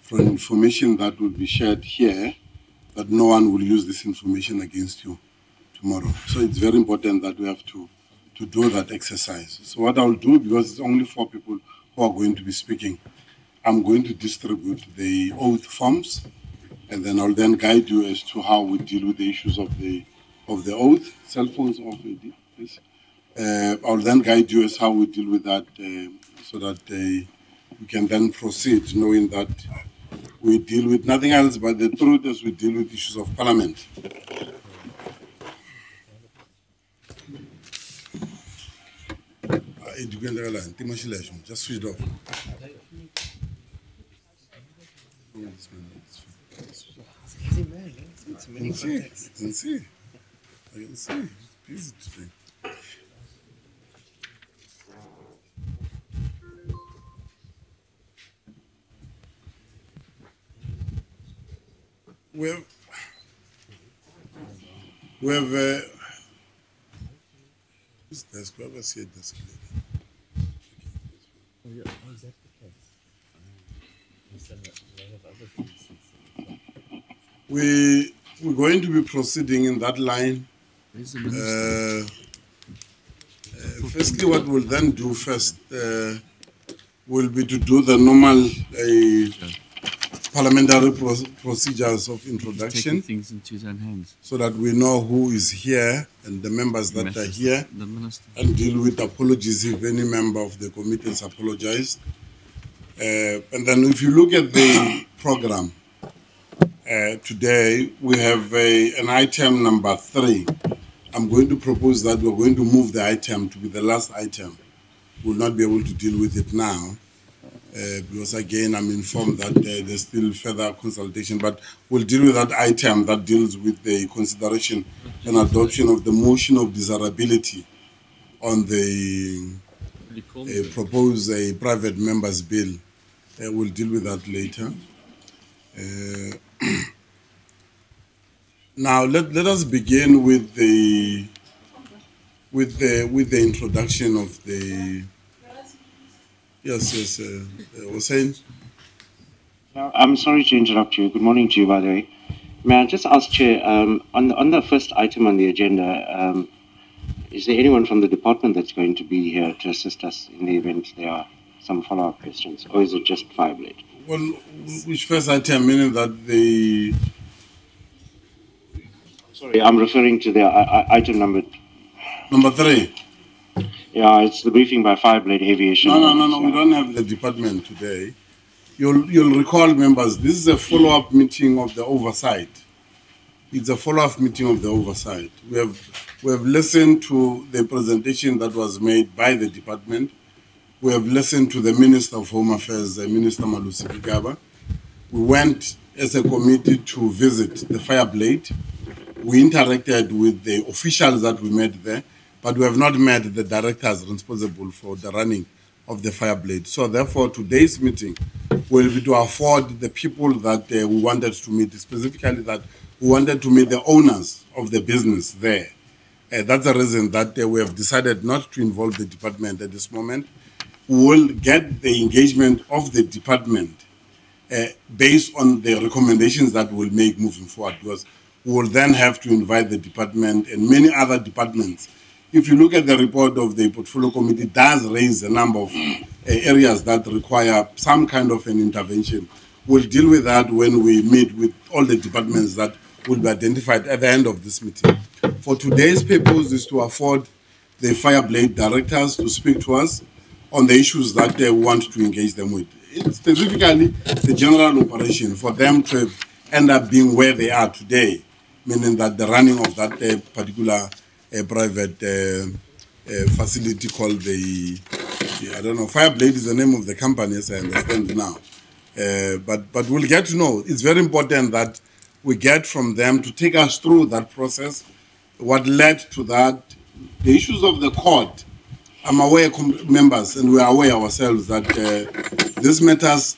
from information that will be shared here, that no one will use this information against you tomorrow. So it's very important that we have to do that exercise. So what I'll do, because it's only 4 people who are going to be speaking, I'm going to distribute the oath forms, and then I'll then guide you as to how we deal with the issues of the oath. Cell phones off, please. I'll then guide you as how we deal with that, so that we can then proceed, knowing that we deal with nothing else but the truth as we deal with issues of parliament. Just switch it off. I can see. It's easy today. We have this desk. We have a seat desk. Oh, yeah. Oh, is that the case? We're going to be proceeding in that line. Firstly, what we'll then do first will be to do the normal parliamentary procedures of introduction, things into his own hands, so that we know who is here and the members that are here, and deal with apologies if any member of the committee has apologized. And then if you look at the program, today we have an item number 3. I'm going to propose that we're going to move the item to be the last item. We'll not be able to deal with it now, because again, I'm informed that there's still further consultation, but we'll deal with that item that deals with the consideration and adoption of the motion of desirability on the proposed private members bill. We'll deal with that later. Now let us begin with the introduction of the. Yes, Hussein. I'm sorry to interrupt you. Good morning to you, by the way. May I just ask, Chair, on the first item on the agenda, is there anyone from the department that's going to be here to assist us in the event there are some follow-up questions, or is it just Fireblade? Well, which first item, meaning that the... Sorry, I'm referring to the item number 3. Yeah, it's the briefing by Fireblade Aviation. No, we don't have the department today. You'll recall, members, this is a follow-up meeting of the oversight. It's a follow-up meeting of the oversight. We have listened to the presentation that was made by the department. We have listened to the Minister of Home Affairs, Minister Malusi Kigaba. We went as a committee to visit the Fireblade. We interacted with the officials that we met there, but we have not met the directors responsible for the running of the Fireblade. So therefore, today's meeting will be to afford the people that we wanted to meet, specifically that we wanted to meet the owners of the business there. That's the reason that we have decided not to involve the department at this moment. We will get the engagement of the department based on the recommendations that we'll make moving forward, because we will then have to invite the department and many other departments. If you look at the report of the portfolio committee, it does raise a number of areas that require some kind of an intervention. We'll deal with that when we meet with all the departments that will be identified at the end of this meeting. For today's purpose is to afford the Fireblade directors to speak to us on the issues that they want to engage them with. It's specifically the general operation for them to end up being where they are today, meaning that the running of that particular private facility called the, I don't know, Fireblade is the name of the company, as I understand now. But we'll get to know. It's very important that we get from them to take us through that process, what led to that, the issues of the court. I'm aware, members, and we are aware ourselves that these matters,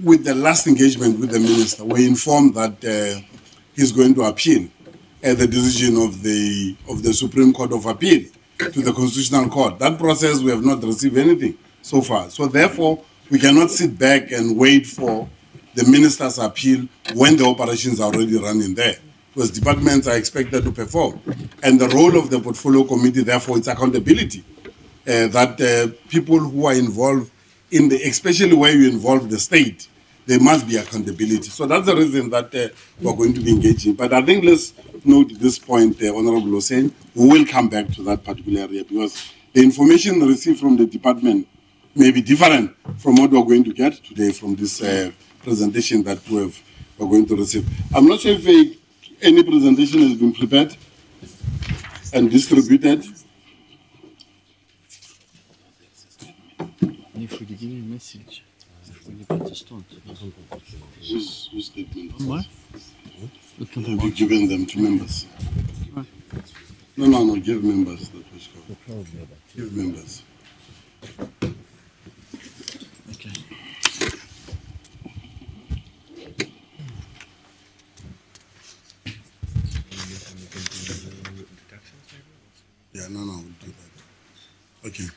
with the last engagement with the minister, we informed that he's going to appeal the decision of the Supreme Court of Appeal to the Constitutional Court. That process, we have not received anything so far. So therefore, we cannot sit back and wait for the minister's appeal when the operations are already running there, because departments are expected to perform. And the role of the portfolio committee, therefore, it's accountability. That people who are involved in the, especially where you involve the state, there must be accountability. So that's the reason that we're going to be engaging. But I think let's note this point, Honorable Hussein, we will come back to that particular area because the information received from the department may be different from what we're going to get today from this presentation that we're going to receive. I'm not sure if any presentation has been prepared and distributed. If we give a message, Whose statement? What? Have you given them to members? No, give members that was covered. Give members. Okay. Yeah, no, we'll do that. Okay.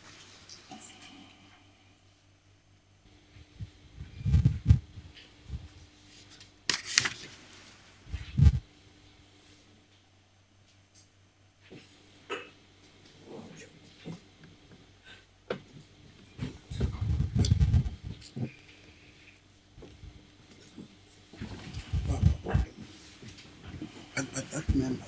But that member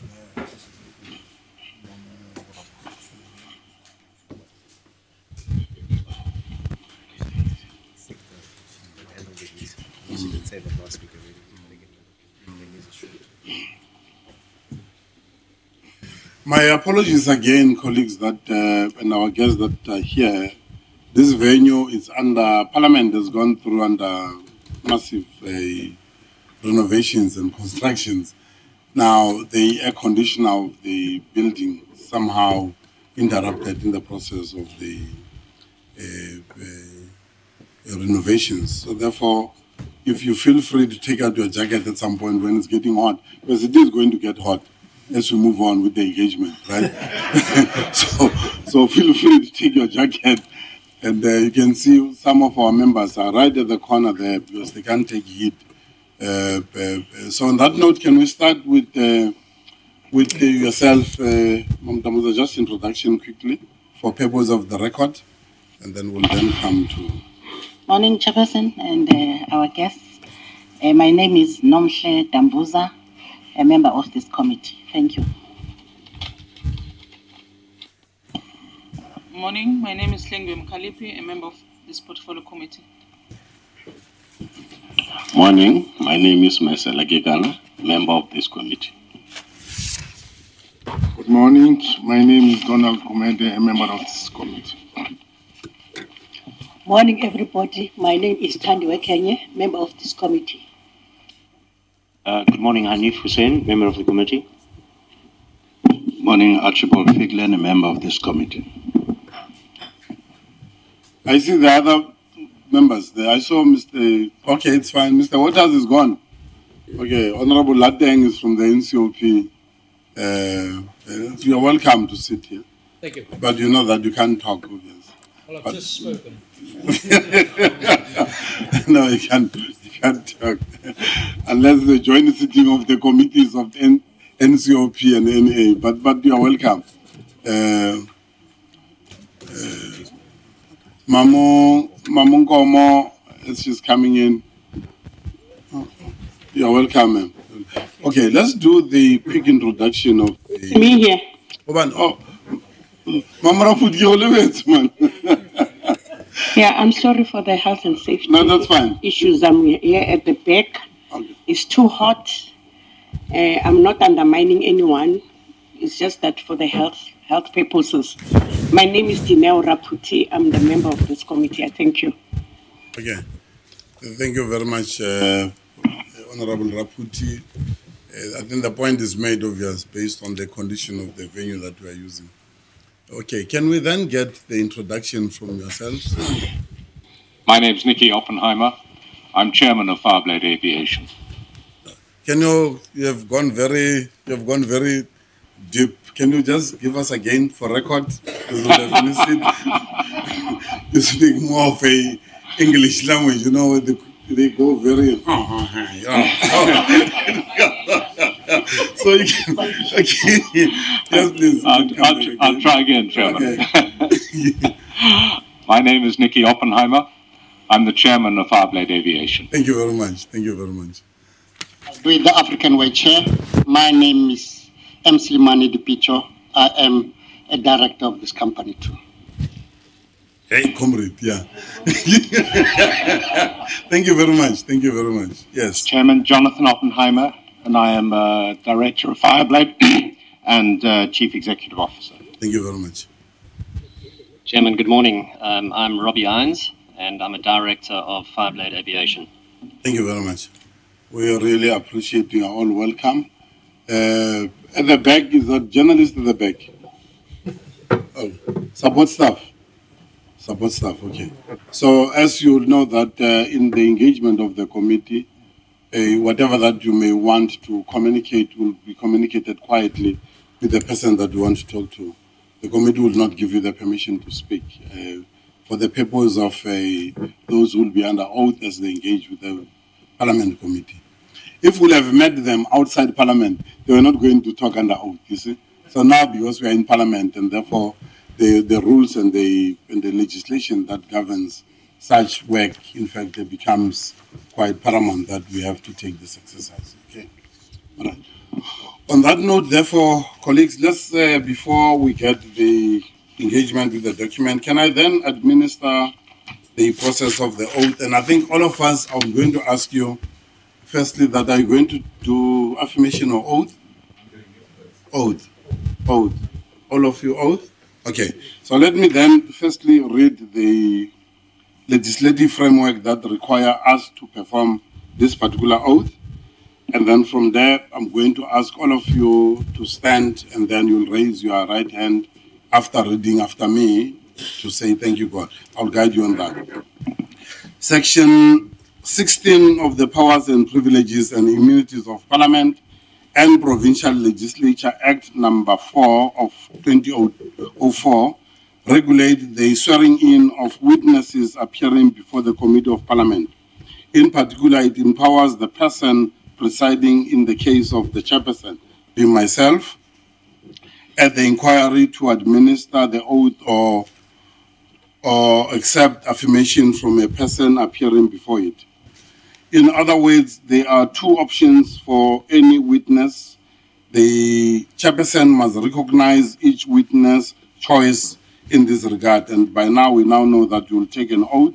My apologies again, colleagues, that and our guests that are here. This venue is under Parliament has gone through under massive renovations and constructions. Now the air conditioner of the building somehow interrupted in the process of the renovations. So therefore, if you feel free to take out your jacket at some point when it's getting hot, because it is going to get hot as we move on with the engagement, right? so feel free to take your jacket. And you can see some of our members are right at the corner there because they can't take heat. So on that note, can we start with yourself, Mamdamuza, just introduction quickly for purpose of the record, and then we'll then come to... Morning, Chairperson and our guests. My name is Nomhle Dambuza, a member of this committee. Thank you. Morning, my name is Lengwe Mkalipi, a member of this portfolio committee. Morning, my name is Marcela Gegana, member of this committee. Good morning, my name is Donald Kumede, a member of this committee. Morning, everybody. My name is Tandiwe Kenye, member of this committee. Good morning, Hanif Hussein, member of the committee. Morning, Archibald Figlen, a member of this committee. I see the other members there. I saw Mr. Okay, it's fine. Mr. Waters is gone. Okay, Honorable Lateng is from the NCOP. You're welcome to sit here. Thank you. But you know that you can't talk, obviously. Well, I've just spoken. No, you can't talk. Unless the joint sitting of the committees of NCOP and NA. But you are welcome. Mamunkomo, as she's coming in. You're welcome, ma'am. Okay, let's do the quick introduction of the... Me here. Oh, Mama put your limits, man. Yeah, I'm sorry for the health and safety that's fine. issues. I'm here at the back. Okay. It's too hot. I'm not undermining anyone. It's just that for the health purposes. My name is Dineo Raputi. I'm the member of this committee. I thank you. Okay. Thank you very much, Honorable Raputi. I think the point is made obvious based on the condition of the venue that we are using. Okay, can we then get the introduction from yourselves? My name is Nicky Oppenheimer. I'm chairman of Fireblade Aviation. Can you have gone very deep. Can you just give us again for record? You speak more of a English language, you know, they go very. So you can, okay, yes, please. I'll try again, Chairman. Okay. My name is Nicky Oppenheimer. I'm the chairman of Fireblade Aviation. Thank you very much. Thank you very much. With the African Way Chair, my name is MC Manny Picho. I am a director of this company too. Hey, comrade, yeah. Thank you very much. Thank you very much. Yes. Chairman Jonathan Oppenheimer, and I am director of Fireblade and chief executive officer. Thank you very much. Chairman, good morning. I'm Robbie Irons, and I'm a director of Fireblade Aviation. Thank you very much. We really appreciate you are all welcome. At the back is a journalist at the back. Oh, support staff. Support staff, okay. So as you know that in the engagement of the committee, whatever that you may want to communicate will be communicated quietly with the person that you want to talk to. The committee will not give you the permission to speak for the purpose of those who will be under oath as they engage with the Parliament committee. If we have met them outside Parliament, they were not going to talk under oath, you see. So now, because we are in Parliament, and therefore the rules and the legislation that governs such work, in fact, it becomes quite paramount that we have to take this exercise. Okay. All right. On that note, therefore, colleagues, let's before we get the engagement with the document, can I then administer the process of the oath? And I think all of us, I'm going to ask you, firstly, that are you going to do affirmation or oath? Oath. Oath. All of you oath? Okay. So let me then firstly read the legislative framework that require us to perform this particular oath. And then from there, I'm going to ask all of you to stand, and then you'll raise your right hand after reading after me to say thank you, God. I'll guide you on that. Section 16 of the Powers and Privileges and Immunities of Parliament and Provincial Legislature Act number 4 of 2004 regulate the swearing in of witnesses appearing before the Committee of Parliament. In particular, it empowers the person presiding in the case of the chairperson, being myself, at the inquiry to administer the oath or accept affirmation from a person appearing before it. In other words, there are two options for any witness. The chairperson must recognize each witness' choice in this regard, and by now we now know that you will take an oath.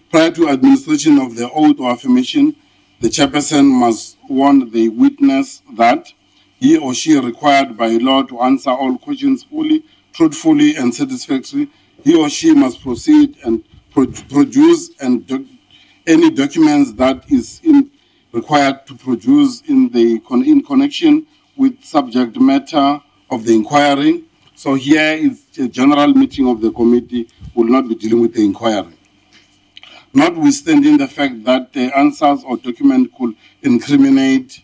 Prior to administration of the oath or affirmation, the chairperson must warn the witness that he or she is required by law to answer all questions fully, truthfully, and satisfactorily. He or she must proceed and produce any documents that is required to produce in connection with subject matter of the inquiry. So here is a general meeting of the committee will not be dealing with the inquiry. Notwithstanding the fact that the answers or document could incriminate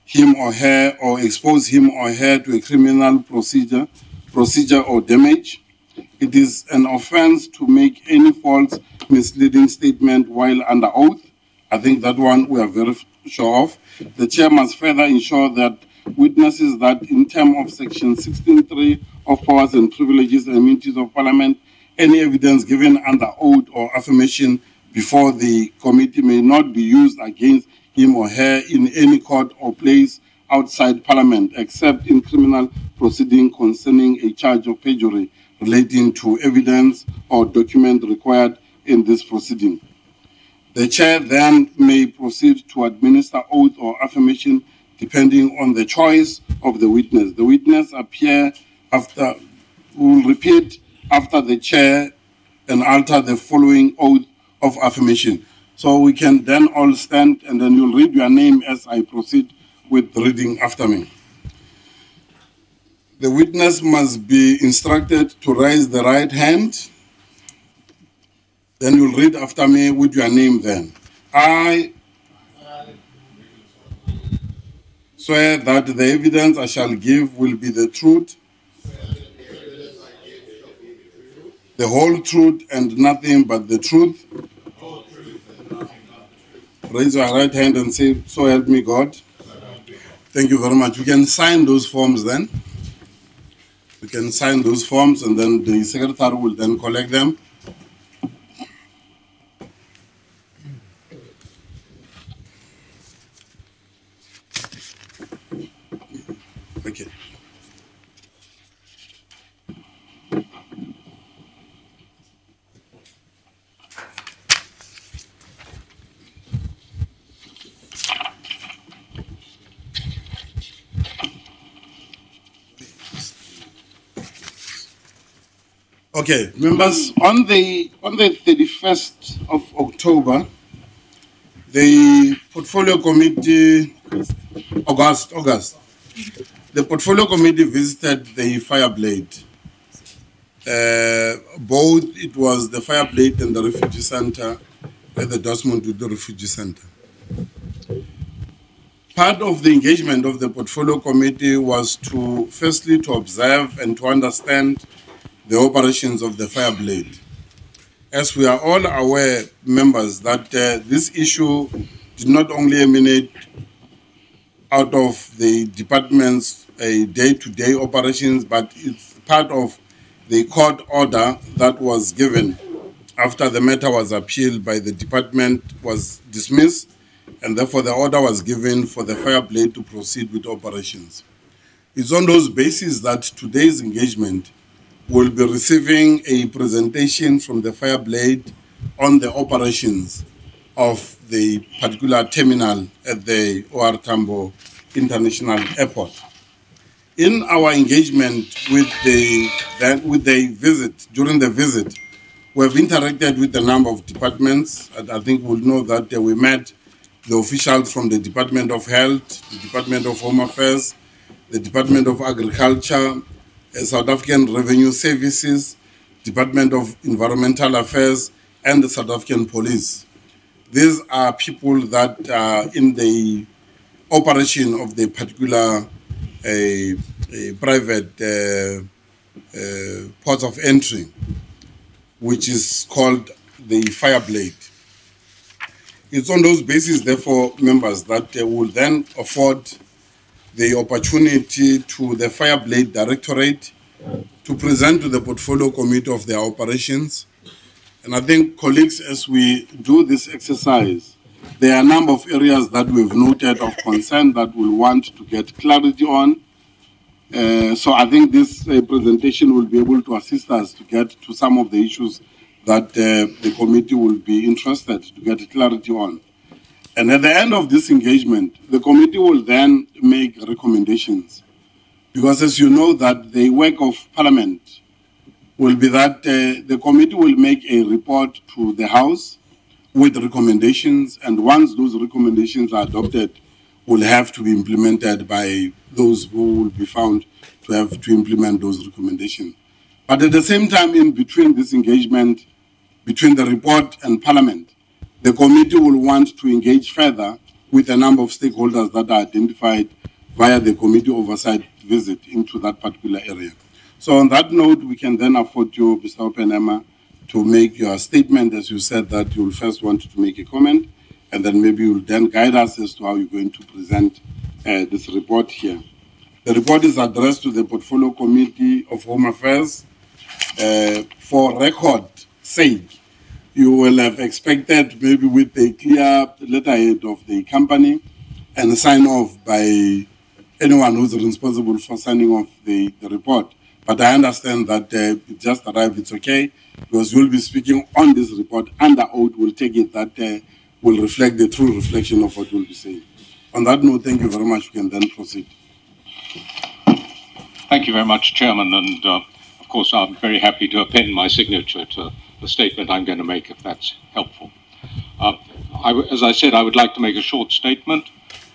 him or her or expose him or her to a criminal procedure or damage, it is an offense to make any false, misleading statement while under oath. I think that one we are very sure of. The chair must further ensure that witnesses that in terms of section 16.3 of Powers and Privileges and Immunities of Parliament, any evidence given under oath or affirmation before the committee may not be used against him or her in any court or place outside Parliament, except in criminal proceeding concerning a charge of perjury relating to evidence or document required in this proceeding. The chair then may proceed to administer oath or affirmation depending on the choice of the witness. The witness will repeat after the chair and alter the following oath of affirmation. So we can then all stand, and then you'll read your name as I proceed with reading after me. The witness must be instructed to raise the right hand. Then you'll read after me with your name then. I swear that the evidence I shall give will be the truth, the whole truth and nothing but the truth. raise your right hand and say, so help me God. Thank you very much. We can sign those forms then. We can sign those forms and then the secretary will then collect them. Okay. Okay, members, on the 31st of October, the portfolio committee, August, the portfolio committee visited the Fireblade. Both it was the Fireblade and the refugee center at the Desmond Tutu Refugee Center. Part of the engagement of the portfolio committee was to firstly to observe and to understand the operations of the Fireblade. As we are all aware, members, that this issue did not only emanate out of the department's day-to-day operations, but it's part of the court order that was given after the matter was appealed by the department was dismissed, and therefore the order was given for the Fireblade to proceed with operations. It's on those bases that today's engagement will be receiving a presentation from the Fireblade on the operations of the particular terminal at the OR Tambo International Airport. In our engagement with the visit, during the visit, we have interacted with a number of departments, and I think we'll know that we met the officials from the Department of Health, the Department of Home Affairs, the Department of Agriculture, South African Revenue Services, Department of Environmental Affairs, and the South African Police. These are people that are in the operation of the particular private port of entry, which is called the Fireblade. It's on those bases, therefore, members, that will then afford the opportunity to the Fireblade Directorate to present to the portfolio committee of their operations. And I think, colleagues, as we do this exercise, there are a number of areas that we've noted of concern that we'll want to get clarity on. So I think this presentation will be able to assist us to get to some of the issues that the committee will be interested to get clarity on. And at the end of this engagement, the committee will then make recommendations. Because as you know, that the work of Parliament will be that the committee will make a report to the House with recommendations, and once those recommendations are adopted, will have to be implemented by those who will be found to have to implement those recommendations. But at the same time, in between this engagement, between the report and Parliament, the committee will want to engage further with a number of stakeholders that are identified via the committee oversight visit into that particular area. So on that note, we can then afford you, Mr. Oppenheimer, to make your statement, as you said that you will first want to make a comment, and then maybe you will then guide us as to how you're going to present this report here. The report is addressed to the Portfolio Committee of Home Affairs. For record sake, you will have expected maybe with a clear letterhead of the company and sign off by anyone who's responsible for signing off the report. But I understand that it just arrived, it's okay, because you'll be speaking on this report under oath. We'll take it that will reflect the true reflection of what we'll be saying. On that note, thank you very much. We can then proceed. Thank you very much, Chairman. And of course, I'm very happy to append my signature to the statement I'm going to make, if that's helpful. As I said, I would like to make a short statement.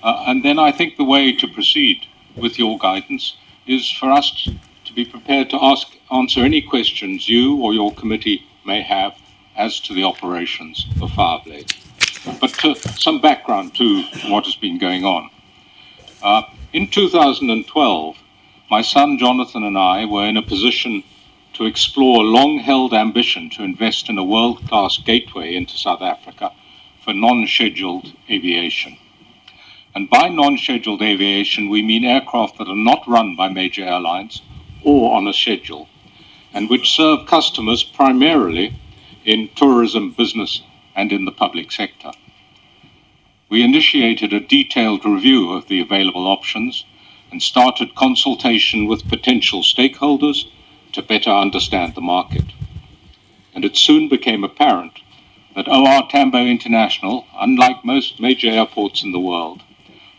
And then I think the way to proceed with your guidance is for us to be prepared to answer any questions you or your committee may have as to the operations of Fireblade. But some background to what has been going on. In 2012, my son Jonathan and I were in a position to explore a long-held ambition to invest in a world-class gateway into South Africa for non-scheduled aviation. And by non-scheduled aviation, we mean aircraft that are not run by major airlines or on a schedule, and which serve customers primarily in tourism, business, and in the public sector. We initiated a detailed review of the available options and started consultation with potential stakeholders to better understand the market. And it soon became apparent that OR Tambo International, unlike most major airports in the world,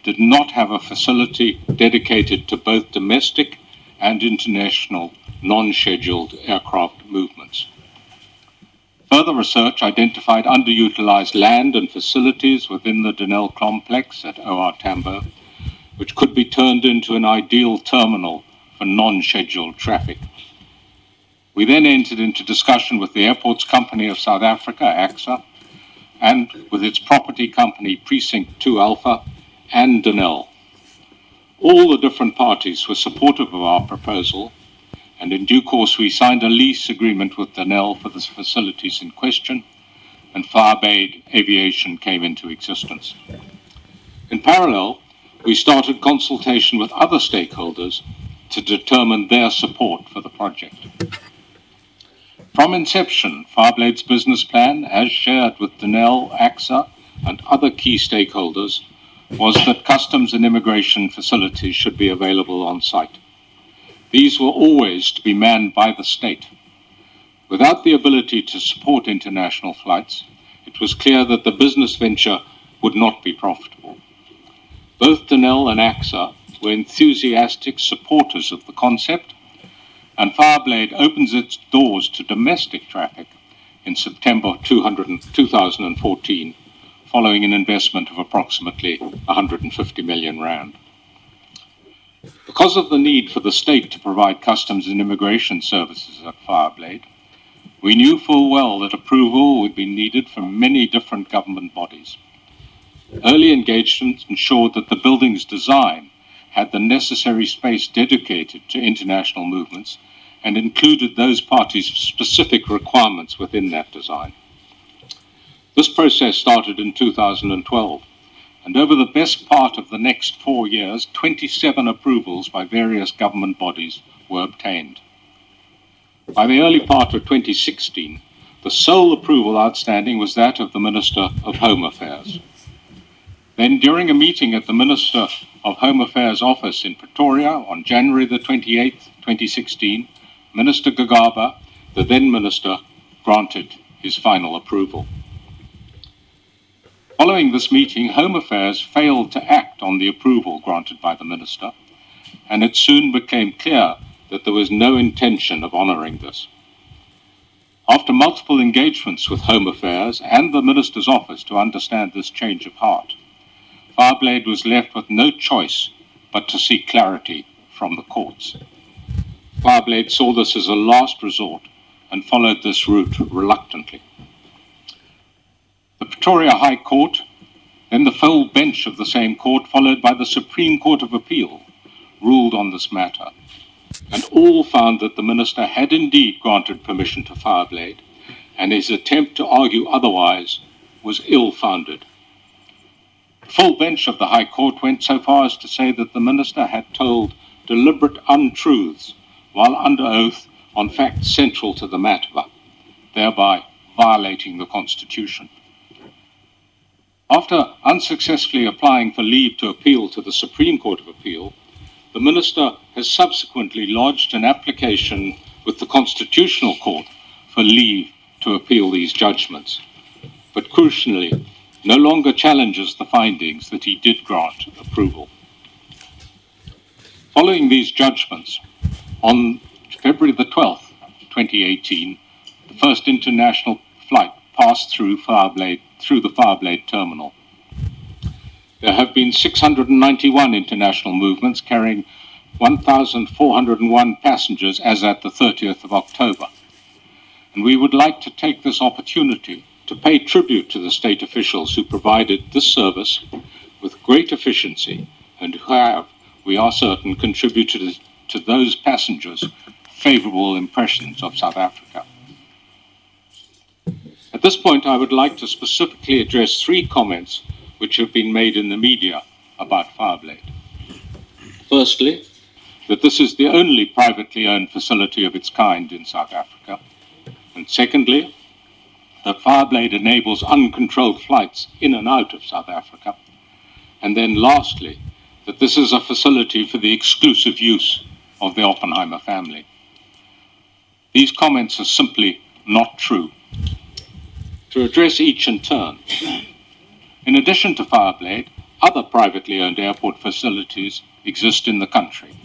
did not have a facility dedicated to both domestic and international non-scheduled aircraft movements. Further research identified underutilized land and facilities within the Denel complex at OR Tambo, which could be turned into an ideal terminal for non-scheduled traffic. We then entered into discussion with the Airports Company of South Africa, AXA, and with its property company Precinct 2 Alpha and Denel. All the different parties were supportive of our proposal, and in due course we signed a lease agreement with Denel for the facilities in question, and Fireblade Aviation came into existence. In parallel, we started consultation with other stakeholders to determine their support for the project. From inception, Fireblade's business plan, as shared with Denel, AXA, and other key stakeholders, was that customs and immigration facilities should be available on site. These were always to be manned by the state. Without the ability to support international flights, it was clear that the business venture would not be profitable. Both Denel and AXA were enthusiastic supporters of the concept, and Fireblade opens its doors to domestic traffic in September 2014, following an investment of approximately 150 million rand. Because of the need for the state to provide customs and immigration services at Fireblade, we knew full well that approval would be needed from many different government bodies. Early engagement ensured that the building's design had the necessary space dedicated to international movements and included those parties' specific requirements within that design. This process started in 2012, and over the best part of the next 4 years, 27 approvals by various government bodies were obtained. By the early part of 2016, the sole approval outstanding was that of the Minister of Home Affairs. Then, during a meeting at the Minister of Home Affairs office in Pretoria on January the 28th, 2016, Minister Gagaba, the then minister, granted his final approval. Following this meeting, Home Affairs failed to act on the approval granted by the minister, and it soon became clear that there was no intention of honouring this. After multiple engagements with Home Affairs and the minister's office to understand this change of heart, Fireblade was left with no choice but to seek clarity from the courts. Fireblade saw this as a last resort and followed this route reluctantly. The Pretoria High Court, then the full bench of the same court, followed by the Supreme Court of Appeal, ruled on this matter, and all found that the minister had indeed granted permission to Fireblade, and his attempt to argue otherwise was ill-founded. The full bench of the High Court went so far as to say that the minister had told deliberate untruths while under oath on facts central to the matter, thereby violating the Constitution. After unsuccessfully applying for leave to appeal to the Supreme Court of Appeal, the minister has subsequently lodged an application with the Constitutional Court for leave to appeal these judgments, but crucially, no longer challenges the findings that he did grant approval. Following these judgments, on February the 12th, 2018, the first international flight passed through the Fireblade terminal. There have been 691 international movements carrying 1,401 passengers as at the 30th of October. And we would like to take this opportunity to pay tribute to the state officials who provided this service with great efficiency and who have, we are certain, contributed to those passengers' favourable impressions of South Africa. At this point, I would like to specifically address 3 comments which have been made in the media about Fireblade. Firstly, that this is the only privately owned facility of its kind in South Africa. And secondly, that Fireblade enables uncontrolled flights in and out of South Africa. And then lastly, that this is a facility for the exclusive use of the Oppenheimer family. These comments are simply not true. To address each in turn, in addition to Fireblade, other privately owned airport facilities exist in the country,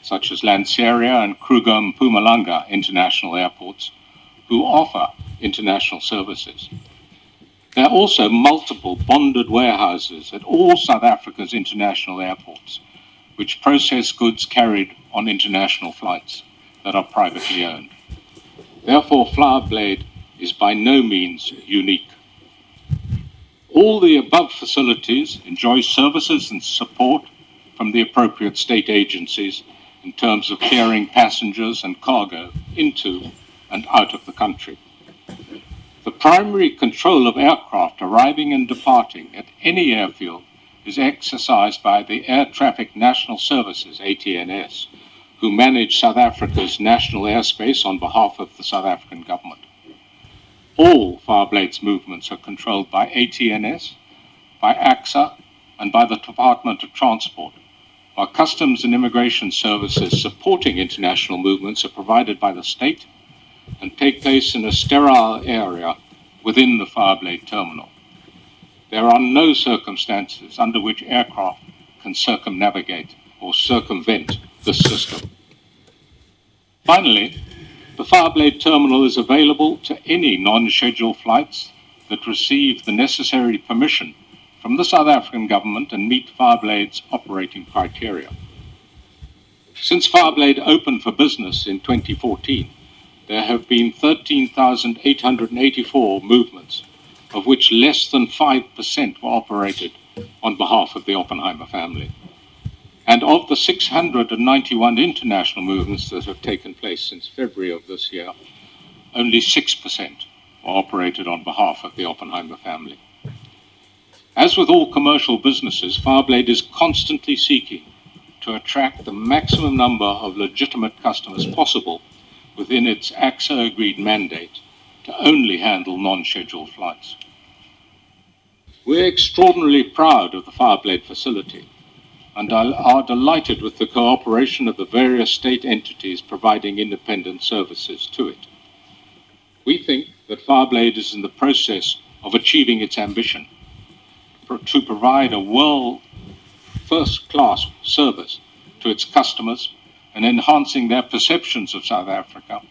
such as Lanseria and Kruger Mpumalanga international airports, who offer international services. There are also multiple bonded warehouses at all South Africa's international airports, which process goods carried on international flights that are privately owned. Therefore, Fireblade is by no means unique. All the above facilities enjoy services and support from the appropriate state agencies in terms of clearing passengers and cargo into and out of the country. The primary control of aircraft arriving and departing at any airfield is exercised by the Air Traffic National Services, ATNS, who manage South Africa's national airspace on behalf of the South African government. All Fireblade's movements are controlled by ATNS, by AXA, and by the Department of Transport, while customs and immigration services supporting international movements are provided by the state and take place in a sterile area within the Fireblade terminal. There are no circumstances under which aircraft can circumnavigate or circumvent this system. Finally, the Fireblade terminal is available to any non-scheduled flights that receive the necessary permission from the South African government and meet Fireblade's operating criteria. Since Fireblade opened for business in 2014, there have been 13,884 movements, of which less than 5% were operated on behalf of the Oppenheimer family. And of the 691 international movements that have taken place since February of this year, only 6% were operated on behalf of the Oppenheimer family. As with all commercial businesses, Fireblade is constantly seeking to attract the maximum number of legitimate customers possible within its AXA-agreed mandate to only handle non-scheduled flights. We're extraordinarily proud of the Fireblade facility and are delighted with the cooperation of the various state entities providing independent services to it. We think that Fireblade is in the process of achieving its ambition to provide a world first-class service to its customers and enhancing their perceptions of South Africa,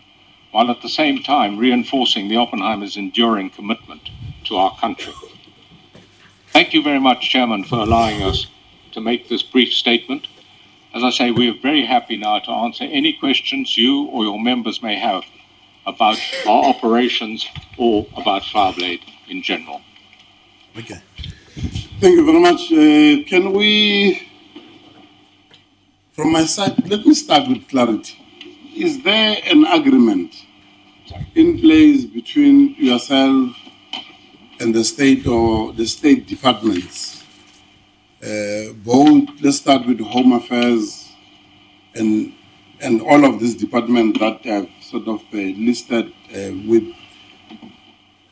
while at the same time reinforcing the Oppenheimers' enduring commitment to our country. Thank you very much, Chairman, for allowing us to make this brief statement. As I say, we are very happy now to answer any questions you or your members may have about our operations or about Fireblade in general. Okay. Thank you very much. Can we, from my side, let me start with clarity. Is there an agreement in place between yourself and the state or the state departments? Both, let's start with Home Affairs and all of these departments that have sort of listed with.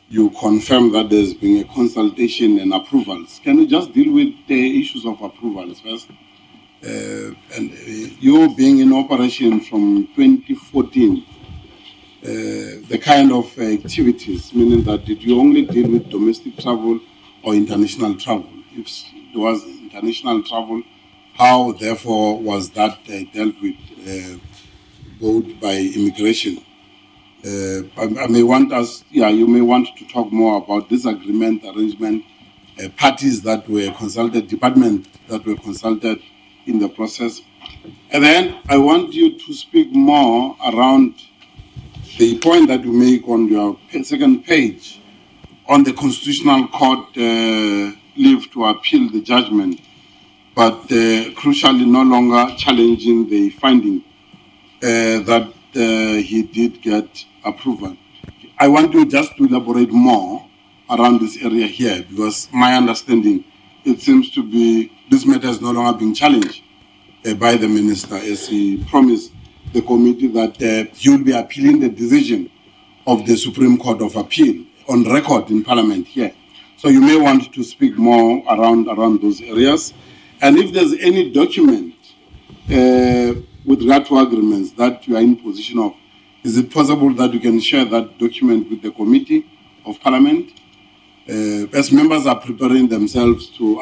You confirm that there's been a consultation and approvals. Can you just deal with the issues of approvals first? And you being in operation from 2014, the kind of activities, meaning that did you only deal with domestic travel or international travel? If there was international travel, how therefore was that dealt with both by immigration? I may want us, you may want to talk more about this agreement, arrangement, parties that were consulted, departments that were consulted in the process. And then I want you to speak more around the point that you make on your second page on the Constitutional Court leave to appeal the judgment, but crucially no longer challenging the finding that he did get approval. I want you just to elaborate more around this area here, because my understanding, it seems to be this matter is no longer being challenged by the minister, as he promised the committee that he will be appealing the decision of the Supreme Court of Appeal on record in Parliament here. So you may want to speak more around those areas. And if there's any document with regard to agreements that you are in possession of, is it possible that you can share that document with the Committee of Parliament? As members are preparing themselves to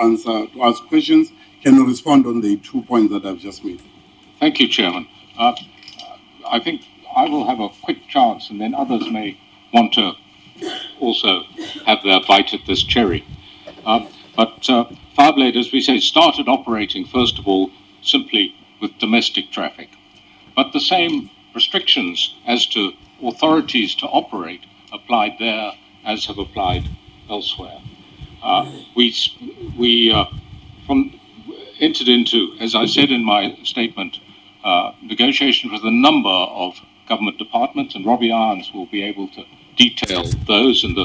ask questions, can you respond on the 2 points that I've just made? Thank you, Chairman. I think I will have a quick chance, and then others may want to also have their bite at this cherry. But Fireblade, as we say, started operating, first of all, simply with domestic traffic. But the same restrictions as to authorities to operate applied there as have applied elsewhere. We entered into, as I said in my statement, negotiations with a number of government departments, and Robbie Irons will be able to detail those and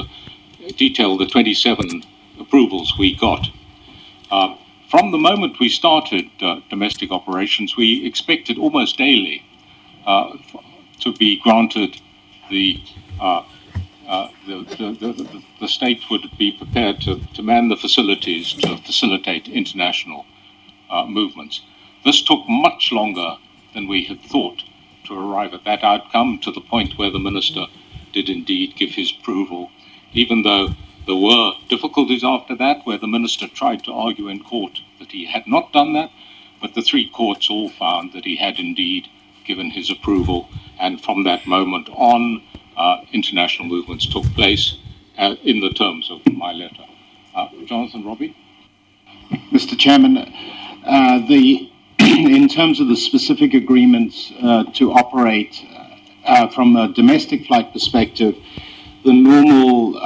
detail the 27 approvals we got. From the moment we started domestic operations, we expected almost daily to be granted the state would be prepared to man the facilities to facilitate international movements. This took much longer than we had thought to arrive at that outcome, to the point where the minister did indeed give his approval, even though there were difficulties after that, where the minister tried to argue in court that he had not done that, but the three courts all found that he had indeed given his approval, and from that moment on, international movements took place in the terms of my letter. Jonathan, Robbie? Mr. Chairman, in terms of the specific agreements to operate from a domestic flight perspective, the normal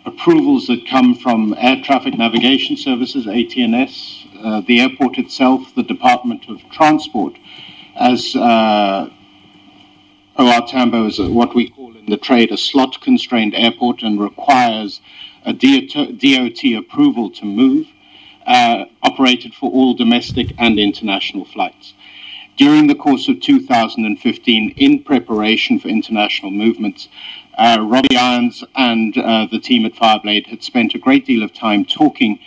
approvals that come from Air Traffic Navigation Services, ATNS, the airport itself, the Department of Transport, as OR Tambo is what we call in the trade a slot-constrained airport and requires a DOT approval to move, operated for all domestic and international flights. During the course of 2015, in preparation for international movements, Robbie Irons and the team at Fireblade had spent a great deal of time talking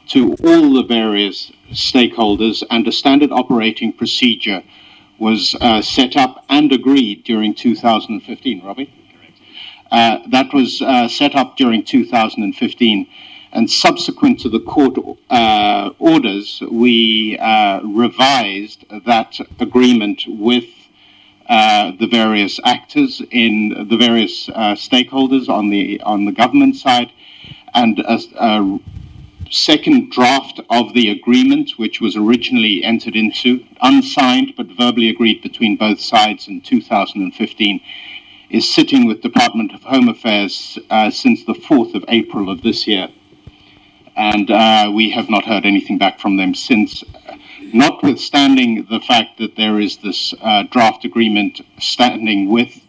to all the various stakeholders, and a standard operating procedure was set up and agreed during 2015. Robbie? Correct. That was set up during 2015, and subsequent to the court orders, we revised that agreement with the various actors in the various stakeholders on the government side, and a second draft of the agreement, which was originally entered into, unsigned but verbally agreed between both sides in 2015, is sitting with Department of Home Affairs since the 4th of April of this year. And we have not heard anything back from them since, notwithstanding the fact that there is this draft agreement standing with,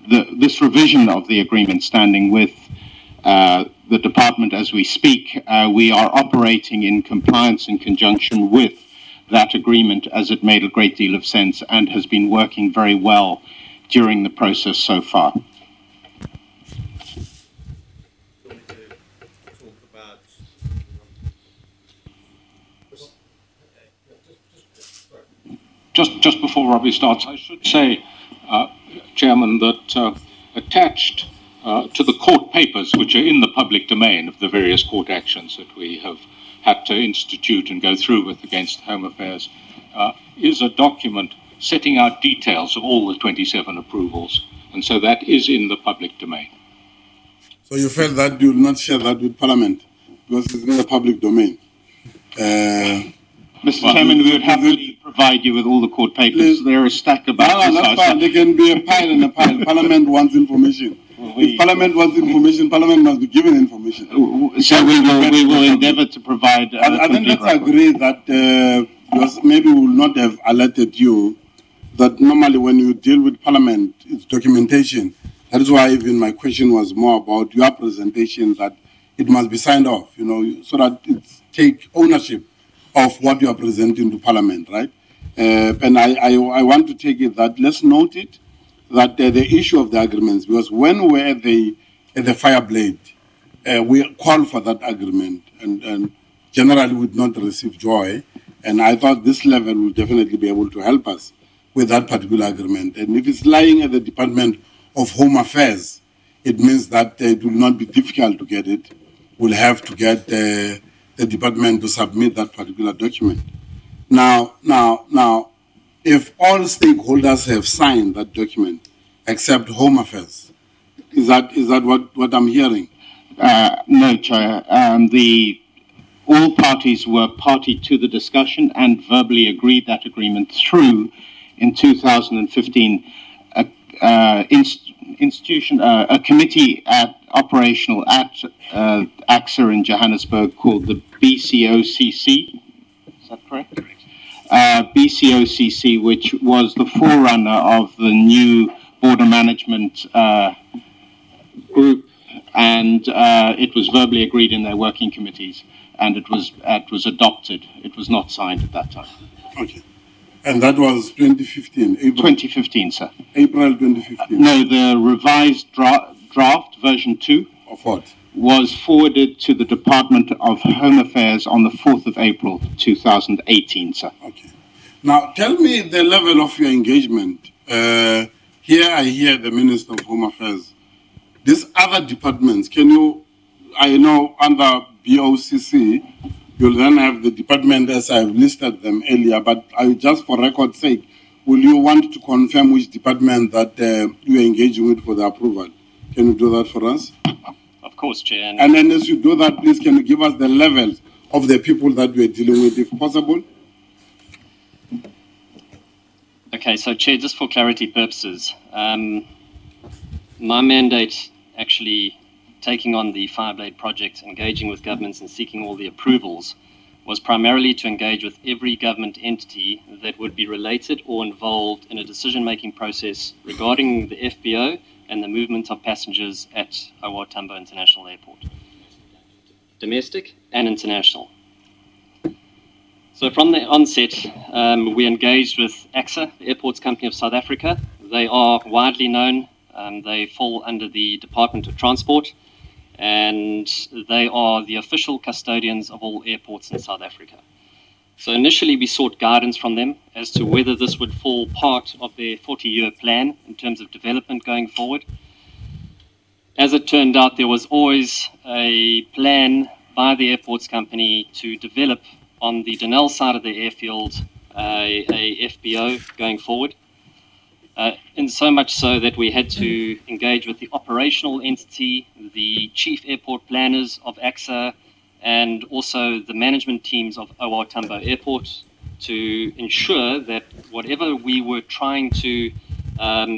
this revision of the agreement standing with the department as we speak. We are operating in compliance in conjunction with that agreement, as it made a great deal of sense and has been working very well during the process so far. Just before Robbie starts, I should say, Chairman, that attached to the court papers, which are in the public domain of the various court actions that we have had to institute and go through with against Home Affairs, is a document setting out details of all the 27 approvals, and so that is in the public domain. So you felt that you will not share that with Parliament because it's in the public domain? Mr. Chairman, we would happily provide you with all the court papers. There are a stack about No, that's fine. There can be a pile and a pile. Parliament wants information. If Parliament wants information, Parliament must be given information. So we will endeavour to provide. I think let's agree that because maybe we will not have alerted you that normally when you deal with Parliament, it's documentation. That is why even my question was more about your presentation, that it must be signed off, you know, so that it take ownership of what you are presenting to Parliament, right? And I want to take it that, let's note it, that the issue of the agreements, because when we're at the Fireblade, we call for that agreement, and generally would not receive joy. And I thought this level will definitely be able to help us with that particular agreement. And if it's lying at the Department of Home Affairs, it means that it will not be difficult to get it. We'll have to get the department to submit that particular document. Now, if all stakeholders have signed that document, except Home Affairs, is that what I'm hearing? No, Chair. All parties were party to the discussion and verbally agreed that agreement through, in 2015, a committee operational at AXA in Johannesburg called the BCOCC. Is that correct? BCOCC, which was the forerunner of the new border management group, and it was verbally agreed in their working committees, and it was adopted. It was not signed at that time. Okay. And that was 2015, April? 2015, sir. April 2015? No, the revised draft, version 2. Of what? Was forwarded to the Department of Home Affairs on the 4th of April, 2018, sir. Okay. Now, tell me the level of your engagement. Here I hear the Minister of Home Affairs. These other departments, can you, I know under BOCC, you'll then have the department as I've listed them earlier, but just for record's sake, will you want to confirm which department that you are engaging with for the approval? Can you do that for us? Of course, Chair. And then as you do that, please, can you give us the levels of the people that we are dealing with, if possible? Okay, so Chair, just for clarity purposes, my mandate actually taking on the Fireblade project, engaging with governments and seeking all the approvals, was primarily to engage with every government entity that would be related or involved in a decision-making process regarding the FBO and the movement of passengers at OR Tambo International Airport. Domestic and international. So from the onset, we engaged with AXA, the Airports Company of South Africa. They are widely known. They fall under the Department of Transport, and they are the official custodians of all airports in South Africa. So initially we sought guidance from them as to whether this would fall part of their 40-year plan in terms of development going forward. As it turned out, there was always a plan by the airports company to develop on the Denel side of the airfield a FBO going forward. In so much so that we had to engage with the operational entity, the chief airport planners of AXA, and also the management teams of OR Tambo Airport to ensure that whatever we were trying to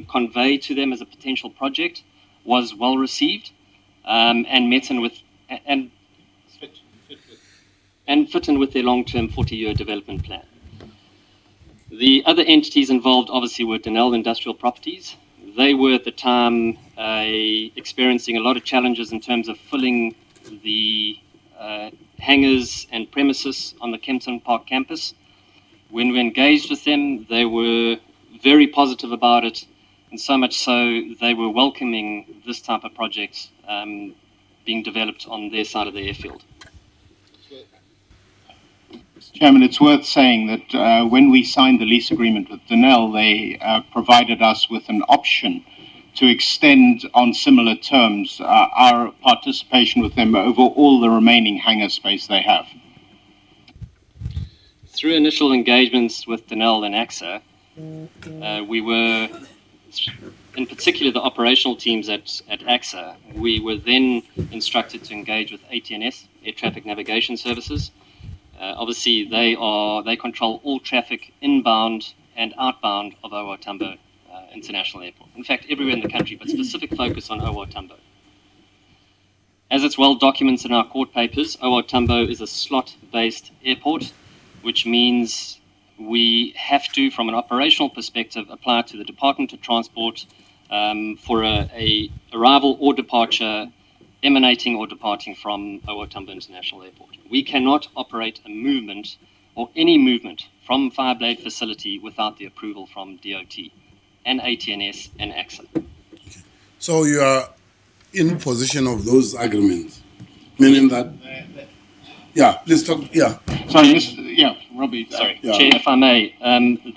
convey to them as a potential project was well received and met in with and fit in with their long-term 40-year development plan. The other entities involved obviously were Denel Industrial Properties. They were at the time experiencing a lot of challenges in terms of filling the hangars and premises on the Kempton Park campus. When we engaged with them, they were very positive about it, and so much so they were welcoming this type of project being developed on their side of the airfield. Chairman, it's worth saying that when we signed the lease agreement with Denel, they provided us with an option to extend on similar terms our participation with them over all the remaining hangar space they have. Through initial engagements with Denel and AXA, we were, in particular the operational teams at AXA, we were then instructed to engage with ATNS, Air Traffic Navigation Services. Obviously, they control all traffic inbound and outbound of OR Tambo International Airport. In fact, everywhere in the country, but specific focus on OR Tambo. As it's well documented in our court papers, OR Tambo is a slot-based airport, which means we have to, from an operational perspective, apply to the Department of Transport for a arrival or departure emanating or departing from OR Tambo International Airport. We cannot operate a movement or any movement from Fireblade facility without the approval from DOT and ATNS and AXA. So you are in possession of those agreements, meaning that, yeah, please talk, yeah. Sorry, yeah, Robbie. Sorry, Yeah. Chair, if I may,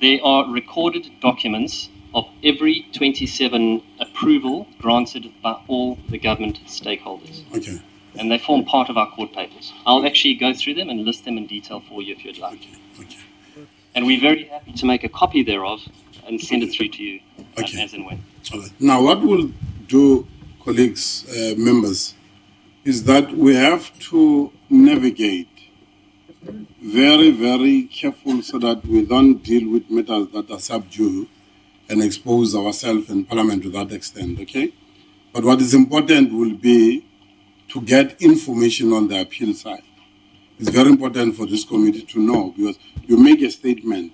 there are recorded documents of every 27 approval granted by all the government stakeholders. Okay. And they form part of our court papers. I'll actually go through them and list them in detail for you if you'd like. Okay. And we're very happy to make a copy thereof and send it through to you as and when. All right. Now, what we'll do, colleagues, members, is that we have to navigate very, very careful so that we don't deal with matters that are subdue and expose ourselves in Parliament to that extent, okay? But what is important will be to get information on the appeal side. It's very important for this committee to know, because you make a statement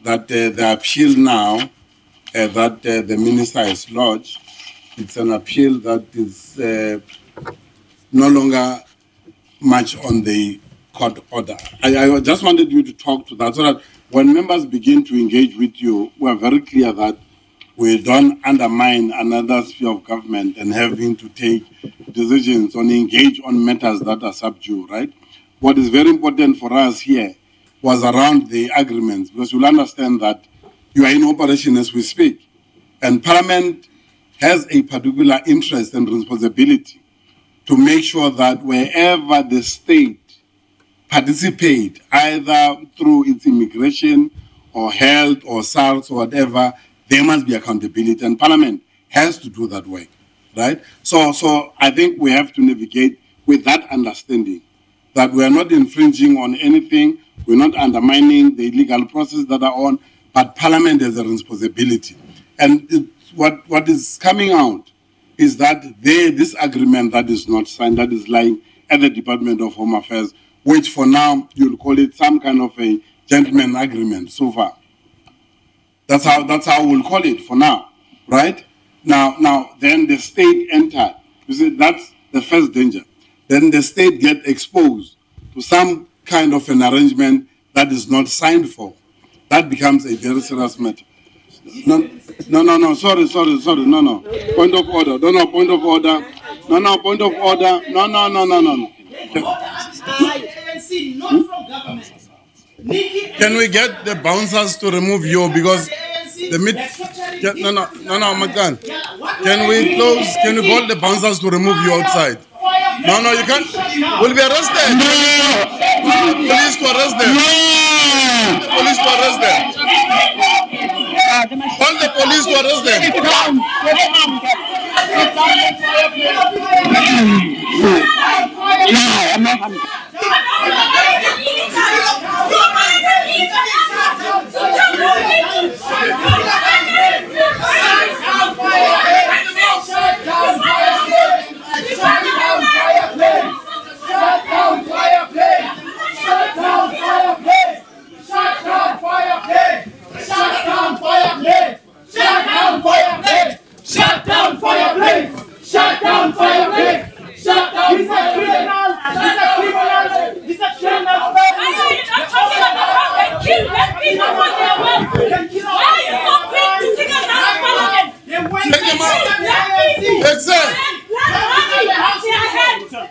that the appeal now that the minister has lodged, it's an appeal that is no longer much on the court order. I just wanted you to talk to that so that when members begin to engage with you, we are very clear that we don't undermine another sphere of government and having to take decisions on engage on matters that are subdue, right? What is very important for us here was around the agreements, because you'll understand that you are in operation as we speak. And Parliament has a particular interest and responsibility to make sure that wherever the state participate, either through its immigration or health or SARS or whatever, there must be accountability, and Parliament has to do that work, right? So I think we have to navigate with that understanding that we are not infringing on anything, we're not undermining the legal process that are on, but Parliament has a responsibility. And what is coming out is that this agreement that is not signed, that is lying at the Department of Home Affairs, which for now you'll call it some kind of a gentleman agreement so far. That's how we'll call it for now, right? Now, then the state entered. You see, that's the first danger. Then the state get exposed to some kind of an arrangement that is not signed for. That becomes a very serious matter. No, sorry, no. Point of order, no, point of order. No, point of order. No. Can we get the bouncers to remove you, because the no, Makan. Can we call the bouncers to remove you outside? No, you can't. We'll be arrested. Police to arrest them. Police to arrest them. Call the police to arrest them.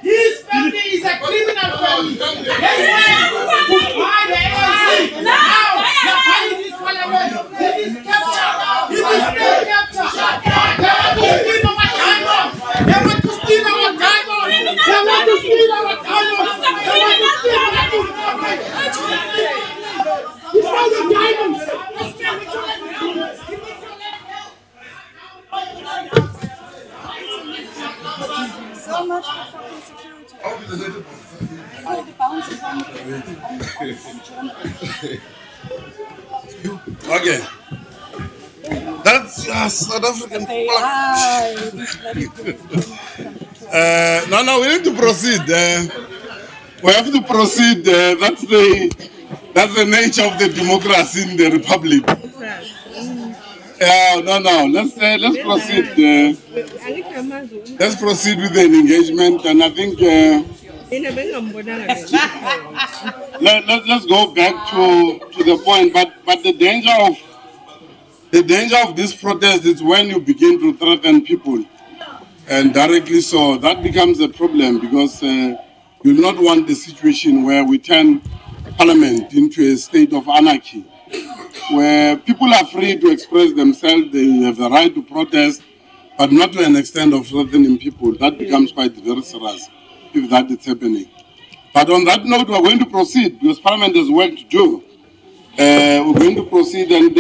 His family is a criminal family. So much for fucking security. All the bouncers on Okay. That's South African flag. No, we need to proceed. We have to proceed. That's the nature of the democracy in the republic. No. Let's proceed. Let's proceed with the engagement, and I think let's go back to the point. But the danger of this protest is when you begin to threaten people, and directly so that becomes a problem, because you'll not want the situation where we turn Parliament into a state of anarchy, where people are free to express themselves, they have the right to protest, but not to an extent of threatening people. That becomes quite very serious if that is happening. But on that note, we're going to proceed, because Parliament has work to do. We're going to proceed, and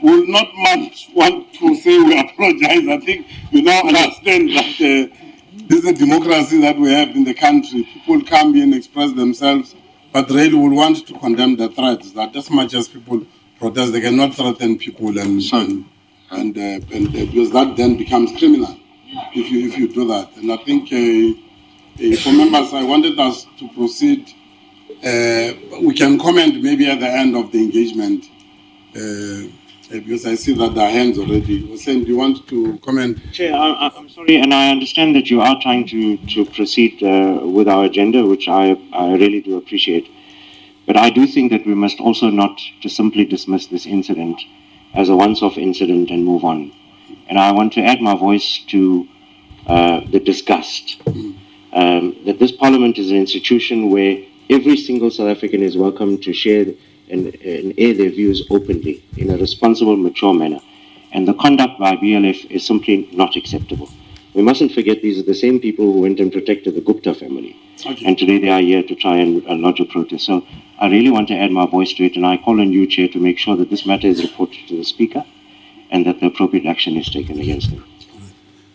will not much want to say we apologize. I think you now understand that this is a democracy that we have in the country. People come in and express themselves, but really will want to condemn the threats, that as much as people protest, they cannot threaten people, and because that then becomes criminal if you do that. And I think for members, I wanted us to proceed. We can comment maybe at the end of the engagement, because I see that there are hands already. Hussein, do you want to comment? Chair, I'm sorry, and I understand that you are trying to proceed with our agenda, which I really do appreciate. But I do think that we must also not just simply dismiss this incident as a once-off incident and move on. And I want to add my voice to the disgust that this Parliament is an institution where every single South African is welcome to share and air their views openly in a responsible, mature manner. And the conduct by BLF is simply not acceptable. We mustn't forget these are the same people who went and protected the Gupta family. Okay. And today they are here to try and lodge a protest. So I really want to add my voice to it, and I call on you, Chair, to make sure that this matter is reported to the Speaker and that the appropriate action is taken against them.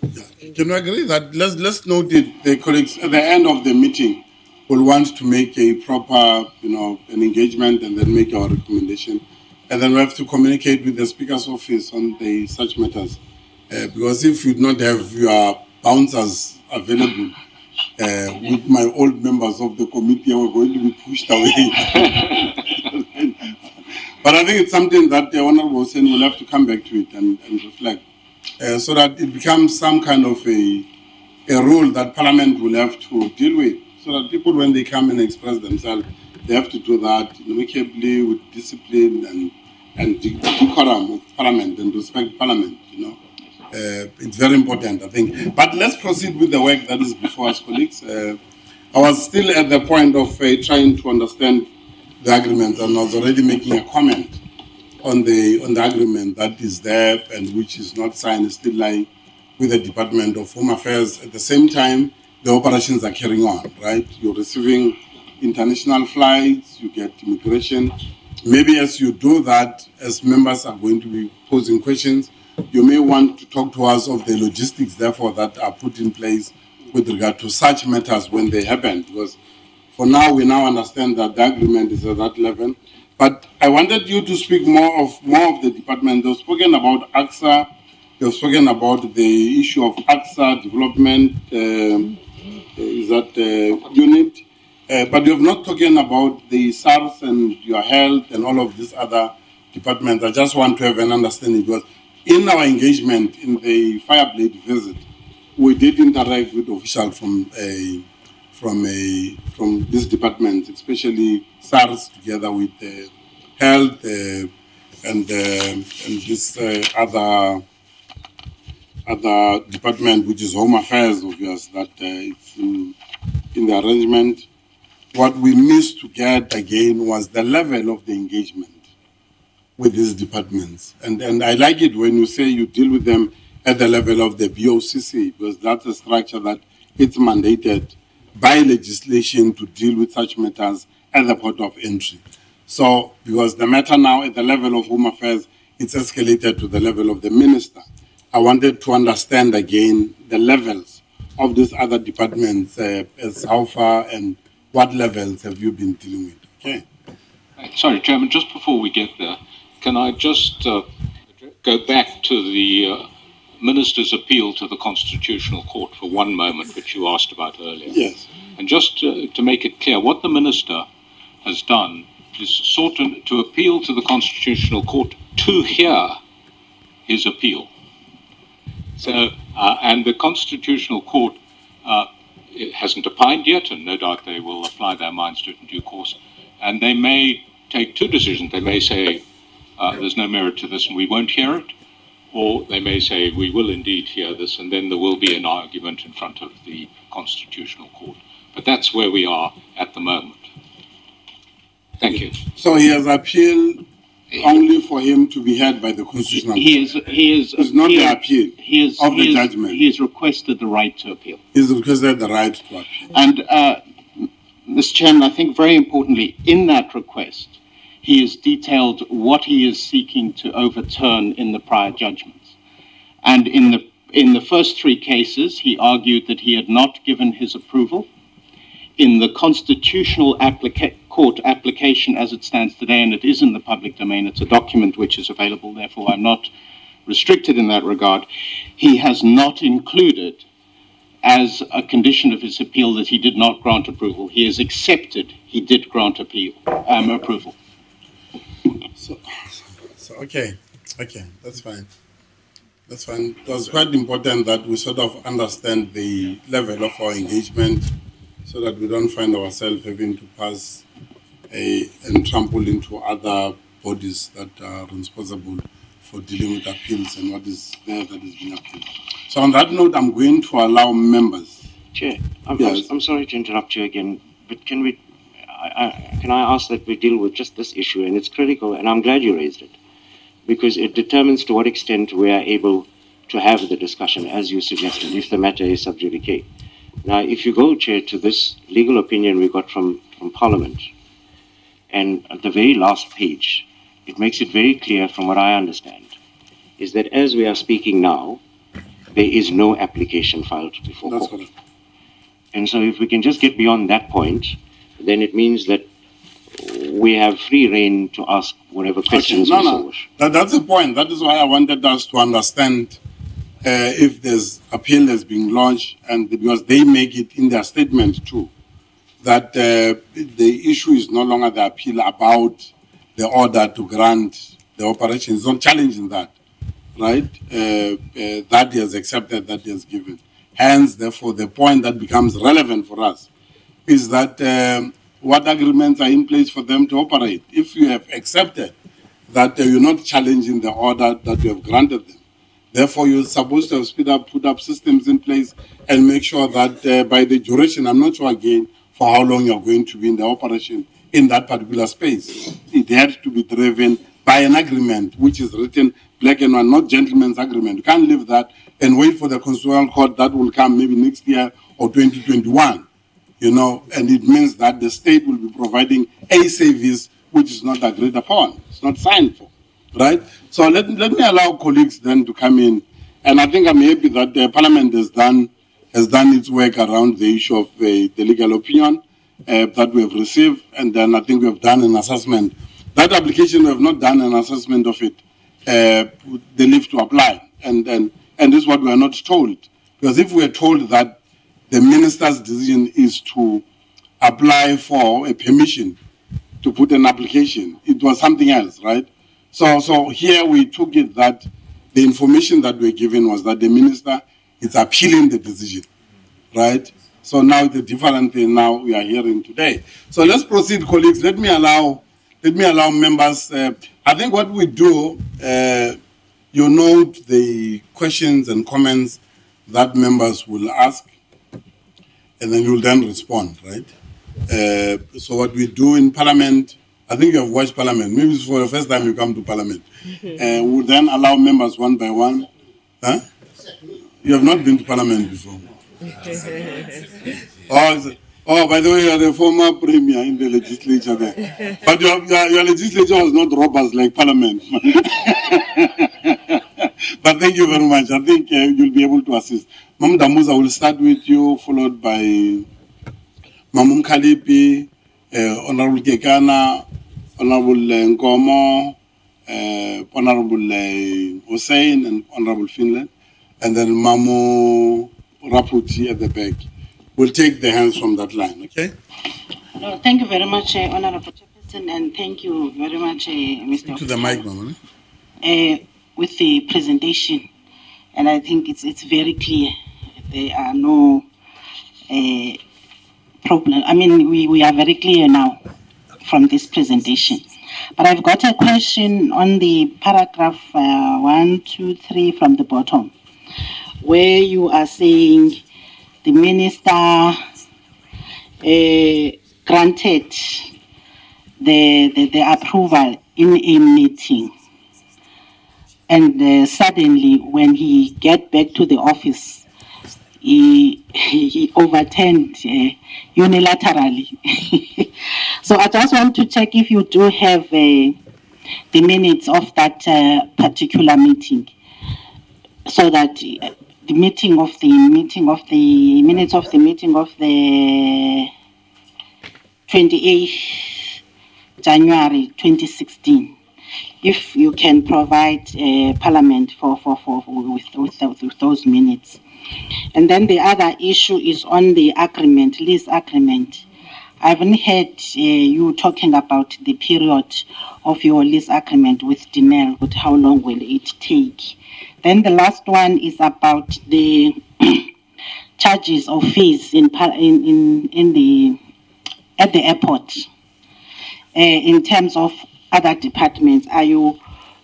Yeah. Can we agree that let's note it, the colleagues at the end of the meeting will want to make a proper, an engagement and then make our recommendation. And then we have to communicate with the Speaker's office on such matters. Because if you do not have your bouncers available, with my old members of the committee, we're going to be pushed away. But I think it's something that the Honorable Hussein will have to come back to it and reflect, so that it becomes some kind of a rule that Parliament will have to deal with. So that people, when they come and express themselves, they have to do that amicably, with discipline and decorum of Parliament and respect Parliament, It's very important, I think. But let's proceed with the work that is before us, colleagues. I was still at the point of trying to understand the agreement, and I was already making a comment on the agreement that is there and which is not signed, is still lying with the Department of Home Affairs. At the same time, the operations are carrying on, right? You're receiving international flights, you get immigration. Maybe as you do that, as members are going to be posing questions, you may want to talk to us of the logistics, therefore, that are put in place with regard to such matters when they happen. Because for now, we now understand that the agreement is at that level. But I wanted you to speak more of the department. They've spoken about AXA. They've spoken about the issue of AXA development. Is that unit, but you have not spoken about the SARS and your health and all of these other departments. I just want to have an understanding, because in our engagement in the Fireblade visit, we did interact with officials from this department, especially SARS, together with health and this other department, which is Home Affairs, obvious, that it's in the arrangement. What we missed to get again was the level of the engagement with these departments. And I like it when you say you deal with them at the level of the BOCC, because that's a structure that it's mandated by legislation to deal with such matters at the port of entry. So, because the matter now at the level of Home Affairs, it's escalated to the level of the minister. I wanted to understand again the levels of these other departments, as how far and what levels have you been dealing with? Okay. Sorry, Chairman, just before we get there, can I just go back to the Minister's appeal to the Constitutional Court for one moment, which you asked about earlier? Yes. And just to make it clear, what the Minister has done is sought to appeal to the Constitutional Court to hear his appeal. So, and the Constitutional Court it hasn't opined yet, and no doubt they will apply their minds to it in due course. And they may take two decisions. They may say there's no merit to this and we won't hear it, or they may say we will indeed hear this, and then there will be an argument in front of the Constitutional Court. But that's where we are at the moment. Thank you. So he has appealed only for him to be heard by the Constitutional Court. It's not the appeal of the judgment. He has requested the right to appeal. He's requested the right to appeal. And, Mr. Chairman, I think very importantly, in that request, he has detailed what he is seeking to overturn in the prior judgments. And in the first three cases, he argued that he had not given his approval. In the Constitutional Court application as it stands today, and it is in the public domain, it's a document which is available, therefore I'm not restricted in that regard, he has not included as a condition of his appeal that he did not grant approval. He has accepted he did grant approval. So okay, that's fine. That's fine. It was quite important that we sort of understand the level of our engagement so that we don't find ourselves having to pass and trample into other bodies that are responsible for dealing with appeals and what is there that is being appealed. So on that note, I'm going to allow members. Chair, I'm sorry to interrupt you again, but can I ask that we deal with just this issue, and it's critical, and I'm glad you raised it, because it determines to what extent we are able to have the discussion, as you suggested, if the matter is sub judice. Now, if you go, Chair, to this legal opinion we got from Parliament, and at the very last page, it makes it very clear from what I understand, is that as we are speaking now, there is no application filed before court. Correct. And so if we can just get beyond that point, then it means that we have free rein to ask whatever questions we so wish. That's the point. That is why I wanted us to understand if there's appeal that's being launched, and because they make it in their statement too, that the issue is no longer the appeal about the order to grant the operation. It's not challenging that, right? That he has accepted, that he has given. Hence, therefore, the point that becomes relevant for us is that what agreements are in place for them to operate. If you have accepted that you're not challenging the order that you have granted them, therefore you're supposed to have put up systems in place and make sure that by the duration, I'm not sure again for how long you're going to be in the operation in that particular space. It had to be driven by an agreement which is written black and white, not gentleman's agreement. You can't leave that and wait for the Constitutional Court that will come maybe next year or 2021. You know, and it means that the state will be providing a service which is not agreed upon. It's not signed for, right? So let me allow colleagues then to come in. And I think I'm happy that the Parliament has done its work around the issue of the legal opinion that we have received. And then I think we have done an assessment. That application, we have not done an assessment of it, the leave to apply. And this is what we are not told. Because if we are told that the minister's decision is to apply for a permission to put an application, it was something else, right? So here we took it that the information that we're given was that the minister is appealing the decision, right? So now it's a different thing now we are hearing today. So let's proceed, colleagues. Let me allow members. I think what we do, you note the questions and comments that members will ask, and then you'll then respond, right? So what we do in Parliament, I think you have watched Parliament. Maybe it's for the first time you come to Parliament. We'll then allow members one by one. Huh? You have not been to Parliament before. Oh, by the way, you are the former premier in the legislature there. But your legislature was not robust like Parliament. But thank you very much. I think you'll be able to assist. Mam Dambuza will start with you, followed by Mamum Kalipi, Honorable Kekana, Honorable Nkomo, Honorable Hussein, and Honorable Finland, and then Mamu Raputi at the back. We'll take the hands from that line, okay? No, thank you very much, Honorable Chairperson, and thank you very much, Mr. To the mic, Mama. with the presentation, and I think it's very clear. There are no problem. I mean, we are very clear now from this presentation. But I've got a question on the paragraph 1, 2, 3 from the bottom, where you are saying the minister granted the approval in a meeting, and suddenly when he get back to the office, he overturned unilaterally. So I just want to check if you do have the minutes of that particular meeting, so that the minutes of the meeting of the 28th January 2016, if you can provide Parliament with those minutes. And then the other issue is on the agreement, lease agreement. I haven't heard you talking about the period of your lease agreement with Dinel, but how long will it take? Then the last one is about the charges or fees at the airport. In terms of other departments, are you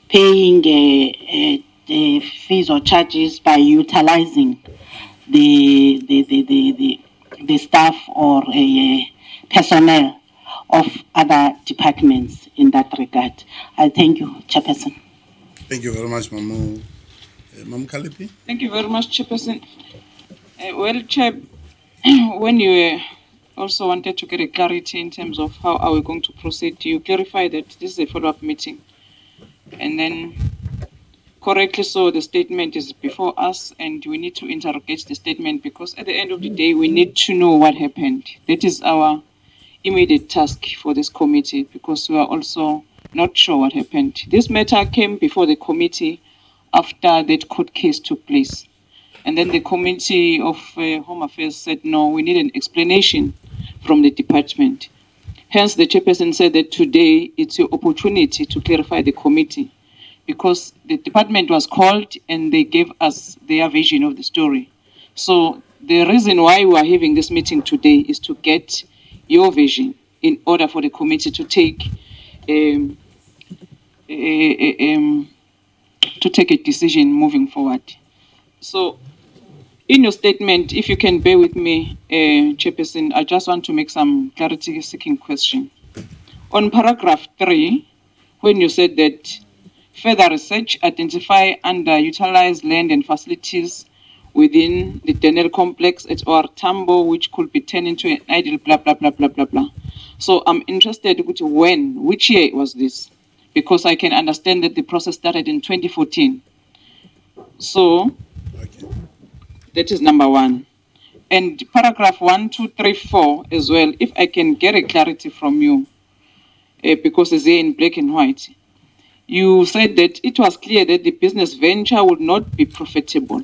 paying the fees or charges by utilizing the staff or personnel of other departments in that regard? I thank you, Chairperson. Thank you very much, Mamu. Mam Kalipi? Thank you very much, Chairperson. Well, Chair, when you also wanted to get a clarity in terms of how are we going to proceed, you clarify that this is a follow-up meeting. And then correctly so, the statement is before us and we need to interrogate the statement, because at the end of the day, we need to know what happened. That is our immediate task for this committee, because we are also not sure what happened. This matter came before the committee after that court case took place. And then the Committee of Home Affairs said, no, we need an explanation from the department. Hence, the chairperson said that today it's your opportunity to clarify the committee, because the department was called and they gave us their version of the story. So the reason why we are having this meeting today is to get your vision in order for the committee to take a decision moving forward. So in your statement, if you can bear with me, Chairperson, I just want to make some clarity-seeking question. On paragraph 3, when you said that further research identify underutilized land and facilities within the Denel complex at OR Tambo, which could be turned into an ideal blah, blah, blah, blah, blah, blah. So I'm interested with when, which year was this? Because I can understand that the process started in 2014. So that is number one. And paragraph 1, 2, 3, 4 as well, if I can get a clarity from you, because it's here in black and white. You said that it was clear that the business venture would not be profitable.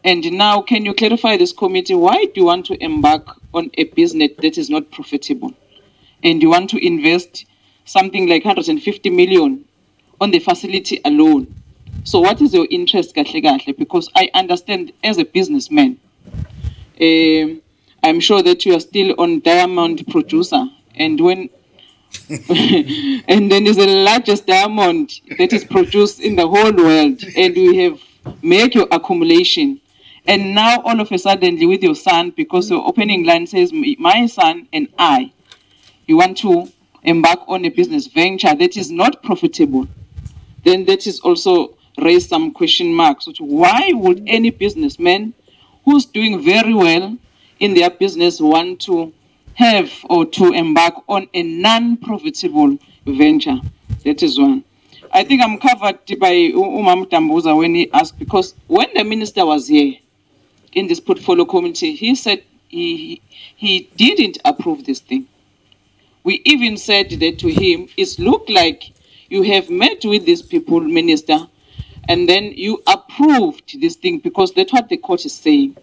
And now, can you clarify this committee, why do you want to embark on a business that is not profitable? And you want to invest something like 150 million on the facility alone. So what is your interest, Kahle Kahle? Because I understand as a businessman, I'm sure that you are still on diamond producer, and when and then is the largest diamond that is produced in the whole world, and we have made your accumulation. And now all of a sudden with your son, because your opening line says, my son and I, you want to embark on a business venture that is not profitable, then that is also raise some question marks. So why would any businessman who's doing very well in their business want to have or to embark on a non-profitable venture? That is one. I think I'm covered by Umam Tambuza when he asked, because when the minister was here in this portfolio committee, he said he didn't approve this thing. We even said that to him, it looked like you have met with these people, minister, and then you approved this thing, because that's what the court is saying.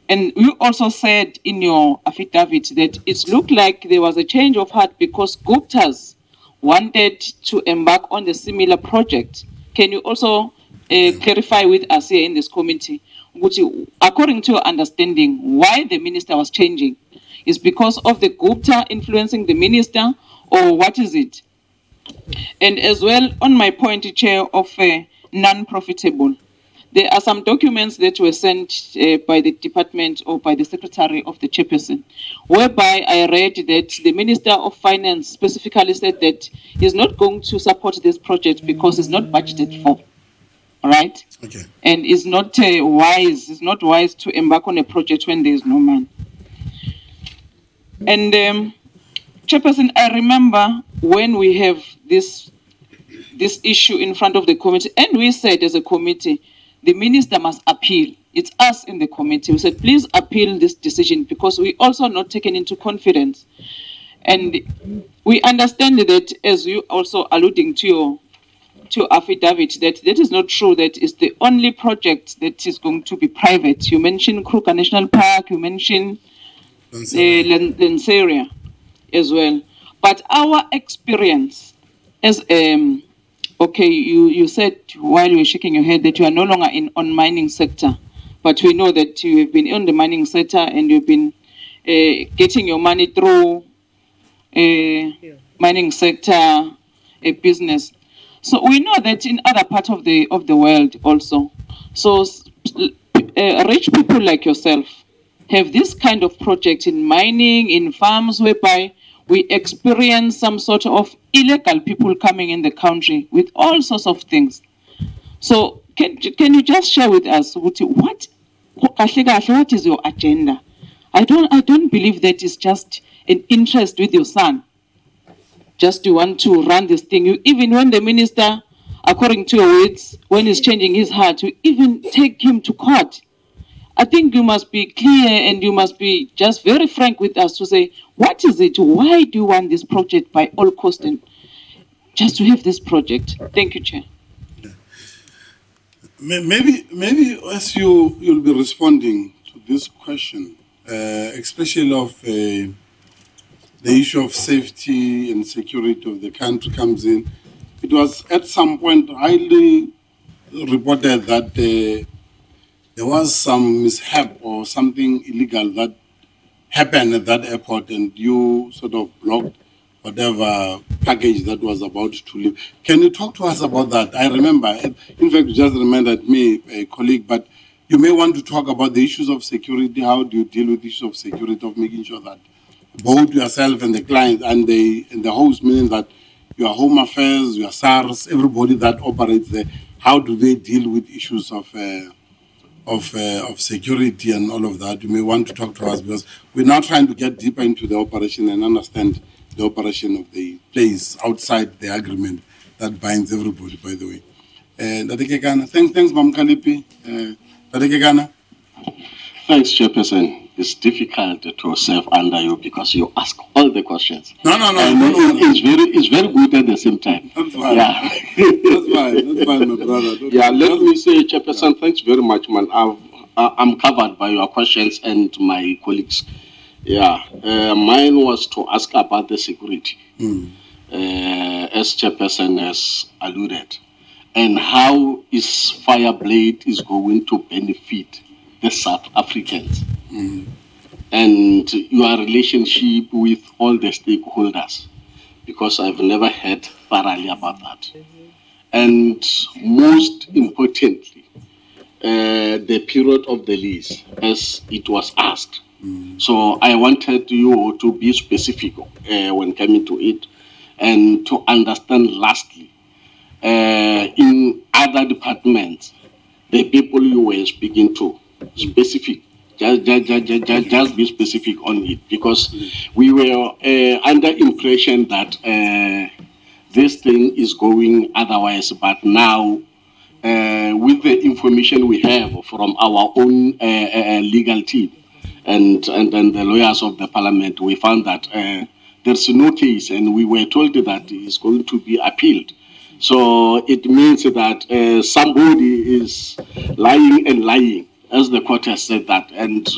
And you also said in your affidavit that it looked like there was a change of heart because Guptas wanted to embark on a similar project can you also clarify with us here in this committee, according to your understanding, why the minister was changing? Is because of the Gupta influencing the minister, or what is it? And as well, on my point, Chair, of non-profitable, there are some documents that were sent by the department or by the secretary of the chairperson, whereby I read that the Minister of Finance specifically said that he's not going to support this project because it's not budgeted for, all right? Okay. And it's not wise to embark on a project when there is no money. And Chairperson, I remember when we have this issue in front of the committee, and we said as a committee, the minister must appeal. It's us in the committee. We said, please appeal this decision because we also not taken into confidence. And we understand that, as you also alluding to your affidavit, that is not true, that is the only project that is going to be private. You mentioned Kruger National Park, you mentioned Lanseria as well. But our experience as okay, you said while you were shaking your head that you are no longer on mining sector, but we know that you have been in the mining sector and you've been getting your money through mining sector business. So we know that in other parts of the world also. So rich people like yourself have this kind of project in mining, in farms, whereby we experience some sort of illegal people coming in the country with all sorts of things. So can you just share with us what is your agenda? I don't believe that it's just an interest with your son. Just you want to run this thing. Even when the minister, according to your words, when he's changing his heart, you even take him to court. I think you must be clear and you must be just very frank with us to say, what is it? Why do you want this project by all cost and just to have this project? Thank you, Chair. Maybe as you'll be responding to this question, especially of the issue of safety and security of the country comes in. It was at some point highly reported that there was some mishap or something illegal that happened at that airport and you sort of blocked whatever package that was about to leave. Can you talk to us about that? I remember, in fact, you just reminded me, a colleague, but you may want to talk about the issues of security. How do you deal with issues of security, of making sure that both yourself and the client and the host, meaning that your Home Affairs, your SARS, everybody that operates there, how do they deal with issues of security and all of that? You may want to talk to us because we're now trying to get deeper into the operation and understand the operation of the place outside the agreement that binds everybody, by the way. Thanks, Mam Kalipi. Thanks, Chairperson. It's difficult to serve under you because you ask all the questions. No. It's very good at the same time. That's fine. Yeah. That's fine, my brother. Yeah, let me say, Chairperson, thanks very much, man. I'm covered by your questions and my colleagues. Yeah, mine was to ask about the security, as Chairperson has alluded, and how is Fireblade is going to benefit the South Africans and your relationship with all the stakeholders, because I've never heard thoroughly about that. And most importantly, the period of the lease, as it was asked. So I wanted you to be specific when coming to it and to understand lastly, in other departments, the people you were speaking to, specific, just be specific on it, because we were under impression that this thing is going otherwise, but now with the information we have from our own legal team and then the lawyers of the parliament, we found that there's no case, and we were told that it's going to be appealed. So it means that somebody is lying, as the court has said that, and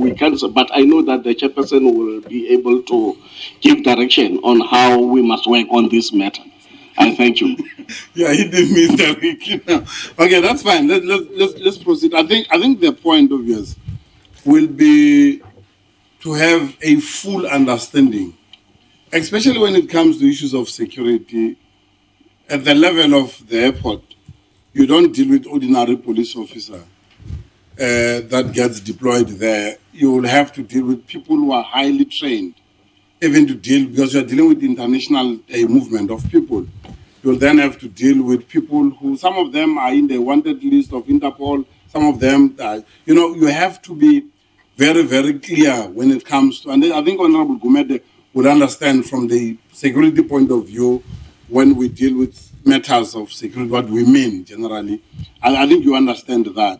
we can't. But I know that the chairperson will be able to give direction on how we must work on this matter. I thank you. Yeah, he did miss that week. Okay, that's fine. Let's proceed. I think the point of yours will be to have a full understanding, especially when it comes to issues of security at the level of the airport. You don't deal with ordinary police officer that gets deployed there. You will have to deal with people who are highly trained, even to deal, because you're dealing with international movement of people. You'll then have to deal with people who, some of them are in the wanted list of Interpol, some of them, you have to be very, very clear when it comes to, and I think Honorable Gumede would understand from the security point of view, when we deal with matters of security, what we mean generally. I think you understand that.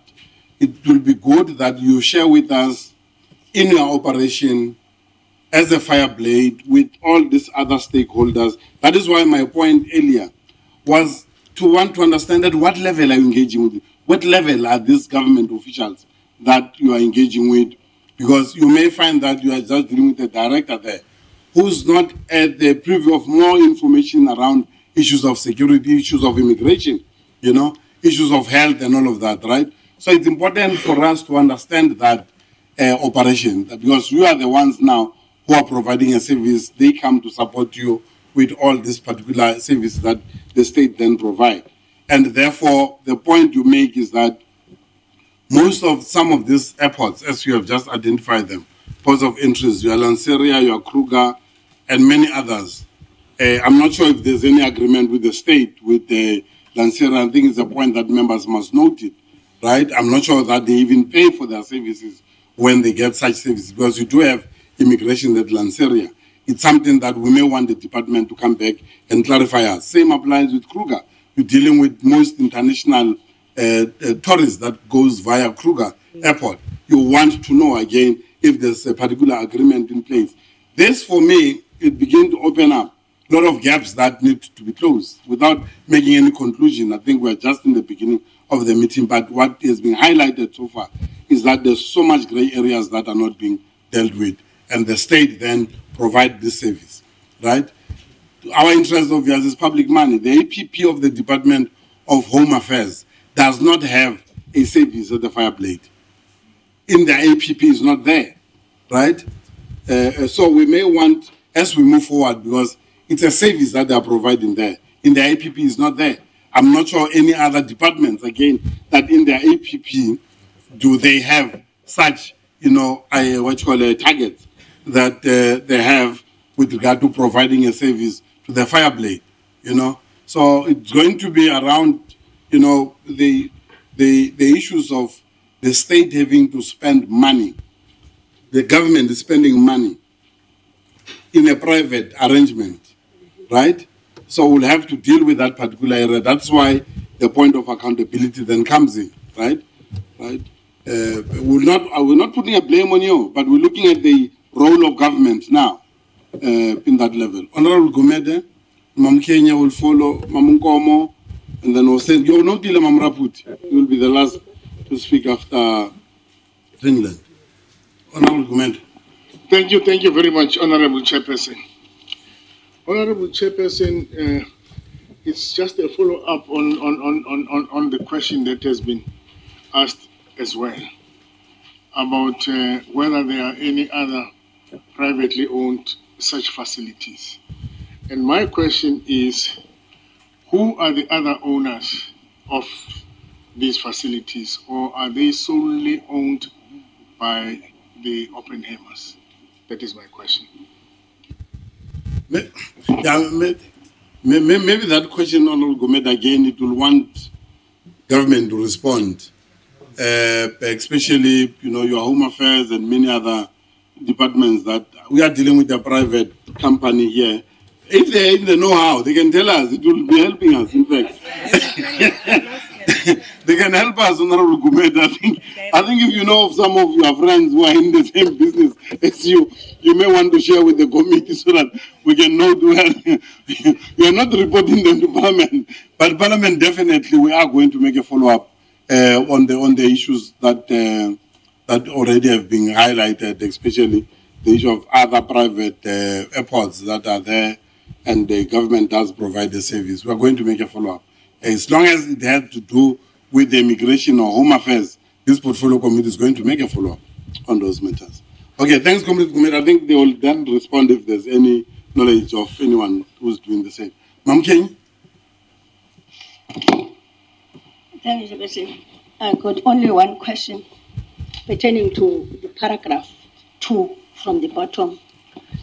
It will be good that you share with us in your operation as a Fireblade with all these other stakeholders. That is why my point earlier was to want to understand at what level are you engaging with? What level are these government officials that you are engaging with? Because you may find that you are just dealing with the director there who's not at the preview of more information around issues of security, issues of immigration, issues of health and all of that, right? So it's important for us to understand that operation, because you are the ones now who are providing a service. They come to support you with all these particular services that the state then provide. And therefore, the point you make is that some of these airports, as you have just identified them, ports of interest, your Lanseria, your Kruger, and many others. I'm not sure if there's any agreement with the state, with the Lanseria. I think it's a point that members must note it, right? I'm not sure that they even pay for their services when they get such services, because you do have immigration at Lanseria. It's something that we may want the department to come back and clarify us. Same applies with Kruger. You're dealing with most international tourists that goes via Kruger Airport. You want to know again if there's a particular agreement in place. This, for me, it began to open up a lot of gaps that need to be closed without making any conclusion. I think we're just in the beginning of the meeting, but what has been highlighted so far is that there's so much gray areas that are not being dealt with, and the state then provide this service, right? Our interest of yours is public money. The APP of the Department of Home Affairs does not have a service at the Fireblade. In the APP is not there, right? So we may want, as we move forward, because it's a service that they are providing there. In the APP is not there. I'm not sure any other departments, again, that in their APP, do they have such, targets that they have with regard to providing a service to the Fireblade, So it's going to be around, the issues of the state having to spend money. The government is spending money in a private arrangement, right? So we'll have to deal with that particular area. That's why the point of accountability then comes in, right? We're not putting a blame on you, but we're looking at the role of government now in that level. Honorable Gumede, Mam Kenya will follow, Mam Nkomo, and then we'll say, you're not dealing Mam Raputi. You will be the last to speak after Finland. Honorable Gumede. Thank you very much, Honorable Chairperson. Honorable Chairperson, it's just a follow-up on the question that has been asked as well about whether there are any other privately owned such facilities. And my question is, who are the other owners of these facilities, or are they solely owned by the Oppenheimers? That is my question. Yeah, maybe that question, Honorable Gomez, again, it will want government to respond, especially, your Home Affairs and many other departments that we are dealing with a private company here. If they have the know-how, they can tell us. It will be helping us, in fact. They can help us, Honorable Gumede. I think if you know of some of your friends who are in the same business as you, you may want to share with the committee so that we can know to help. You are not reporting them to Parliament, but Parliament definitely we are going to make a follow-up on the issues that that already have been highlighted, especially the issue of other private airports that are there and the government does provide the service, we are going to make a follow-up. As long as it had to do with the immigration or home affairs, this portfolio committee is going to make a follow-up on those matters. Okay, thanks, Comrade Gumede. I think they will then respond if there's any knowledge of anyone who's doing the same. Mam King? Thank you, President. I got only one question pertaining to the paragraph 2 from the bottom.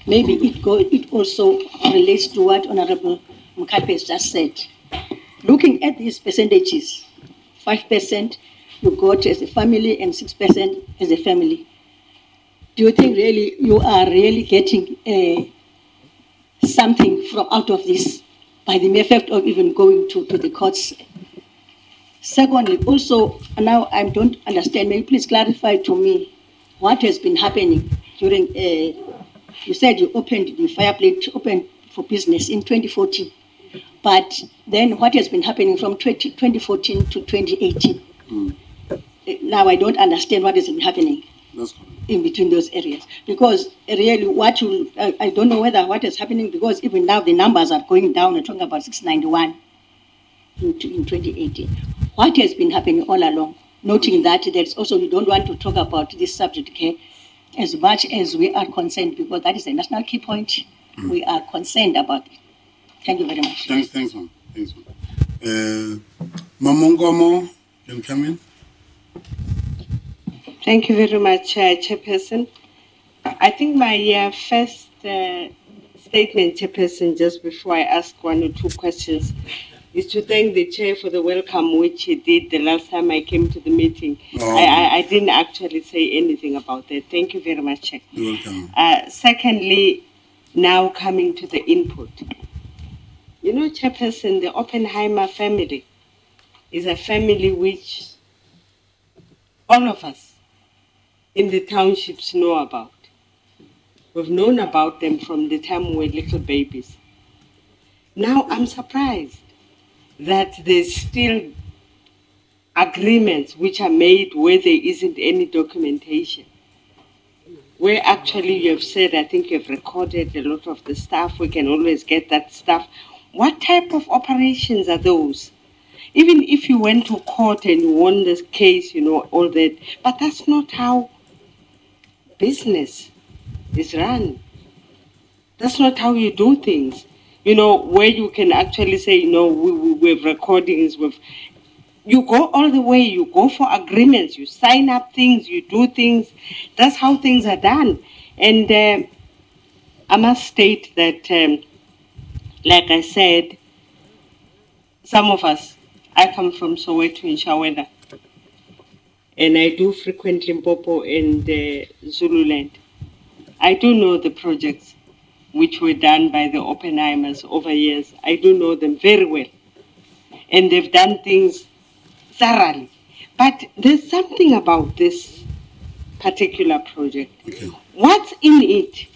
Maybe it also relates to what Honorable Mkape has just said. Looking at these percentages, 5% you got as a family and 6% as a family. Do you think really you are really getting something from out of this by the mere fact of even going to the courts? Secondly, also, now I don't understand, may you please clarify to me what has been happening during, you said you opened the Fireblade open for business in 2014, but then what has been happening from 2014 to 2018? Now I don't understand what has been happening in between those areas, because really I don't know whether what is happening, because even now the numbers are going down. We're talking about 691 in 2018. What has been happening all along? Noting that there's also, we don't want to talk about this subject, okay, as much as we are concerned, because that is a national key point. We are concerned about it. Thank you very much. Thanks, ma'am. Thanks, ma'am. Mamongomo, can come in. Thank you very much, Chairperson. I think my first statement, Chairperson, just before I ask one or two questions, is to thank the Chair for the welcome which he did the last time I came to the meeting. I didn't actually say anything about that. Thank you very much, Chair. You're welcome. Secondly, now coming to the input. You know, Chairperson, the Oppenheimer family is a family which all of us in the townships know about. We've known about them from the time we were little babies. Now I'm surprised that there's still agreements which are made where there isn't any documentation. Where actually you have said, I think you've recorded a lot of the stuff, we can always get that stuff. What type of operations are those? Even if you went to court and you won this case, you know, all that, but that's not how business is run. That's not how you do things. You know, where you can actually say, you know, we have recordings, you go all the way, you go for agreements, you sign up things, you do things. That's how things are done. And I must state that, like I said, some of us, I come from Soweto in Shawena, and I do frequent Limpopo and Zululand. I do know the projects which were done by the Oppenheimers over years. I do know them very well. And they've done things thoroughly. But there's something about this particular project. Okay. What's in it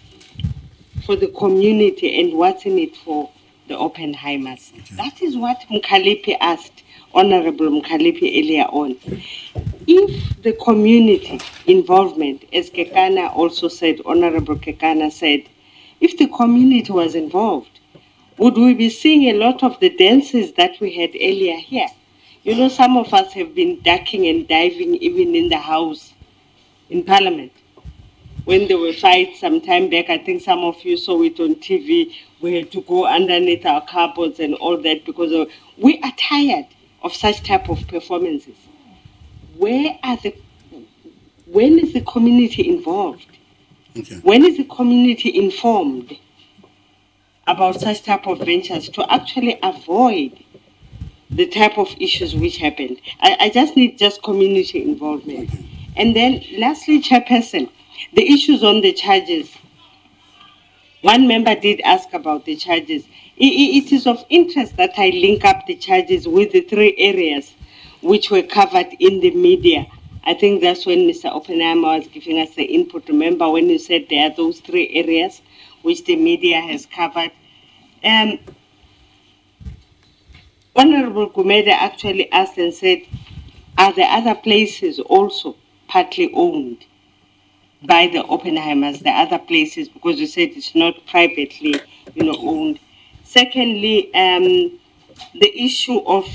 for the community and what's in it for the Oppenheimers? Okay. That is what Mkalipi asked, Honorable Mkalipi, earlier on. If the community involvement, as Kekana also said, Honorable Kekana said, if the community was involved, would we be seeing a lot of the dances that we had earlier here? You know, some of us have been ducking and diving even in the House, in Parliament. When there were fights some time back, I think some of you saw it on TV, we had to go underneath our cupboards and all that because we are tired of such type of performances. When is the community involved? Okay. When is the community informed about such type of ventures to actually avoid the type of issues which happened? I just need community involvement. Okay. And then lastly, Chairperson, the issues on the charges. One member did ask about the charges. It is of interest that I link up the charges with the 3 areas which were covered in the media. I think that's when Mr. Oppenheimer was giving us the input. Remember when you said there are those 3 areas which the media has covered? Honorable Gumede actually asked and said, are the other places also partly owned by the Oppenheimers, the other places, because you said it's not privately, you know, owned? Secondly, the issue of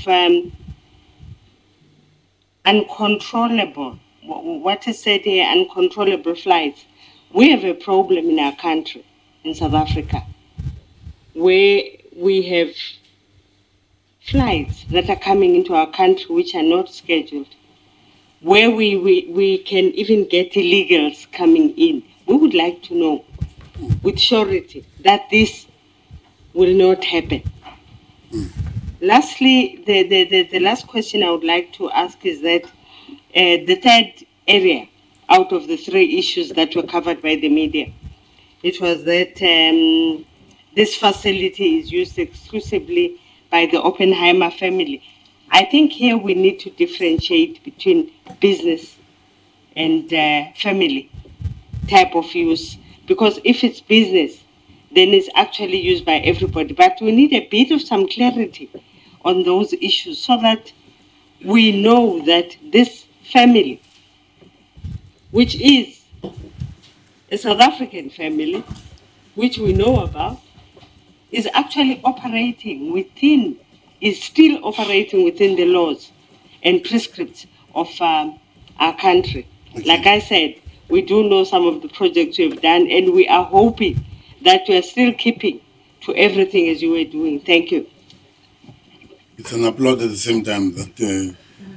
uncontrollable, what is said here, uncontrollable flights. We have a problem in our country, in South Africa, where we have flights that are coming into our country which are not scheduled, where we can even get illegals coming in. We would like to know with surety that this will not happen. Lastly, the last question I would like to ask is that the third area out of the three issues that were covered by the media, it was that this facility is used exclusively by the Oppenheimer family. I think here we need to differentiate between business and family type of use, because if it's business, then it's actually used by everybody. But we need a bit of some clarity on those issues so that we know that this family, which is a South African family, which we know about, is actually operating within, is still operating within the laws and prescripts of our country. Like I said, we do know some of the projects we've done, and we are hoping that we are still keeping to everything as you were doing. Thank you. It's an applaud at the same time that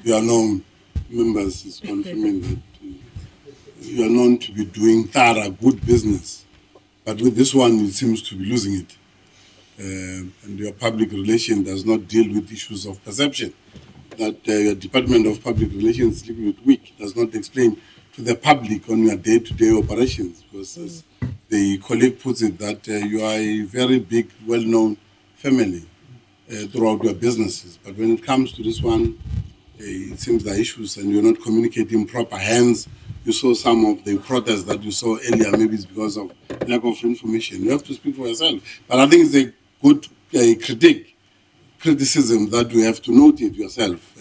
you are known, members is confirming that you are known to be doing thorough, good business. But with this one, it seems to be losing it. And your public relation does not deal with issues of perception. That your Department of Public Relations is a little bit weak, does not explain to the public on your day-to-day operations. Because as the colleague puts it, that you are a very big, well-known family throughout your businesses. But when it comes to this one, it seems there are issues and you're not communicating proper. Hence, you saw some of the protests that you saw earlier, maybe it's because of lack of information. You have to speak for yourself. But I think it's a good criticism that we have to note it yourself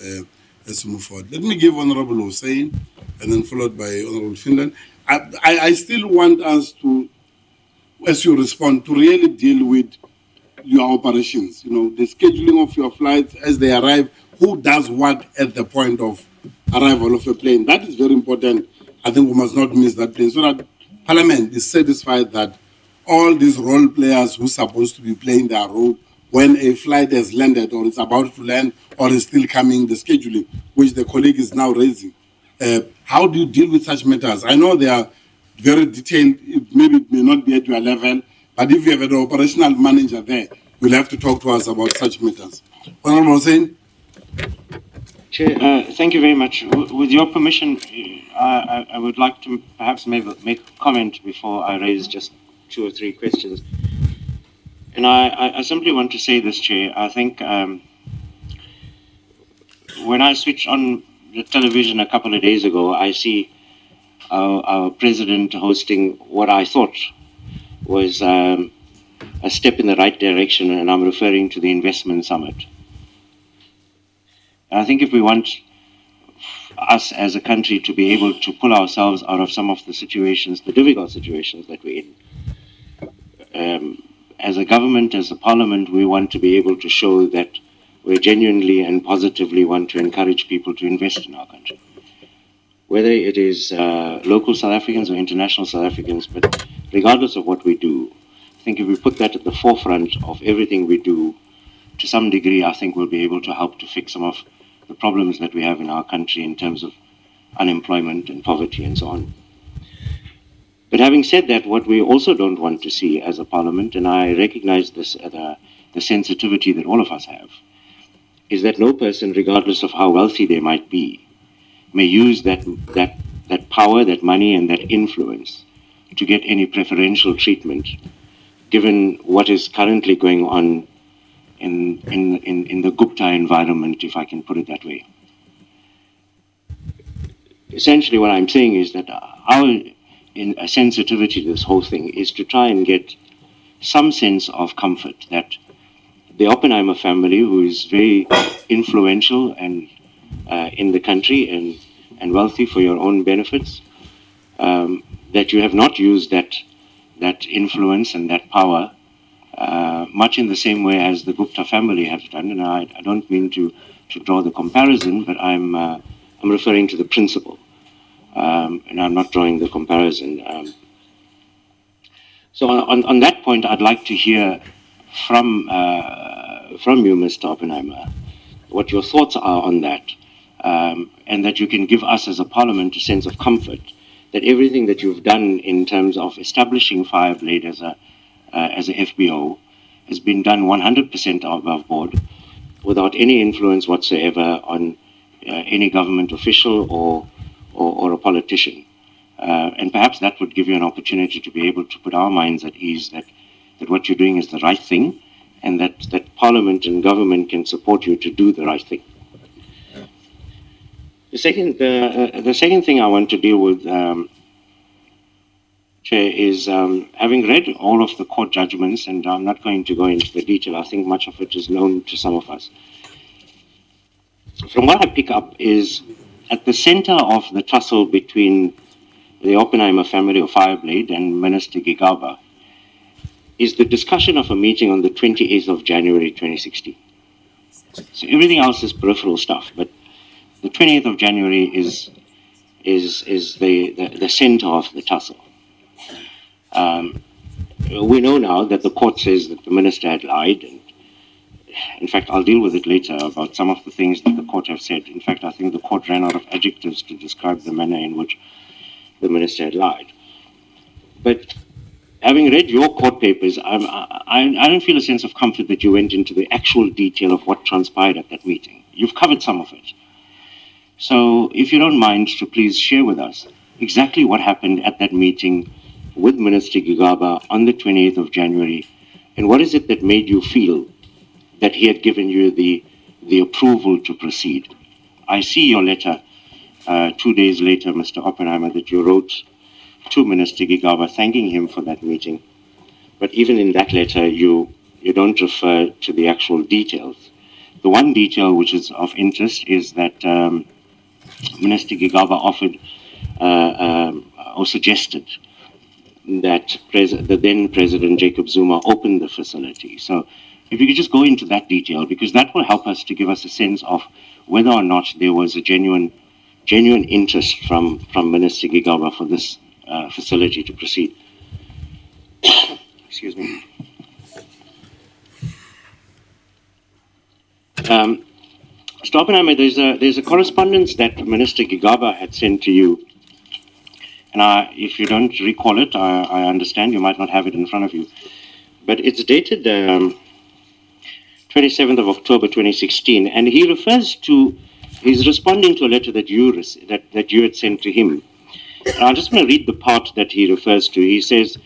as we move forward. Let me give Honorable Hussein and then followed by Honorable Finland. I still want us to, as you respond, to really deal with your operations, you know, the scheduling of your flights as they arrive, who does what at the point of arrival of a plane. That is very important. I think we must not miss that plane, so that Parliament is satisfied that all these role players who are supposed to be playing their role when a flight has landed or is about to land or is still coming, the scheduling, which the colleague is now raising. How do you deal with such matters? I know they are very detailed, maybe it may not be at your level, but if you have an operational manager there, you'll have to talk to us about such matters. Honorable Hussein. Chair, thank you very much. With your permission, I would like to perhaps make a comment before I raise just 2 or 3 questions. And I simply want to say this, Chair. I think when I switched on the television a couple of days ago, I see our president hosting what I thought was a step in the right direction, and I'm referring to the investment summit. And I think if we want us as a country to be able to pull ourselves out of some of the situations, the difficult situations that we're in, as a government, as a parliament, we want to be able to show that we genuinely and positively want to encourage people to invest in our country. Whether it is local South Africans or international South Africans, but regardless of what we do, I think if we put that at the forefront of everything we do, to some degree, I think we'll be able to help to fix some of the problems that we have in our country in terms of unemployment and poverty and so on. But having said that, what we also don't want to see as a parliament, and I recognize this, the sensitivity that all of us have, is that no person, regardless of how wealthy they might be, may use that power, that money, and that influence to get any preferential treatment, given what is currently going on in the Gupta environment, if I can put it that way. Essentially, what I'm saying is that our sensitivity to this whole thing is to try and get some sense of comfort that the Oppenheimer family, who is very influential and in the country and wealthy for your own benefits, that you have not used that influence and that power much in the same way as the Gupta family have done. And I don't mean to draw the comparison, but I'm referring to the principle. And I'm not drawing the comparison. So on that point, I'd like to hear from you, Mr. Oppenheimer, what your thoughts are on that, and that you can give us as a parliament a sense of comfort that everything that you've done in terms of establishing Fireblade as a FBO has been done 100% above board, without any influence whatsoever on any government official or a politician. And perhaps that would give you an opportunity to be able to put our minds at ease that what you're doing is the right thing, and that Parliament and government can support you to do the right thing. The second thing I want to deal with, Chair, is having read all of the court judgments, and I'm not going to go into the detail, I think much of it is known to some of us. From what I pick up is, at the center of the tussle between the Oppenheimer family of Fireblade and Minister Gigaba is the discussion of a meeting on the 28th of January 2016. So everything else is peripheral stuff, but the 28th of January is the center of the tussle. We know now that the court says that the minister had lied, and in fact, I'll deal with it later about some of the things that the court have said. In fact, I think the court ran out of adjectives to describe the manner in which the minister had lied. But having read your court papers, I don't feel a sense of comfort that you went into the actual detail of what transpired at that meeting. You've covered some of it. So if you don't mind to please share with us exactly what happened at that meeting with Minister Gigaba on the 28th of January, and what is it that made you feel that he had given you the approval to proceed. I see your letter 2 days later, Mr. Oppenheimer, that you wrote to Minister Gigaba thanking him for that meeting. But even in that letter, you don't refer to the actual details. The one detail which is of interest is that Minister Gigaba offered or suggested that the then President Jacob Zuma opened the facility. So if you could just go into that detail, because that will help us to give us a sense of whether or not there was a genuine interest from Minister Gigaba for this facility to proceed. Excuse me. Mr. Oppenheimer, there's a correspondence that Minister Gigaba had sent to you, and if you don't recall it, I understand you might not have it in front of you, but it's dated 27th of October 2016, and he's responding to a letter that you had sent to him. And I just want to read the part that he refers to. He says,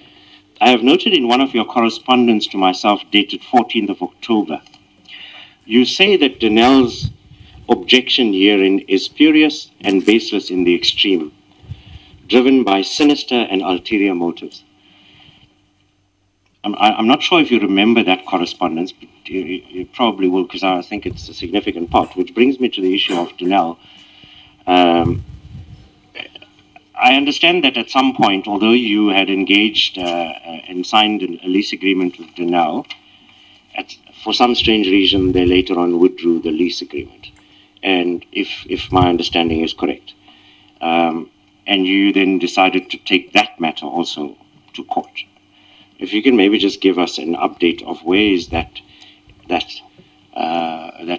"I have noted in one of your correspondence to myself dated 14th of October, you say that Denel's objection herein is spurious and baseless in the extreme, driven by sinister and ulterior motives." I'm not sure if you remember that correspondence, but you probably will, because I think it's a significant part, which brings me to the issue of Denel. I understand that at some point, although you had engaged and signed a lease agreement with Denel, for some strange reason, they later on withdrew the lease agreement. And if my understanding is correct. And you then decided to take that matter also to court. If you can maybe just give us an update of where is that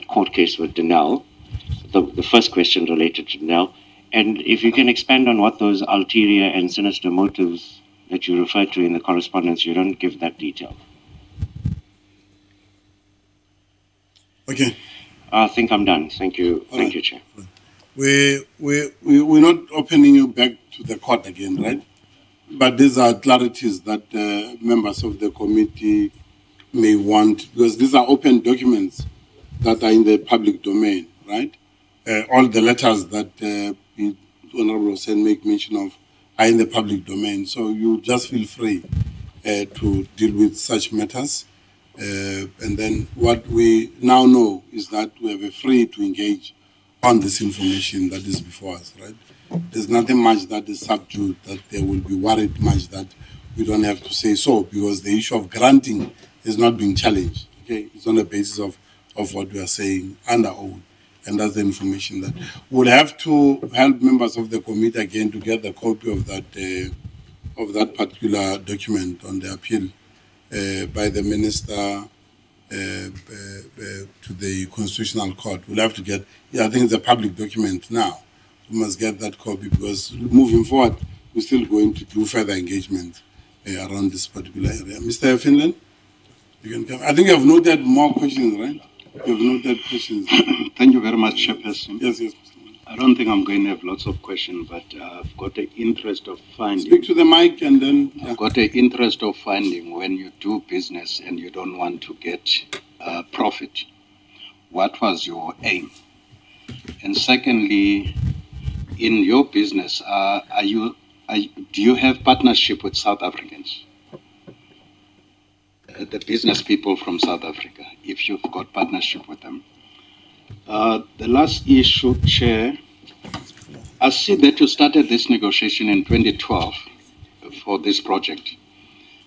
court case with Denel, the first question related to Denel, and if you can expand on what those ulterior and sinister motives that you referred to in the correspondence, you don't give that detail. Okay. I think I'm done. Thank you. Thank you, Chair. We're not opening you back to the court again, right? But these are clarities that members of the committee may want, because these are open documents that are in the public domain, right? All the letters that Honorable Hussein make mention of are in the public domain. So you just feel free to deal with such matters. And then what we now know is that we are free to engage on this information that is before us, right? There's nothing much that is subdued that they will be worried much that we don't have to say so, because the issue of granting is not being challenged. Okay, it's on the basis of what we are saying under oath, and that's the information that we'll have to help members of the committee again to get the copy of that particular document on the appeal by the minister to the Constitutional Court. We'll have to get, I think it's a public document now. We must get that copy because moving forward, we're still going to do further engagement around this particular area. Mr. Finland, you can come. I think you have noted more questions, right? You have noted questions. Thank you very much, Chairperson. Yes, yes. I don't think I'm going to have lots of questions, but I've got the interest of finding. Speak to the mic and then. Yeah. I've got the interest of finding when you do business and you don't want to get profit. What was your aim? And secondly, in your business, do you have partnership with South Africans? The business people from South Africa, if you've got partnership with them. The last issue, Chair, I see that you started this negotiation in 2012 for this project.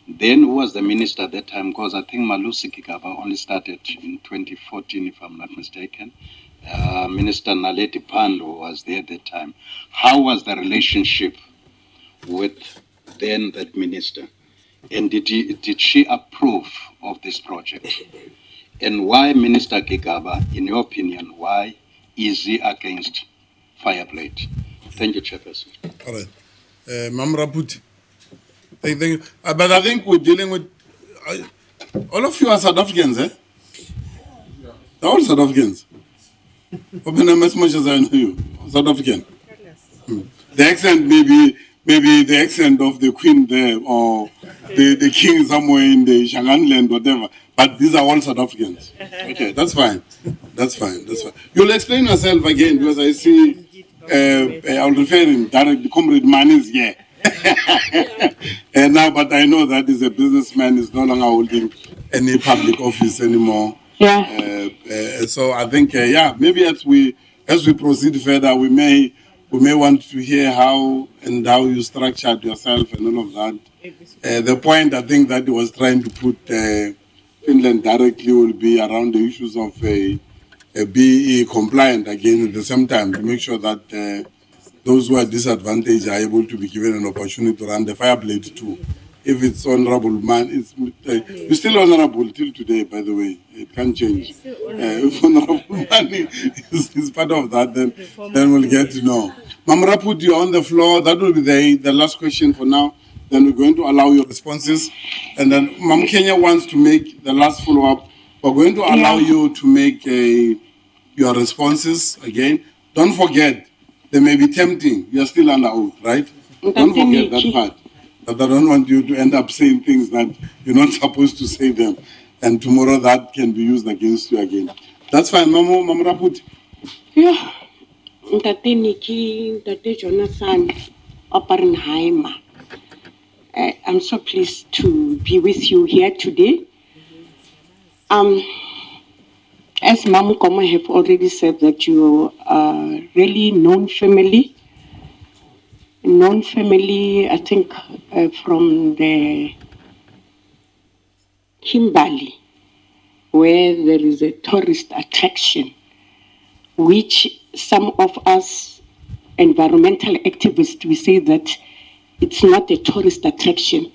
Then who was the minister at that time? Because I think Malusi Kigaba only started in 2014, if I'm not mistaken. Minister Naledi Pandor was there at that time. How was the relationship with then that minister? And did she approve of this project? And why Minister Kigaba, in your opinion, why is he against Fireblade? Thank you, Chairperson. All right. Mam Raputi. Thank you. But I think we're dealing with... all of you are South Africans, eh? They're all South Africans. Open them as much as I know you. South African. The accent maybe the accent of the queen there or the king somewhere in the Shangan land, whatever. But these are all South Africans. Okay, that's fine. That's fine. That's fine. You'll explain yourself again because I see I'll refer him directly. Comrade Manny is here. And now, but I know that he's a businessman, he's no longer holding any public office anymore. Yeah. So I think maybe as we proceed further, we may want to hear how you structured yourself and all of that. The point I think that he was trying to put Finland directly will be around the issues of a BE compliant again at the same time to make sure that those who are disadvantaged are able to be given an opportunity to run the Fireblade too. If it's honorable man, you're still honorable till today, by the way. It can't change. If honorable man is part of that, then we'll get to know. Mam Raput, you're on the floor. That will be the last question for now. Then we're going to allow your responses. And then Mam Kenya wants to make the last follow-up. We're going to allow you to make your responses again. Don't forget, they may be tempting. You're still under oath, right? Don't forget that part. But I don't want you to end up saying things that you're not supposed to say them. And tomorrow that can be used against you again. That's fine, Mam Raput. Yeah. Ntate Nicky, Ntate Jonathan Oppenheimer. I'm so pleased to be with you here today. As Mamu Koma have already said that you are really known family, I think from the Kimberley, where there is a tourist attraction, which some of us environmental activists, we say that it's not a tourist attraction.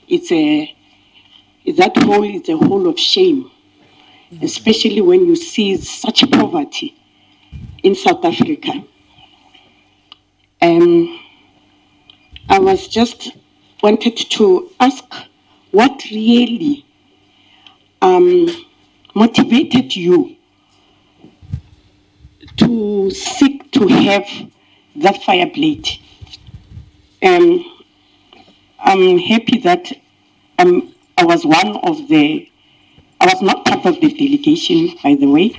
That hole is a hole of shame, especially when you see such poverty in South Africa. I was just wanted to ask what really motivated you to seek to have that Fireblade. I'm happy that I was not part of the delegation, by the way,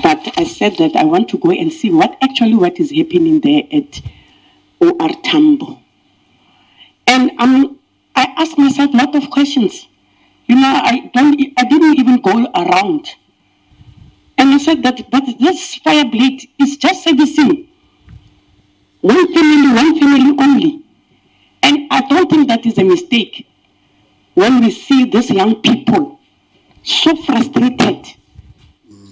but I said that I want to go and see what is happening there at OR Tambo. And I asked myself a lot of questions. You know, I didn't even go around. And I said that, but this Fireblade is just servicing one family only. And I don't think that is a mistake when we see these young people so frustrated,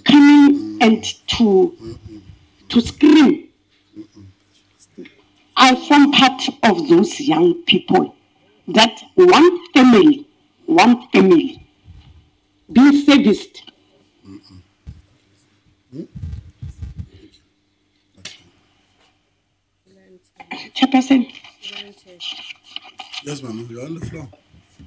coming and to scream. I form part of those young people that one family being serviced. Chairperson. Yes, ma'am, you're on the floor.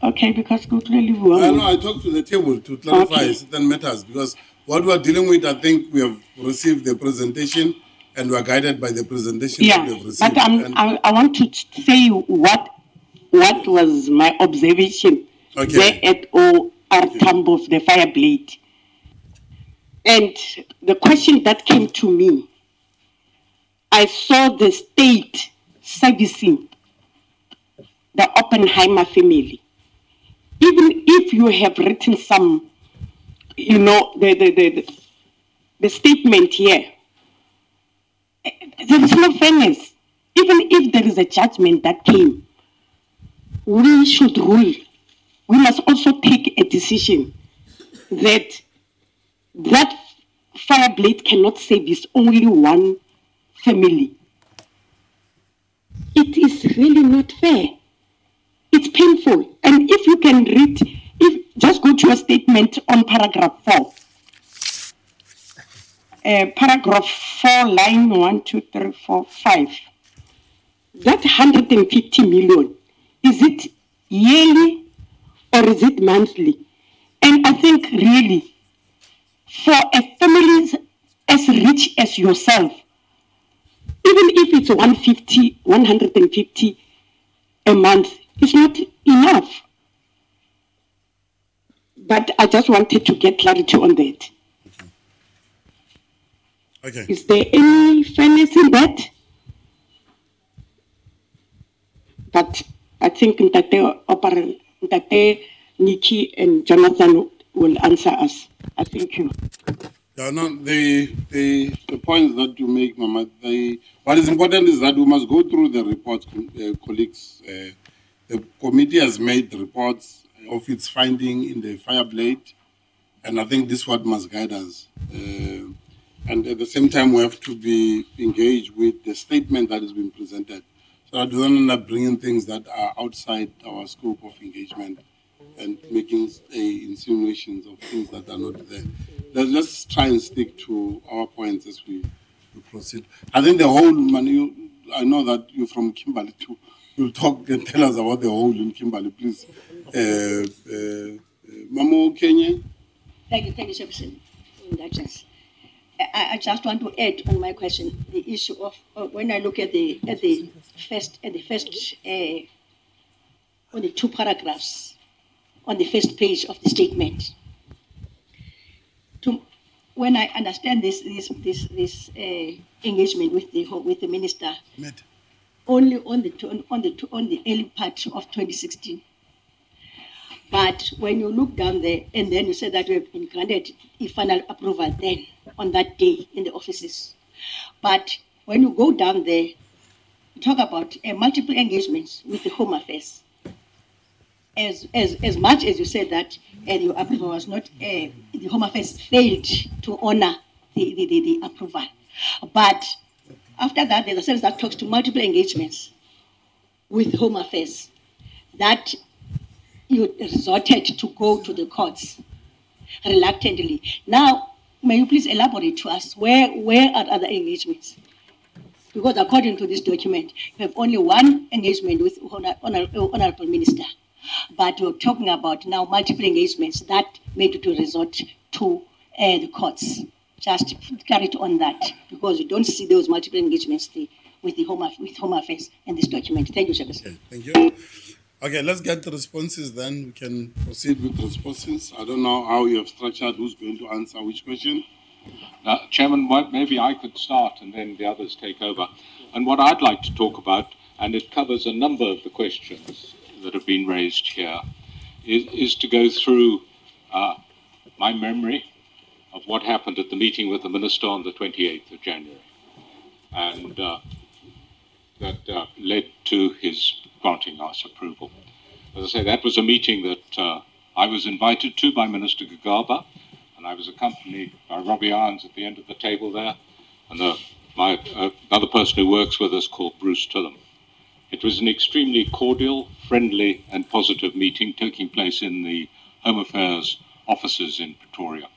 Okay, because good really I talked to the table to clarify certain matters because what we're dealing with, I think we have received the presentation and we're guided by the presentation that we have received. But I want to say what was my observation there at Tambo of the Fireblade. And the question that came to me, I saw the state servicing the Oppenheimer family. Even if you have written some, the statement here, there is no fairness. Even if there is a judgment that came, we should rule. We must also take a decision that Fireblade cannot service only one family. It is really not fair. It's painful. And if you can read, just go to a statement on paragraph 4. Paragraph 4, line 1, 2, 3, 4, 5. That 150 million, is it yearly or is it monthly? And I think really, for a family as rich as yourself, even if it's 150 a month, it's not enough. But I just wanted to get clarity on that. Okay. Is there any fairness in that? But I think that Nicky and Jonathan will answer us. I thank you. Yeah, no, the points that you make, Mama, what is important is that we must go through the reports, colleagues. The committee has made reports of its finding in the Fireblade, and I think this is what must guide us. And at the same time, we have to be engaged with the statement that has been presented, so that we don't end up bringing things that are outside our scope of engagement and making insinuations of things that are not there. Let's try and stick to our points as we proceed. I think the whole, I know that you're from Kimberley too. You'll talk and tell us about the whole in Kimberley, please. Mamo Kenya? Thank you, Chairperson. I just want to add on my question the issue of when I look at the first on the 2 paragraphs on the first page of the statement. When I understand this engagement with the minister, only on the early part of 2016. But when you look down there, and then you say that we have been granted a final approval then, on that day in the offices. But when you go down there, you talk about multiple engagements with the Home Affairs. As much as you said that your approval was not, the Home Affairs failed to honor the approval. But after that, there's a sense that talks to multiple engagements with Home Affairs that you resorted to go to the courts reluctantly. Now, may you please elaborate to us where are other engagements? Because according to this document, you have only one engagement with Honorable Minister, but you're talking about now multiple engagements that made you to resort to the courts. Just clarity on that, because you don't see those multiple engagements with Home Affairs in this document. Thank you, Chairperson. Okay, thank you. Okay, let's get the responses then. We can proceed with responses. I don't know how you have structured who's going to answer which question. Chairman, maybe I could start and then the others take over. And what I'd like to talk about, and it covers a number of the questions that have been raised here, is to go through my memory of what happened at the meeting with the Minister on the 28th of January. And that led to his granting us approval. As I say, that was a meeting that I was invited to by Minister Gagaba, and I was accompanied by Robbie Irons at the end of the table there, and another person who works with us called Bruce Tillum. It was an extremely cordial, friendly, and positive meeting taking place in the Home Affairs offices in Pretoria.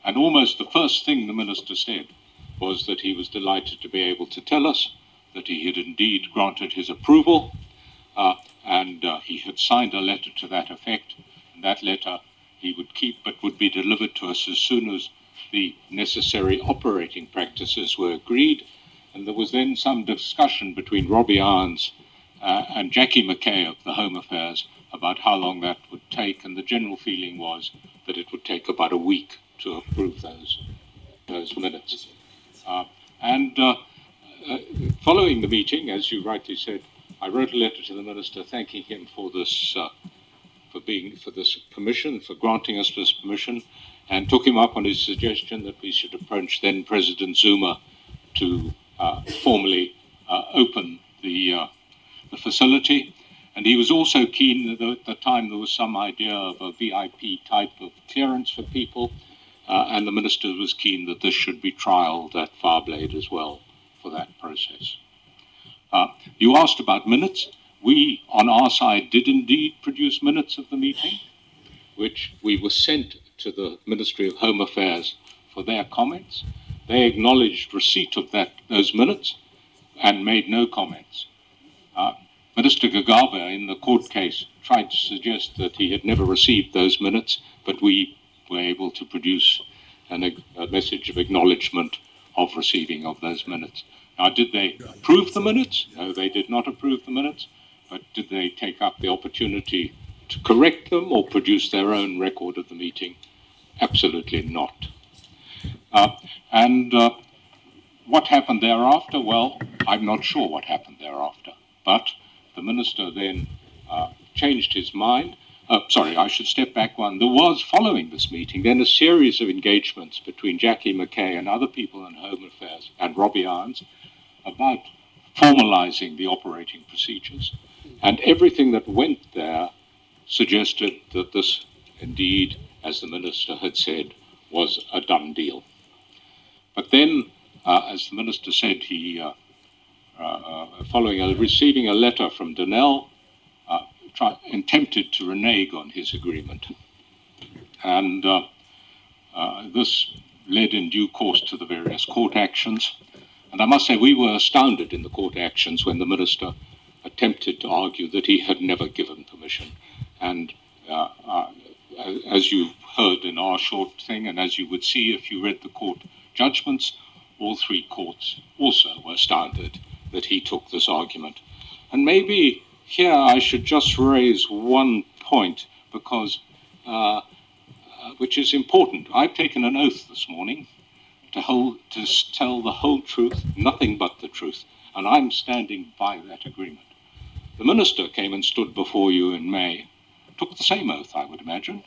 And almost the first thing the Minister said was that he was delighted to be able to tell us that he had indeed granted his approval, and he had signed a letter to that effect, and that letter he would keep but would be delivered to us as soon as the necessary operating practices were agreed. And there was then some discussion between Robbie Irons and Jackie McKay of the Home Affairs about how long that would take, and the general feeling was that it would take about a week to approve those minutes. Following the meeting, as you rightly said, I wrote a letter to the Minister thanking him for this for this permission, for granting us this permission, and took him up on his suggestion that we should approach then President Zuma to formally open the facility. And he was also keen that at the time there was some idea of a VIP type of clearance for people, and the Minister was keen that this should be trialled at Fireblade as well for that process. You asked about minutes. We, on our side, did indeed produce minutes of the meeting, which we were sent to the Ministry of Home Affairs for their comments. They acknowledged receipt of those minutes and made no comments. Minister Gagaba, in the court case, tried to suggest that he had never received those minutes, but we were able to produce a message of acknowledgement of receiving of those minutes. Now, did they approve the minutes? No, they did not approve the minutes, but did they take up the opportunity to correct them or produce their own record of the meeting? Absolutely not. What happened thereafter? Well, I'm not sure what happened thereafter, but the Minister then changed his mind. Sorry, I should step back one. There was, following this meeting, then a series of engagements between Jackie McKay and other people in Home Affairs and Robbie Irons about formalizing the operating procedures. And everything that went there suggested that this, indeed, as the Minister had said, was a done deal. But then, as the Minister said, he, receiving a letter from Donnell, attempted to renege on his agreement. And this led in due course to the various court actions. And I must say we were astounded in the court actions when the Minister attempted to argue that he had never given permission. And as you heard in our short thing, and as you would see if you read the court judgments, all three courts also were astounded that he took this argument. And maybe here I should just raise one point, because which is important. I've taken an oath this morning to tell the whole truth, nothing but the truth, and I'm standing by that agreement. The Minister came and stood before you in May, took the same oath, I would imagine,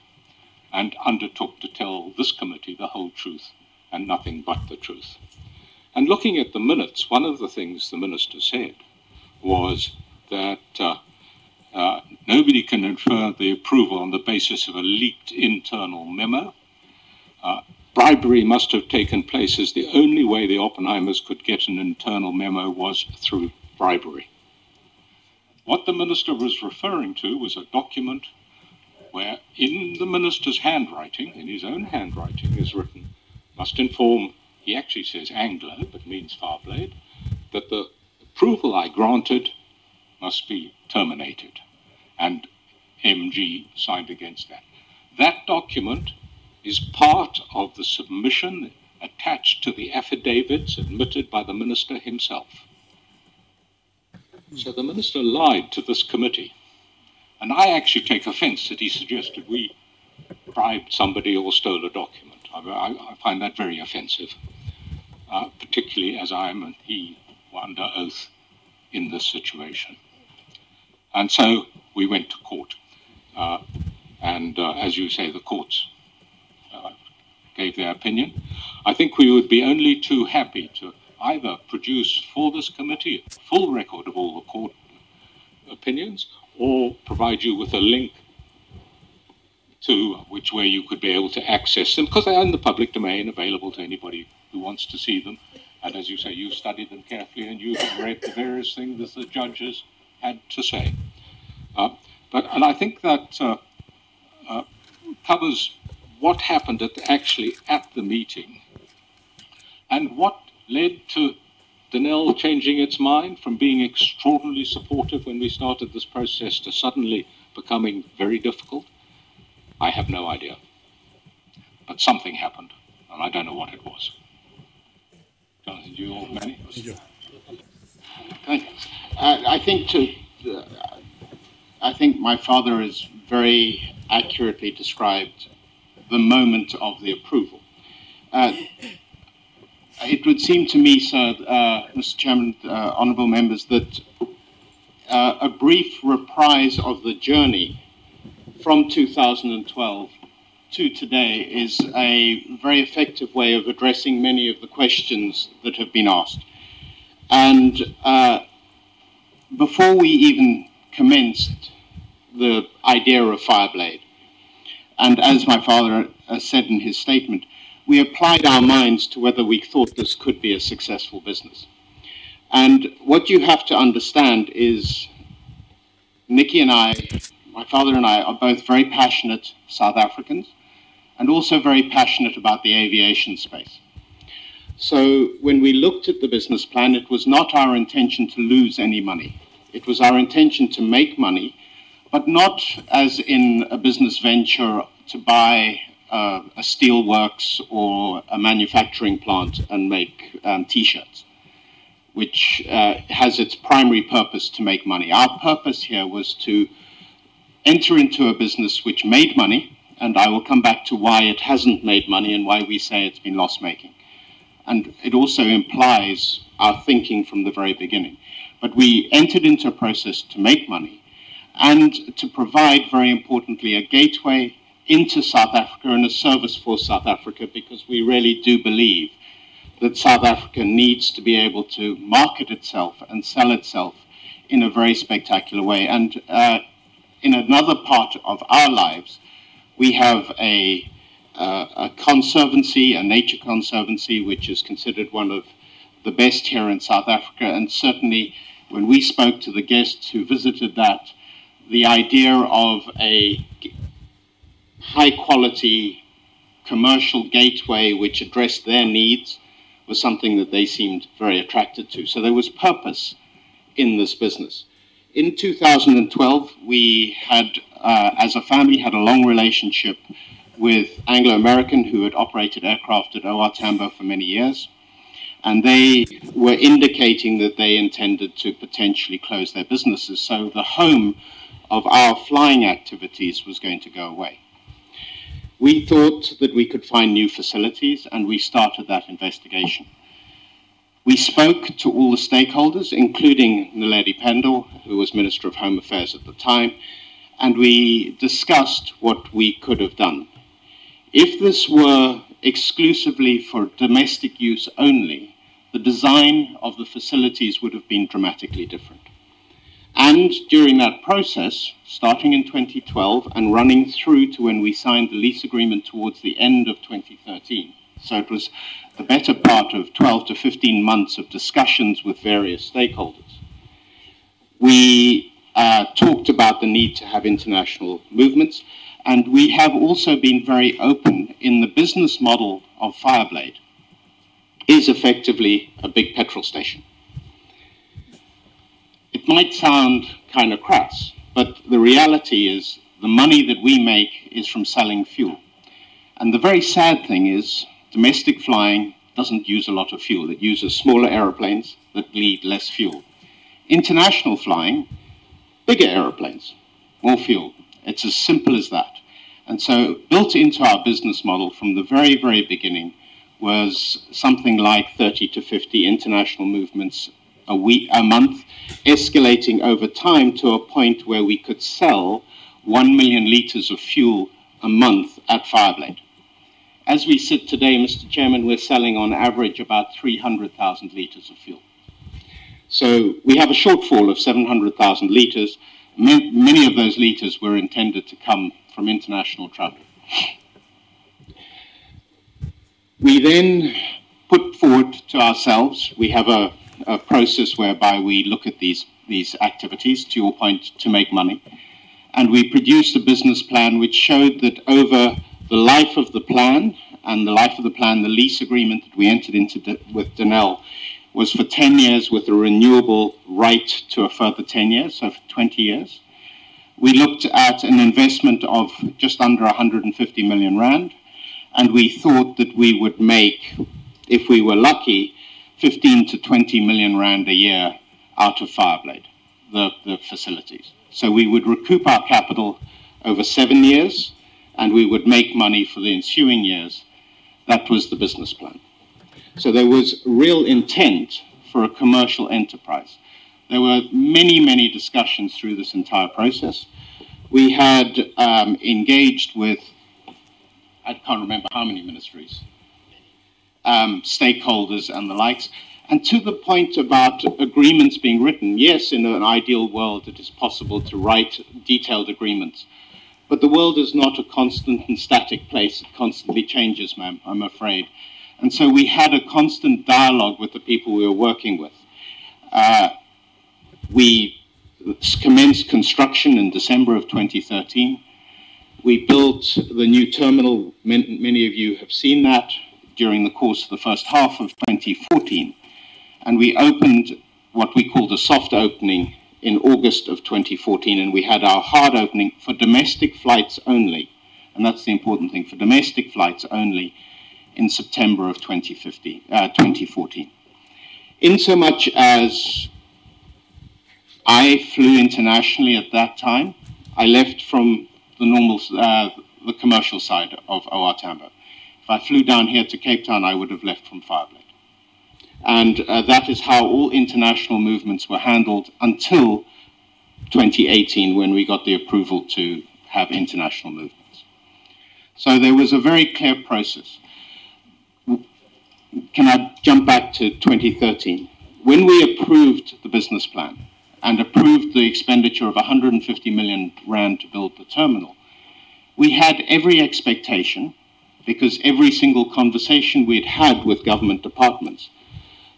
and undertook to tell this committee the whole truth and nothing but the truth. And looking at the minutes, one of the things the Minister said was that nobody can infer the approval on the basis of a leaked internal memo. Bribery must have taken place, as the only way the Oppenheimers could get an internal memo was through bribery. What the Minister was referring to was a document where, in the Minister's handwriting, in his own handwriting, is written, must inform, he actually says Anglo, but means Fireblade, that the approval I granted must be terminated. And MG signed against that. That document is part of the submission attached to the affidavits admitted by the Minister himself. So the Minister lied to this committee. And I actually take offense that he suggested we bribed somebody or stole a document. I find that very offensive, particularly as I am and he were under oath in this situation. And so we went to court. As you say, the courts gave their opinion. I think we would be only too happy to either produce for this committee a full record of all the court opinions, or provide you with a link to which way you could be able to access them, because they are in the public domain, available to anybody who wants to see them. And as you say, you studied them carefully and you have read the various things that the judges had to say. And I think that covers what happened actually at the meeting and what led to Denel changing its mind from being extraordinarily supportive when we started this process to suddenly becoming very difficult. I have no idea. But something happened, and I don't know what it was. Jonathan, do you or Manny? I think my father has very accurately described the moment of the approval. It would seem to me, sir, Mr. Chairman, honourable members, that a brief reprise of the journey from 2012 to today is a very effective way of addressing many of the questions that have been asked. And before we even commenced the idea of Fireblade, and as my father said in his statement, we applied our minds to whether we thought this could be a successful business. And what you have to understand is Nicky and I, my father and I, are both very passionate South Africans and also very passionate about the aviation space. So when we looked at the business plan, it was not our intention to lose any money. It was our intention to make money, but not as in a business venture to buy a steelworks or a manufacturing plant and make T-shirts, which has its primary purpose to make money. Our purpose here was to enter into a business which made money, and I will come back to why it hasn't made money and why we say it's been loss-making. And it also implies our thinking from the very beginning. But we entered into a process to make money and to provide, very importantly, a gateway into South Africa and a service for South Africa, because we really do believe that South Africa needs to be able to market itself and sell itself in a very spectacular way. And in another part of our lives, we have a conservancy, a nature conservancy, which is considered one of the best here in South Africa. And certainly when we spoke to the guests who visited that, the idea of a high-quality commercial gateway which addressed their needs was something that they seemed very attracted to. So there was purpose in this business. In 2012, we had, as a family, had a long relationship with Anglo-American, who had operated aircraft at OR Tambo for many years. And they were indicating that they intended to potentially close their businesses. So the home of our flying activities was going to go away. We thought that we could find new facilities, and we started that investigation. We spoke to all the stakeholders, including Naledi Pendle, who was Minister of Home Affairs at the time, and we discussed what we could have done. If this were exclusively for domestic use only, the design of the facilities would have been dramatically different. And during that process, starting in 2012 and running through to when we signed the lease agreement towards the end of 2013, so it was the better part of 12 to 15 months of discussions with various stakeholders, we talked about the need to have international movements, and we have also been very open in the business model of Fireblade is effectively a big petrol station. It might sound kind of crass, but the reality is the money that we make is from selling fuel. And the very sad thing is domestic flying doesn't use a lot of fuel. It uses smaller aeroplanes that need less fuel. International flying, bigger aeroplanes, more fuel. It's as simple as that. And so built into our business model from the very, very beginning was something like 30 to 50 international movements a month, escalating over time to a point where we could sell 1 million litres of fuel a month at Fireblade. As we sit today, Mr. Chairman, we're selling on average about 300,000 litres of fuel. So we have a shortfall of 700,000 litres, many of those liters were intended to come from international travel. We then put forward to ourselves, we have a process whereby we look at these activities, to your point, to make money. And we produced a business plan which showed that over the life of the plan, and the life of the plan, the lease agreement that we entered into with Denel was for 10 years with a renewable right to a further 10 years, so for 20 years. We looked at an investment of just under 150 million rand, and we thought that we would make, if we were lucky, 15 to 20 million rand a year out of Fireblade, the facilities. So we would recoup our capital over 7 years, and we would make money for the ensuing years. That was the business plan. So there was real intent for a commercial enterprise. There were many, many discussions through this entire process. We had engaged with, I can't remember how many ministries, stakeholders and the likes, and to the point about agreements being written, yes, in an ideal world it is possible to write detailed agreements, but the world is not a constant and static place. It constantly changes, ma'am, I'm afraid. And so we had a constant dialogue with the people we were working with. We commenced construction in December of 2013. We built the new terminal. Many of you have seen that during the course of the first half of 2014. And we opened what we called a soft opening in August of 2014, and we had our hard opening for domestic flights only, and that's the important thing, for domestic flights only, in September of 2014. In so much as I flew internationally at that time, I left from the normal, the commercial side of OR Tambo. If I flew down here to Cape Town, I would have left from Fireblade. And that is how all international movements were handled until 2018, when we got the approval to have international movements. So there was a very clear process. Can I jump back to 2013? When we approved the business plan and approved the expenditure of 150 million rand to build the terminal, we had every expectation, because every single conversation we'd had with government departments,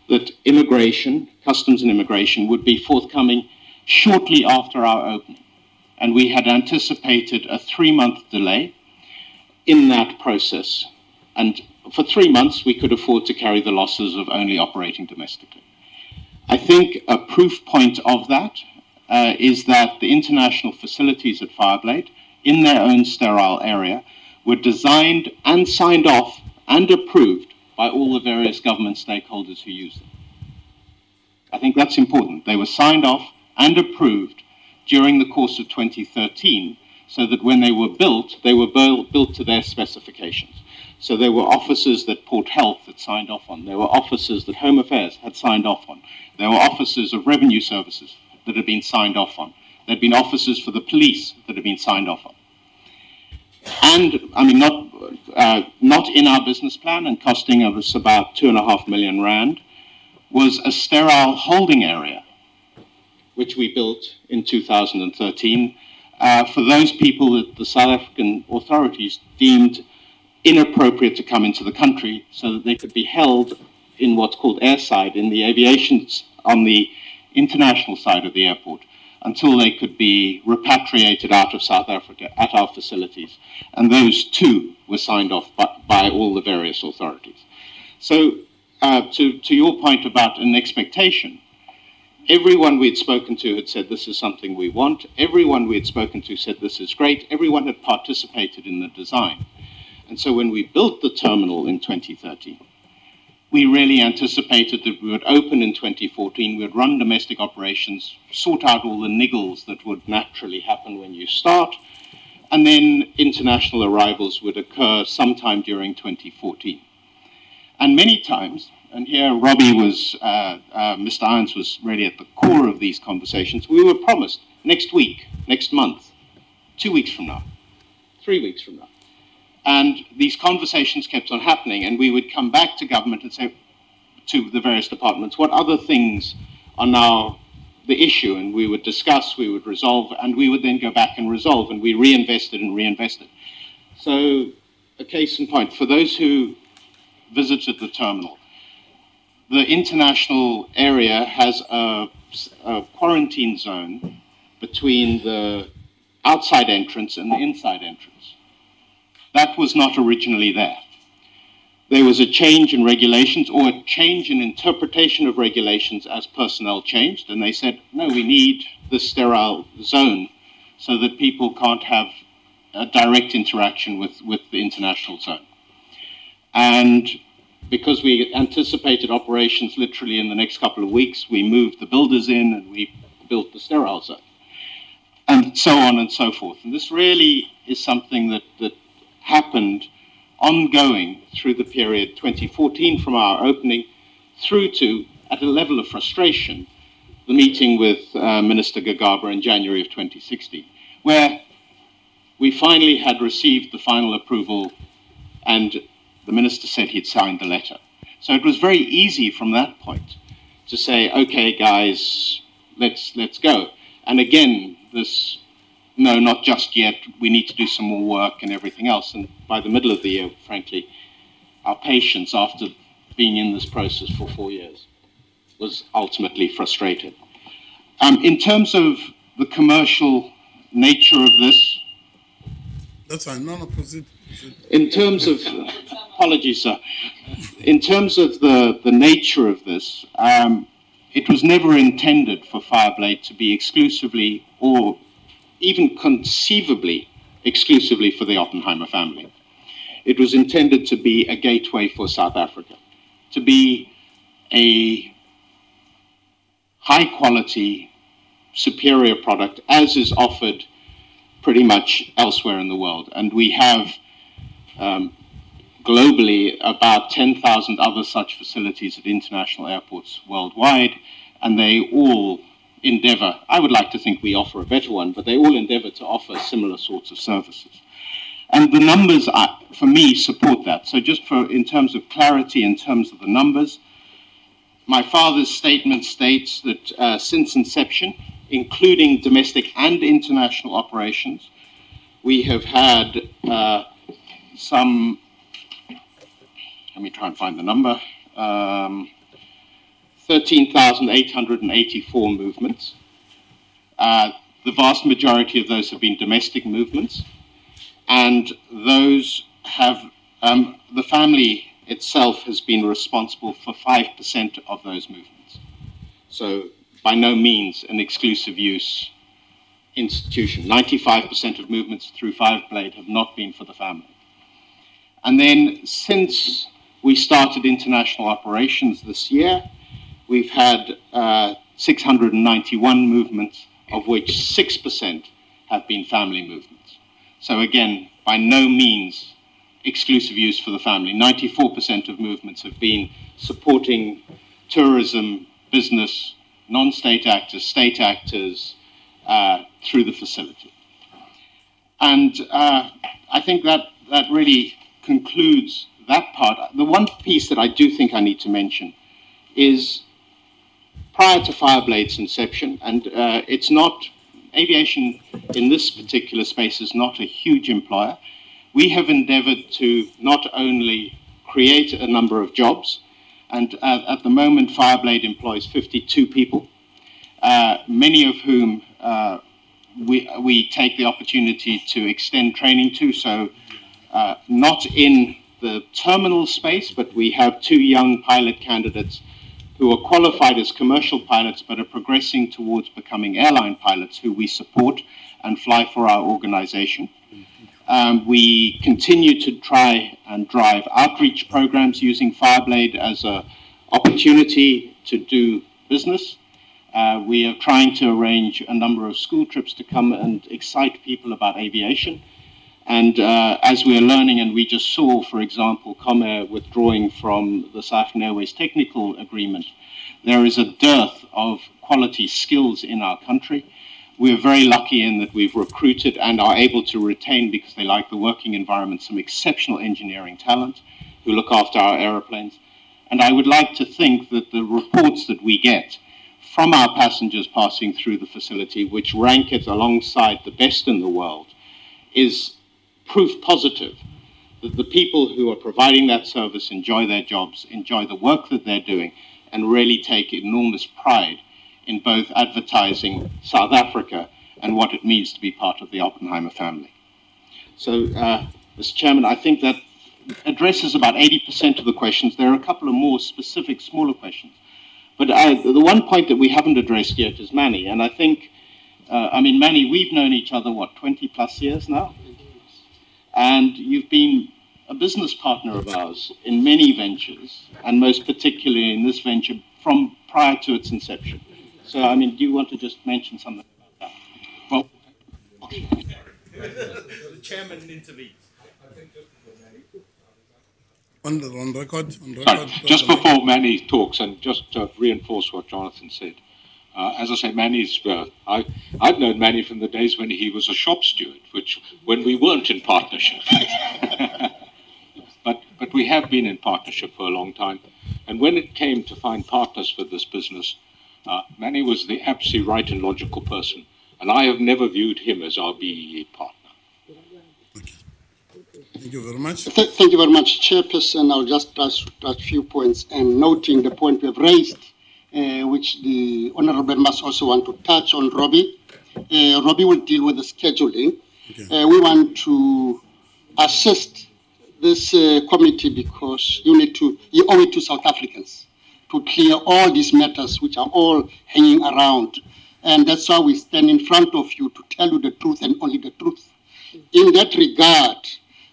that immigration, customs and immigration, would be forthcoming shortly after our opening. And we had anticipated a 3-month delay in that process. And for 3 months, we could afford to carry the losses of only operating domestically. I think a proof point of that is that the international facilities at Fireblade, in their own sterile area, were designed and signed off and approved by all the various government stakeholders who use them. I think that's important. They were signed off and approved during the course of 2013, so that when they were built built to their specifications. So there were officers that Port Health had signed off on. There were officers that Home Affairs had signed off on. There were officers of Revenue Services that had been signed off on. There had been officers for the police that had been signed off on. And, I mean, not in our business plan, and costing us about 2.5 million rand, was a sterile holding area, which we built in 2013, for those people that the South African authorities deemed inappropriate to come into the country, so that they could be held in what's called airside, in the aviation, on the international side of the airport, until they could be repatriated out of South Africa at our facilities. And those too were signed off by all the various authorities. So to your point about an expectation, everyone we had spoken to had said this is something we want. Everyone we had spoken to said this is great. Everyone had participated in the design. And so when we built the terminal in 2013, we really anticipated that we would open in 2014, we would run domestic operations, sort out all the niggles that would naturally happen when you start, and then international arrivals would occur sometime during 2014. And many times, and here Robbie was, Mr. Irons was really at the core of these conversations, we were promised next week, next month, 2 weeks from now, 3 weeks from now. And these conversations kept on happening, and we would come back to government and say to the various departments, what other things are now the issue, and we would discuss, we would resolve, and we would then go back and resolve, and we reinvested and reinvested. So, a case in point, for those who visited the terminal, the international area has a quarantine zone between the outside entrance and the inside entrance. That was not originally there. There was a change in regulations, or a change in interpretation of regulations as personnel changed, and they said, no, we need this sterile zone so that people can't have a direct interaction with the international zone. And because we anticipated operations literally in the next couple of weeks, we moved the builders in and we built the sterile zone, and so on and so forth. And this really is something that happened ongoing through the period 2014 from our opening through to, at a level of frustration, the meeting with Minister Gagaba in January of 2016, where we finally had received the final approval and the minister said he'd signed the letter. So it was very easy from that point to say, okay, guys, let's go. And again, this, no, not just yet, we need to do some more work and everything else. And by the middle of the year, frankly, our patience after being in this process for 4 years was ultimately frustrated. In terms of the commercial nature of this, that's fine. No, proceed. In terms of, apologies, sir. In terms of the nature of this, it was never intended for Fireblade to be exclusively or even conceivably exclusively for the Oppenheimer family. It was intended to be a gateway for South Africa, to be a high-quality, superior product, as is offered pretty much elsewhere in the world. And we have globally about 10,000 other such facilities at international airports worldwide, and they all endeavor, I would like to think we offer a better one, but they all endeavor to offer similar sorts of services. And the numbers, for me, support that. So just in terms of clarity, in terms of the numbers, my father's statement states that since inception, including domestic and international operations, we have had some, let me try and find the number, 13,884 movements. The vast majority of those have been domestic movements, and those have, the family itself has been responsible for 5% of those movements. So by no means an exclusive use institution. 95% of movements through Fireblade have not been for the family. And then since we started international operations this year, we've had 691 movements, of which 6% have been family movements. So again, by no means exclusive use for the family. 94% of movements have been supporting tourism, business, non-state actors, state actors through the facility. And I think that really concludes that part. The one piece that I do think I need to mention is prior to Fireblade's inception, and it's not, aviation in this particular space is not a huge employer. We have endeavored to not only create a number of jobs, and at the moment Fireblade employs 52 people, many of whom we take the opportunity to extend training to, so not in the terminal space, but we have 2 young pilot candidates who are qualified as commercial pilots but are progressing towards becoming airline pilots who we support and fly for our organization. We continue to try and drive outreach programs using Fireblade as an opportunity to do business. We are trying to arrange a number of school trips to come and excite people about aviation. And as we are learning, and we just saw, for example, Comair withdrawing from the South African Airways technical agreement, there is a dearth of quality skills in our country. We're very lucky in that we've recruited and are able to retain, because they like the working environment, some exceptional engineering talent who look after our aeroplanes. And I would like to think that the reports that we get from our passengers passing through the facility, which rank it alongside the best in the world, is proof positive that the people who are providing that service enjoy their jobs, enjoy the work that they're doing, and really take enormous pride in both advertising South Africa and what it means to be part of the Oppenheimer family. So, Mr. Chairman, I think that addresses about 80% of the questions. There are a couple of more specific, smaller questions. But the one point that we haven't addressed yet is Manny. And I think, Manny, we've known each other, 20 plus years now? And you've been a business partner of ours in many ventures, and most particularly in this venture from prior to its inception. So, do you want to just mention something about that? Well, okay. The chairman intervenes. On record. Sorry, just before Manny talks, and just to reinforce what Jonathan said, as I say, Manny's, I've known Manny from the days when he was a shop steward, when we weren't in partnership. but we have been in partnership for a long time. And when it came to find partners for this business, Manny was the absolutely right and logical person. And I have never viewed him as our BEE partner. Thank you very much. Thank you very much, Chairperson. I'll just touch a few points and noting the point we have raised, which the honourable members also want to touch on, Robbie. Robbie will deal with the scheduling. Okay. We want to assist this committee because you owe it to South Africans to clear all these matters which are all hanging around. And that's why we stand in front of you to tell you the truth and only the truth. In that regard,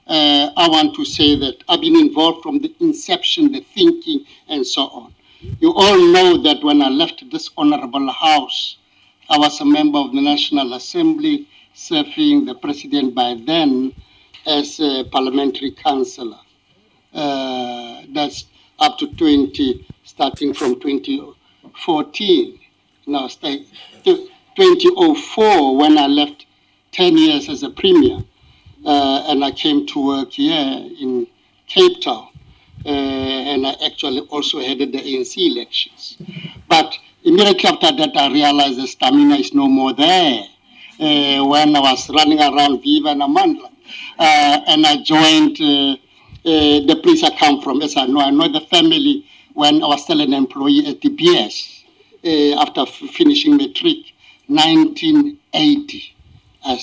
I want to say that I've been involved from the inception, the thinking, and so on. You all know that when I left this honorable house, I was a member of the National Assembly, serving the president by then as a parliamentary councillor. That's up to starting from 2014. Now, 2004, when I left 10 years as a premier. And I came to work here in Cape Town. And I actually also headed the ANC elections. But immediately after that, I realized the stamina is no more there. When I was running around Viva and Amandla. And I joined the place I come from. As I know the family when I was still an employee at DPS after finishing matric, 1980. I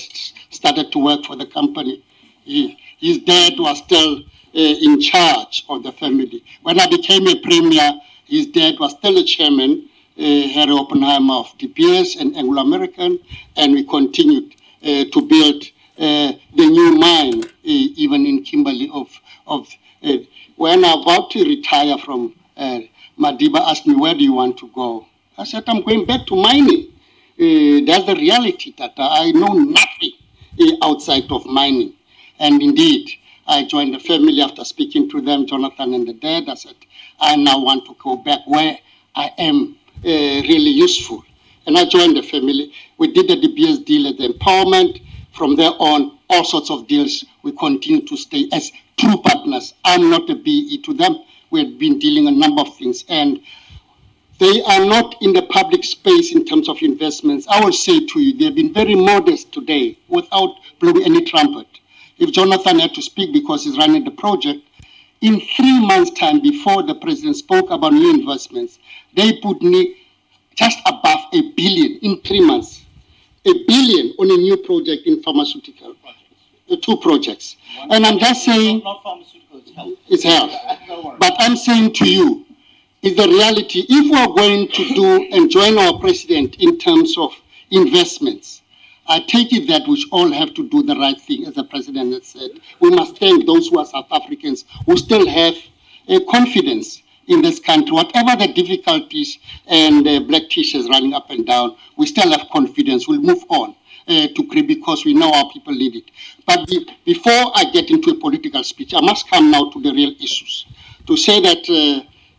started to work for the company. His dad was still in charge of the family. When I became a premier, his dad was still a chairman, Harry Oppenheimer of DPS and Anglo-American, and we continued to build the new mine, even in Kimberley. When I was about to retire from Madiba asked me, where do you want to go? I said, I'm going back to mining. That's the reality that I know nothing outside of mining. And indeed, I joined the family after speaking to them, Jonathan and the dad. I said, I now want to go back where I am really useful. And I joined the family. We did the DBS deal at the empowerment. From there on, all sorts of deals. We continue to stay as true partners. I'm not a BE to them. We have been dealing a number of things. And they are not in the public space in terms of investments. I will say to you, they've been very modest today without blowing any trumpet. If Jonathan had to speak because he's running the project, in 3 months' time before the president spoke about new investments, they put me just above $1 billion in 3 months. $1 billion on a new project in pharmaceutical. 2 projects. And I'm just saying, not pharmaceutical, it's health. It's health. But I'm saying to you, is the reality, if we are going to do and join our president in terms of investments, I take it that we all have to do the right thing, as the president has said. We must thank those who are South Africans who still have confidence in this country. Whatever the difficulties and black t-shirts running up and down, we still have confidence. We'll move on to create because we know our people need it. But before I get into a political speech, I must come now to the real issues. To say that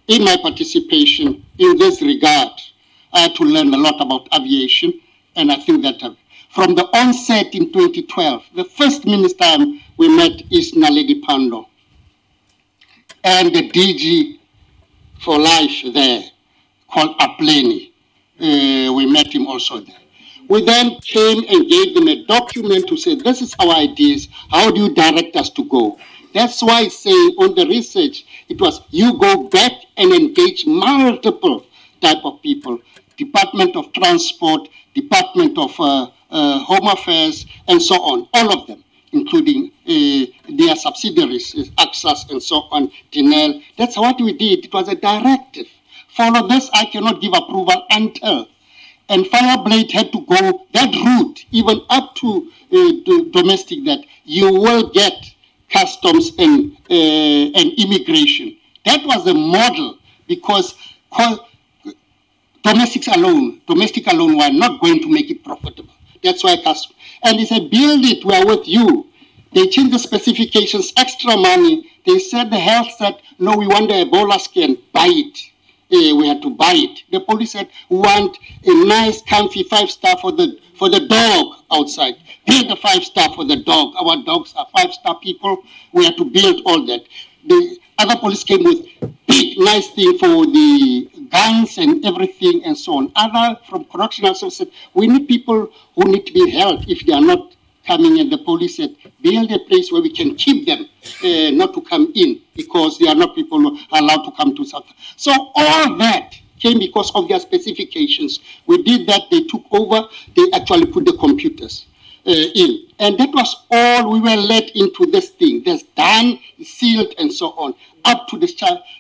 in my participation in this regard, I had to learn a lot about aviation, and I think that from the onset in 2012, the first minister we met is Naledi Pandor, and the DG for life there, called Apleni, We met him also there. We then came and gave them a document to say, this is our ideas, how do you direct us to go? That's why I say on the research, it was you go back and engage multiple type of people, Department of Transport, Department of Home Affairs, and so on, all of them, including their subsidiaries, Access and so on, Tinel. That's what we did. It was a directive. Follow this, I cannot give approval until. And Fireblade had to go that route, even up to domestic, that you will get customs and immigration. That was the model, because domestic alone were not going to make it profitable. That's why customs. And they said, build it, we are with you. They changed the specifications, extra money. They said, the health said, no, we want the Ebola scan, buy it. We had to buy it. The police said, we want a nice, comfy 5-star for the dog outside. Build a 5-star for the dog. Our dogs are 5-star people. We had to build all that. The other police came with big, nice thing for the guns and everything and so on. Other from correctional services said, we need people who need to be held if they are not coming in. The police said, build a place where we can keep them, not to come in, because they are not people who are allowed to come to South Africa. So all that came because of their specifications. We did that, they took over, they actually put the computers in. And that was all we were led into this thing. That's done, sealed, and so on. Up to the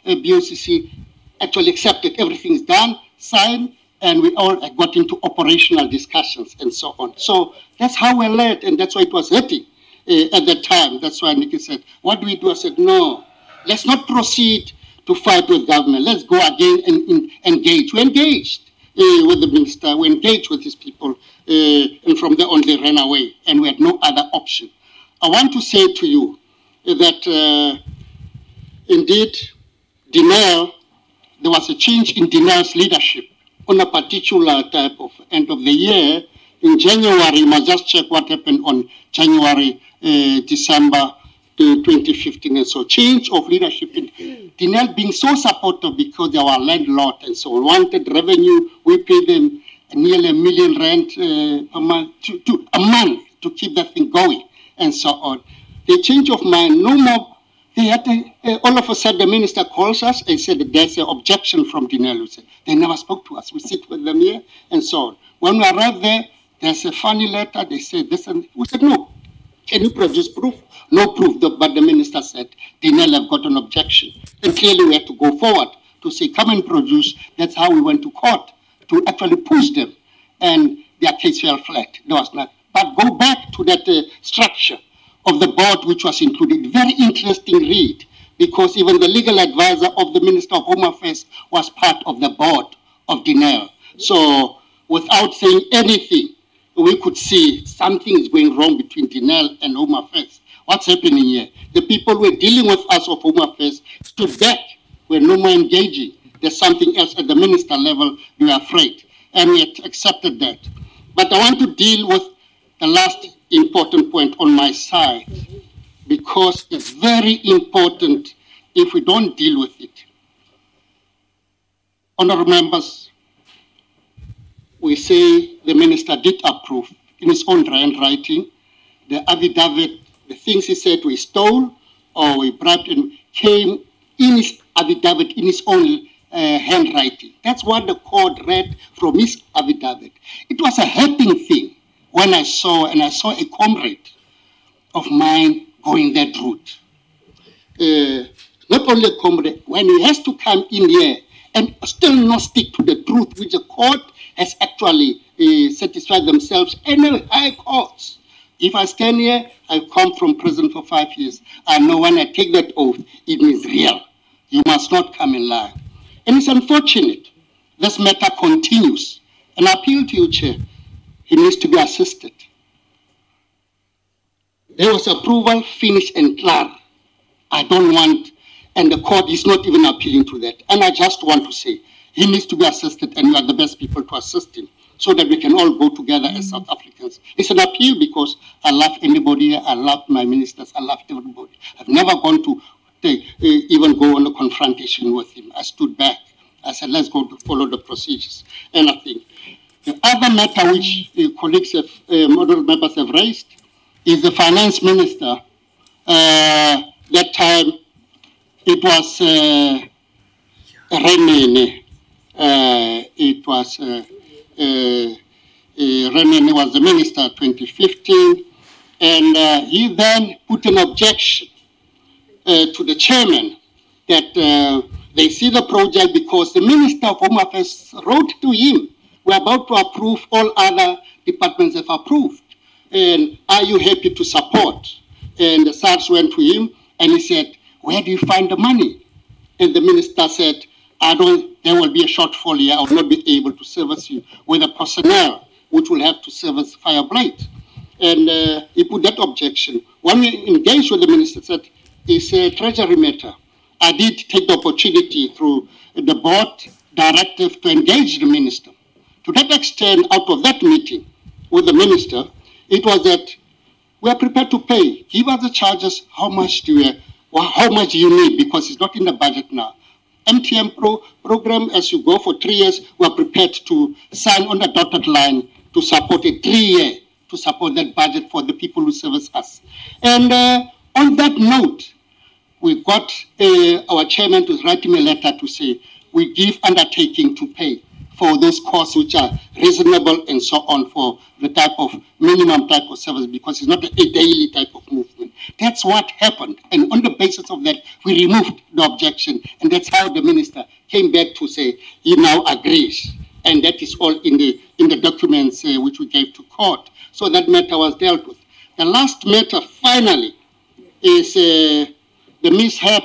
BOCC actually accepted everything is done, signed, and we all got into operational discussions and so on. So that's how we're led, and that's why it was hurting at the time. That's why Nicky said, what do we do? I said, no, let's not proceed to fight with government. Let's go again and engage. We engaged with the minister. We engaged with these people, and from there on they ran away, and we had no other option. I want to say to you that indeed, Dinel, there was a change in Dinel's leadership on a particular type of end of the year. In January, you must just check what happened on January, December 2015. And so change of leadership. Dinel being so supportive because they were landlord and so on, wanted revenue. We paid them nearly R1 million per month to keep that thing going and so on. The change of mind, no more. They had all of a sudden the minister calls us and said there's an objection from Dinel. They never spoke to us. We sit with them here and so on. When we arrived there, there's a funny letter. They said this, and we said no. Can you produce proof? No proof. But the minister said Dinel have got an objection, and clearly we had to go forward to say come and produce. That's how we went to court to actually push them, and their case fell flat. There was not. But go back to that structure of the board, which was included. Very interesting read, because even the legal advisor of the Minister of Home Affairs was part of the board of Dinel. So without saying anything, we could see something is going wrong between Dinel and Home Affairs. What's happening here? The people who were dealing with us of Home Affairs stood back, were no more engaging. There's something else at the minister level, we were afraid. And we had accepted that. But I want to deal with the last important point on my side, because it's very important if we don't deal with it. Honourable members, we say the minister did approve in his own handwriting the affidavit, the things he said we stole or we bribed, and came in his affidavit in his own handwriting. That's what the court read from his affidavit. It was a hurting thing when I saw a comrade of mine going that route. Not only a comrade, when he has to come in here and still not stick to the truth, which the court has actually satisfied themselves in the high courts. If I stand here, I've come from prison for 5 years. I know when I take that oath, it means real. You must not come and lie. And it's unfortunate. This matter continues. And I appeal to you, Chair. He needs to be assisted. There was approval, finished and clear. I don't want, and the court is not even appealing to that. And I just want to say, he needs to be assisted, and you are the best people to assist him, so that we can all go together as South Africans. It's an appeal because I love anybody here, I love my ministers, I love everybody. I've never gone to even go on a confrontation with him. I stood back I said, let's go to follow the procedures. And I think the other matter which colleagues have, model members have raised is the finance minister. That time it was Renene. It was Renene was the minister 2015, and he then put an objection to the chairman that they see the project because the Minister of Home Affairs wrote to him, we're about to approve, all other departments have approved. And are you happy to support? And the SARS went to him and he said, where do you find the money? And the minister said, there will be a shortfall here. I will not be able to service you with the personnel which will have to service Fireblade. And he put that objection. When we engaged with the minister, said, it's a treasury matter. I did take the opportunity through the board directive to engage the minister. To that extent, out of that meeting with the minister, it was that we are prepared to pay. Give us the charges, how much do you need, because it's not in the budget now. MTM program, as you go for 3 years, we are prepared to sign on the dotted line to support a 3-year, to support that budget for the people who service us. And on that note, we got our chairman to write him a letter to say, we give undertaking to pay for those costs which are reasonable and so on for the type of minimum type of service, because it's not a daily type of movement. That's what happened. And on the basis of that, we removed the objection. And that's how the minister came back to say he now agrees. And that is all in the documents which we gave to court. So that matter was dealt with. The last matter, finally, is the mishap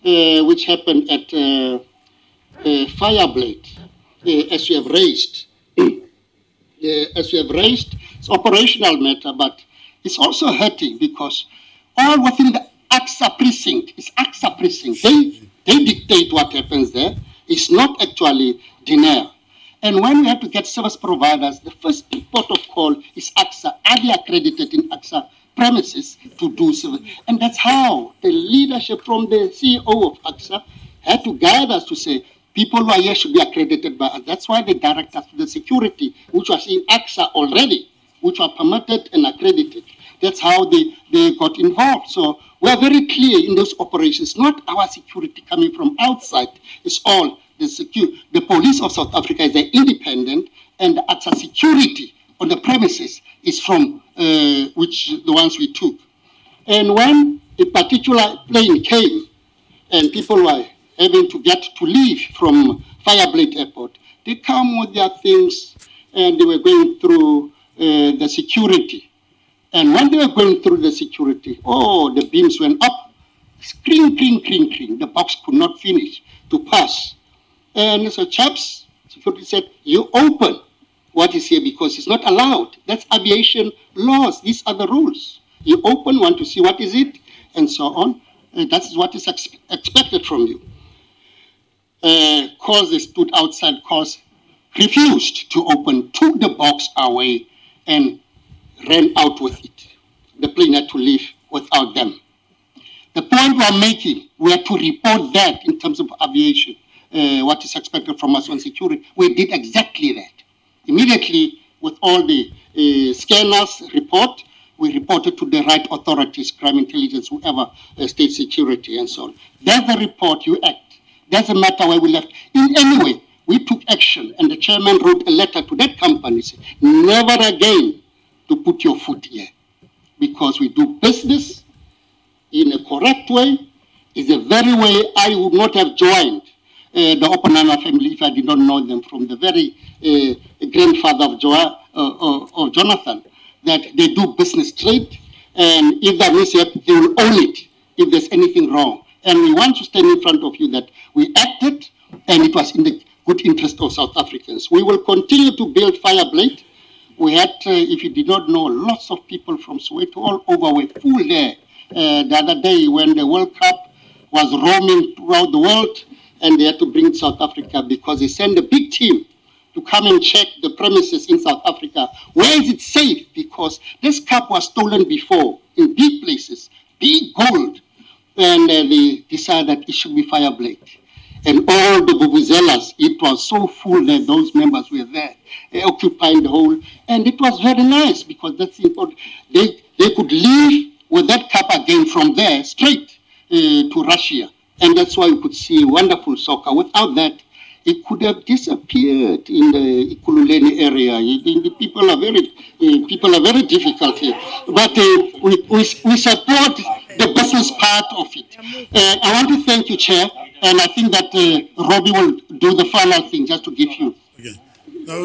which happened at Fireblade, as you have raised. As you have raised, it's operational matter, but it's also hurting because all within the AXA precinct, it's AXA precinct. They dictate what happens there. It's not actually denial. And when we have to get service providers, the first port of call is AXA. Are they accredited in AXA premises to do service? And that's how the leadership from the CEO of AXA had to guide us to say, people who are here should be accredited by us. That's why they direct us to the security, which was in AXA already, which were permitted and accredited. That's how they got involved. So we are very clear in those operations, not our security coming from outside. It's all the security. The police of South Africa is independent, and the AXA security on the premises is from the ones we took. And when a particular plane came and people were having to get to leave from Fireblade Airport, they come with their things and they were going through the security. And when they were going through the security, the beams went up, cling, cling, cling, cling. The box could not finish to pass. And so chaps, security said, you open what is here because it's not allowed. That's aviation laws. These are the rules. You open, want to see what is it, and so on. That's what is expected from you. Cause they stood outside, cause refused to open, took the box away and ran out with it. The plane had to leave without them. The point we are making, we have to report that in terms of aviation, what is expected from us on security. We did exactly that. Immediately, with all the scanners report, we reported to the right authorities, crime intelligence, whoever, state security, and so on. That's the report, you act. Doesn't matter where we left. In any way, we took action, and the chairman wrote a letter to that company saying, never again to put your foot here, because we do business in a correct way. Is the very way I would not have joined the Oppenheimer family if I did not know them from the very grandfather of Jonathan, that they do business straight, and if that mishap, they will own it if there's anything wrong. And we want to stand in front of you that we acted, and it was in the good interest of South Africans. We will continue to build Fireblade. We had, if you did not know, lots of people from Soweto all over were full there. The other day when the World Cup was roaming throughout the world, and they had to bring South Africa because they sent a big team to come and check the premises in South Africa. Where is it safe? Because this cup was stolen before in big places, big gold. And they decided that it should be Fireblade. And all the zealous. It was so full that those members were there, occupying the whole, and it was very nice because that's important. They could leave with that cup again from there straight to Russia, and that's why we could see wonderful soccer. Without that, it could have disappeared in the Ikululeni area. The people are very difficult here, but we support the business part of it. I want to thank you, Chair, and I think that Robbie will do the final thing just to give you. Okay. Now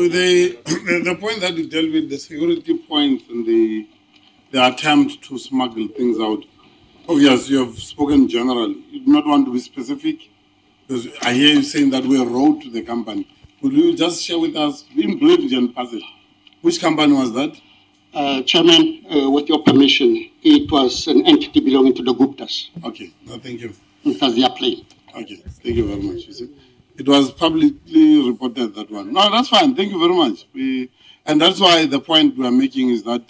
the point that you dealt with, the security point and the attempt to smuggle things out. Oh yes, you have spoken general. You do not want to be specific. Because I hear you saying that we wrote to the company. Could you just share with us, in brief and passage, which company was that? Chairman, with your permission, it was an entity belonging to the Guptas. Okay, no, thank you. It was their plane. Okay, thank you very much. You see, it was publicly reported, that one. No, that's fine. Thank you very much. And that's why the point we are making is that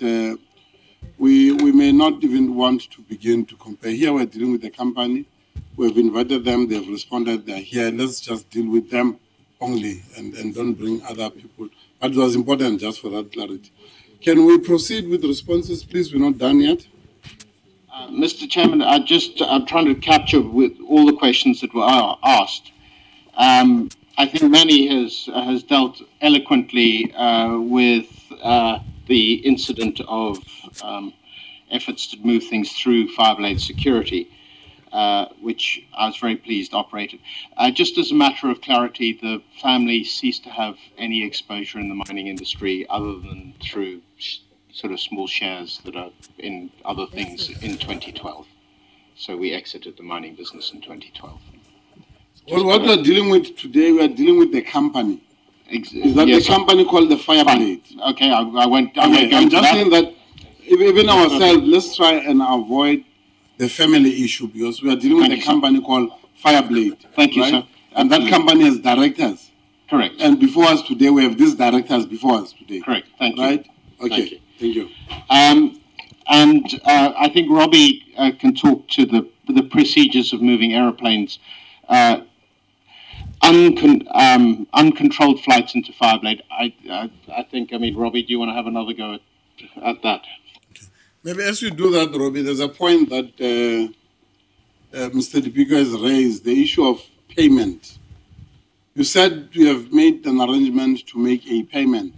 we may not even want to begin to compare. Here we're dealing with the company. We have invited them, they have responded, they're here. Let's just deal with them only and don't bring other people. But it was important just for that clarity. Can we proceed with responses, please? We're not done yet. Mr. Chairman, I'm trying to capture with all the questions that were asked. I think Manny has dealt eloquently with the incident of efforts to move things through Fireblade security. Which I was very pleased operated. Just as a matter of clarity, the family ceased to have any exposure in the mining industry other than through sort of small shares that are in other things in 2012. So we exited the mining business in 2012. Well, what we're dealing with today, we're dealing with the company. Is that yes, the company called the Fireblade? Okay, I went I'm just saying that even ourselves, let's try and avoid the family issue, because we are dealing with a company called Fireblade. Thank you, right? sir. And that company has directors. Correct. And before us today, we have these directors before us today. Correct. Thank you. Right? Okay. Thank you. Thank you. I think Robbie can talk to the procedures of moving aeroplanes. Uncontrolled flights into Fireblade. I think, Robbie, do you want to have another go at that? Maybe as you do that, Robbie, there's a point that Mr. Dipiko has raised, the issue of payment. You said you have made an arrangement to make a payment.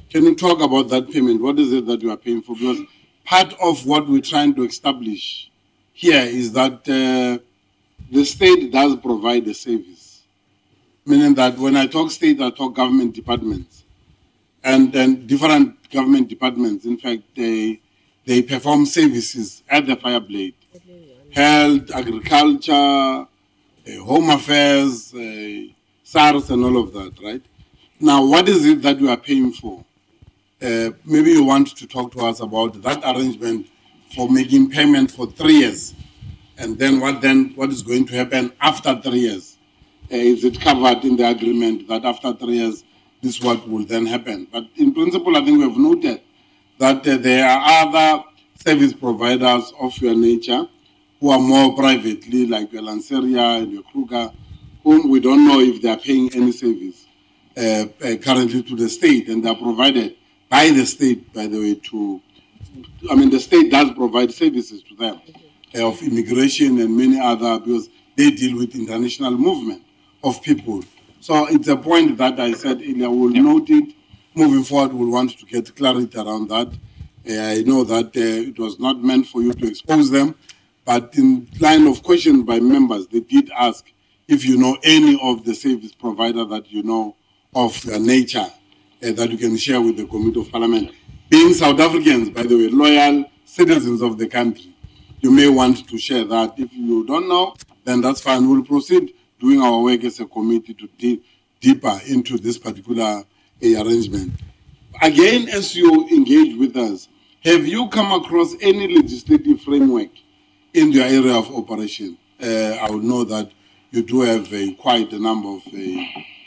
Can you talk about that payment? What is it that you are paying for? Because part of what we're trying to establish here is that the state does provide a service. Meaning that when I talk state, I talk government departments. And then different government departments, in fact, they perform services at the Fireblade. Health, agriculture, home affairs, SARS and all of that, right? Now, what is it that you are paying for? Maybe you want to talk to us about that arrangement for making payment for 3 years. And then what is going to happen after 3 years? Is it covered in the agreement that after 3 years, this is what will then happen? But in principle, I think we have noted that there are other service providers of your nature who are more privately, like your Lanceria and your Kruger, whom we don't know if they are paying any service currently to the state, and they are provided by the state, by the way, the state does provide services to them of immigration and many other, because they deal with international movement of people. So it's a point that I said earlier, we'll note it. Moving forward, we'll want to get clarity around that. I know that it was not meant for you to expose them, but in line of question by members, they did ask if you know any of the service provider that you know of their nature that you can share with the Committee of Parliament. Being South Africans, by the way, loyal citizens of the country, you may want to share that. If you don't know, then that's fine. We'll proceed doing our work as a committee to dig deeper into this particular arrangement. Again, as you engage with us, have you come across any legislative framework in your area of operation? I would know that you do have quite a number of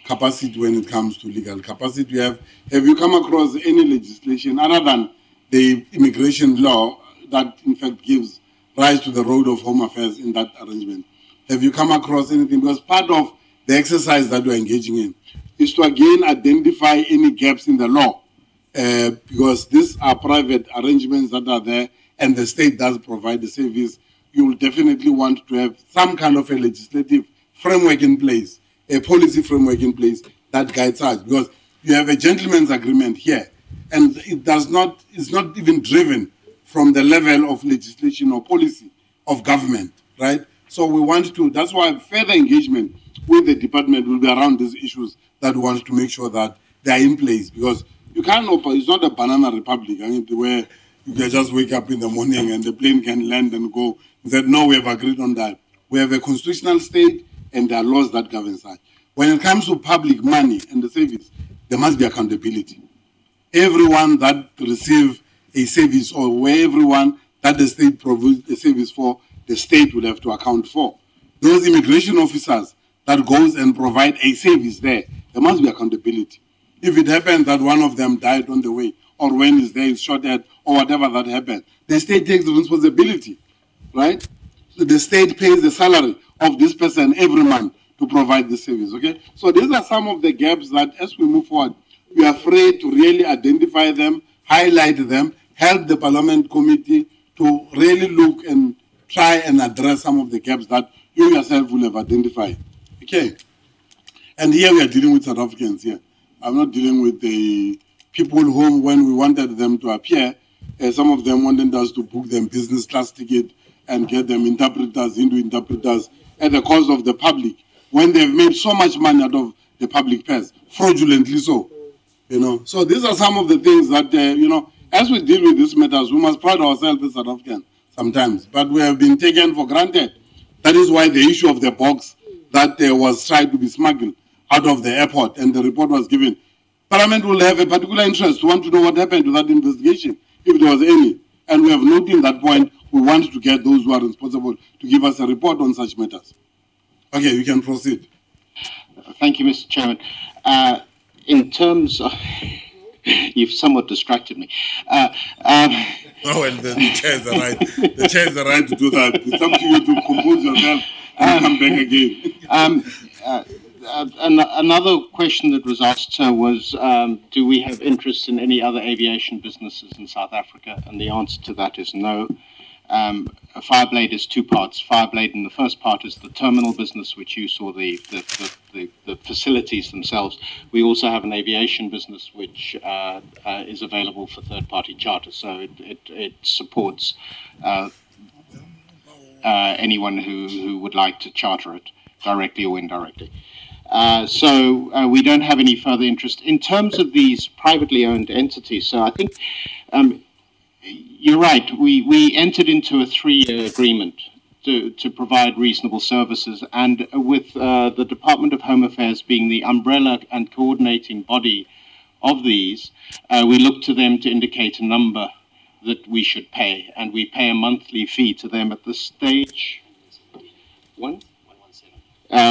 capacity when it comes to legal capacity. Have you come across any legislation other than the immigration law that in fact gives rise to the Road of Home Affairs in that arrangement? Have you come across anything? Because part of the exercise that we're engaging in is to again identify any gaps in the law, because these are private arrangements that are there and the state does provide the service. You will definitely want to have some kind of a legislative framework in place, a policy framework in place that guides us, because you have a gentleman's agreement here and it's not even driven from the level of legislation or policy of government, right? So we want to, that's why further engagement with the department will be around these issues that we want to make sure that they are in place, because you can't open, it's not a banana republic, I mean, where you can just wake up in the morning and the plane can land and go. We said, no, we have agreed on that. We have a constitutional state and there are laws that govern that. When it comes to public money and the service, there must be accountability. Everyone that receives a service, or where everyone that the state provides a service for, the state will have to account for. Those immigration officers that goes and provide a service there must be accountability. If it happens that one of them died on the way, or when is there is shot at, or whatever that happened, the state takes the responsibility, right? So the state pays the salary of this person every month to provide the service, okay? So these are some of the gaps that as we move forward, we are afraid to really identify them, highlight them, help the Parliament Committee to really look and try and address some of the gaps that you yourself will have identified. Okay. And here we are dealing with South Africans here. I'm not dealing with the people whom, when we wanted them to appear, some of them wanted us to book them business class ticket and get them interpreters, Hindu interpreters, at the cost of the public, when they've made so much money out of the public purse, fraudulently so. You know, so these are some of the things that, you know, as we deal with these matters, we must pride ourselves as South Africans sometimes, but we have been taken for granted. That is why the issue of the box that was tried to be smuggled out of the airport and the report was given. Parliament will have a particular interest to want to know what happened to that investigation, if there was any. And we have noted at that point, we want to get those who are responsible to give us a report on such matters. Okay, you can proceed. Thank you, Mr. Chairman. In terms of, you've somewhat distracted me. Oh, and the chair is the right. The chair is the right to do that. It's up to you to compose yourself and come back again. Another question that was asked was, do we have interest in any other aviation businesses in South Africa? And the answer to that is no. Fireblade is two parts. Fireblade, in the first part, is the terminal business, which you saw the facilities themselves. We also have an aviation business, which is available for third-party charter. So it supports anyone who would like to charter it directly or indirectly. So we don't have any further interest. In terms of these privately owned entities, so I think you're right, we entered into a 3-year agreement to provide reasonable services, and with the Department of Home Affairs being the umbrella and coordinating body of these, we look to them to indicate a number that we should pay, and we pay a monthly fee to them at this stage.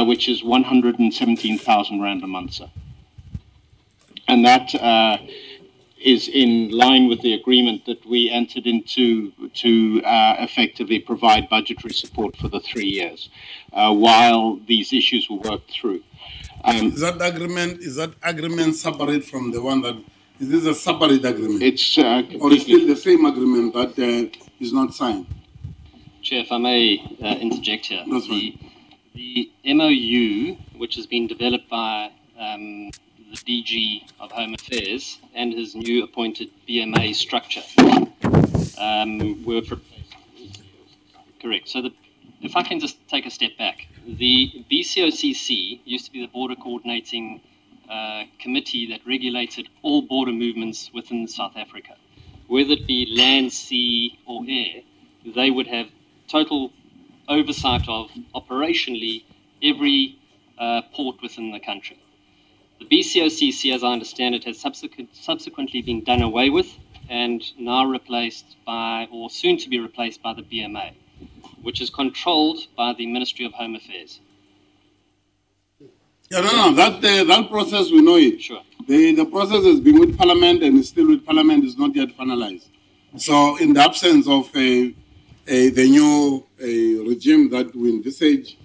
Which is 117,000 Rand a month, sir. And that is in line with the agreement that we entered into to effectively provide budgetary support for the 3 years while these issues were worked through. Is that agreement separate from the one that, is this a separate agreement? It's or is still the same agreement that is not signed? Chair, if I may interject here. That's right. The MOU, which has been developed by the DG of Home Affairs and his new appointed BMA structure, were correct. So if I can just take a step back, the BCOCC used to be the Border Coordinating Committee that regulated all border movements within South Africa. Whether it be land, sea, or air, they would have total oversight of operationally every port within the country. The BCOCC, as I understand it, has subsequently been done away with and now replaced by, or soon to be replaced by, the BMA, which is controlled by the Ministry of Home Affairs. Yeah, no, that process, we know it. Sure. The process has been with Parliament and is still with Parliament, is not yet finalized. So in the absence of the new regime that we envisage,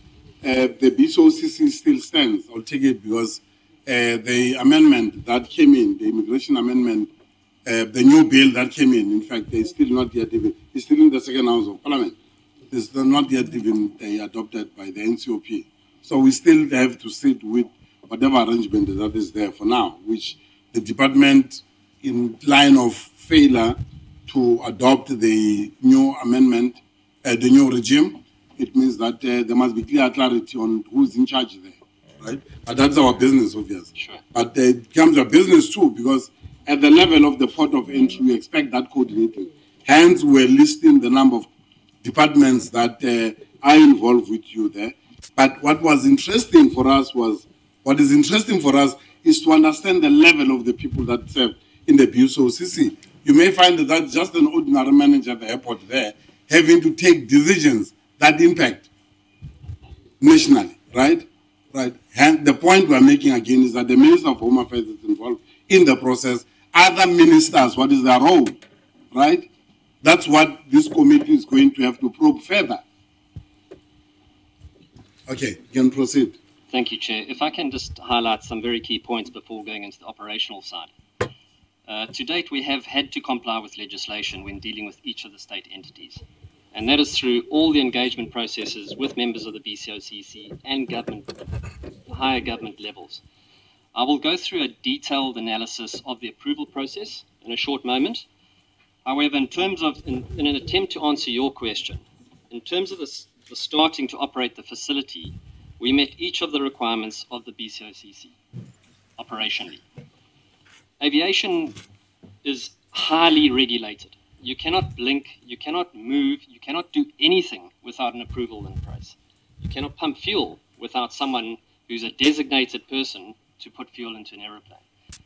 the BSOCC still stands. I'll take it because the amendment that came in, the immigration amendment, the new bill that came in fact, they're still not yet even, it's still in the second house of parliament. It's not yet even adopted by the NCOP. So we still have to sit with whatever arrangement that is there for now, which the department, in line of failure to adopt the new amendment, the new regime, it means that there must be clear clarity on who's in charge there, right? But that's our business, obviously. Sure. But it becomes a business too, because at the level of the port of entry, we expect that coordinating. Hence, we're listing the number of departments that are involved with you there. But what was interesting for us is to understand the level of the people that serve in the BSOCC. You may find that just an ordinary manager at the airport there having to take decisions that impact nationally, right? Right. And the point we're making again is that the Minister of Home Affairs is involved in the process. Other ministers, what is their role, right? That's what this committee is going to have to probe further. Okay, you can proceed. Thank you, Chair. If I can just highlight some very key points before going into the operational side. To date, we have had to comply with legislation when dealing with each of the state entities. And that is through all the engagement processes with members of the BCOCC and higher government levels. I will go through a detailed analysis of the approval process in a short moment. However, in terms of, in an attempt to answer your question, in terms of the starting to operate the facility, we met each of the requirements of the BCOCC operationally. Aviation is highly regulated. You cannot blink, you cannot move, you cannot do anything without an approval in place. You cannot pump fuel without someone who's a designated person to put fuel into an aeroplane.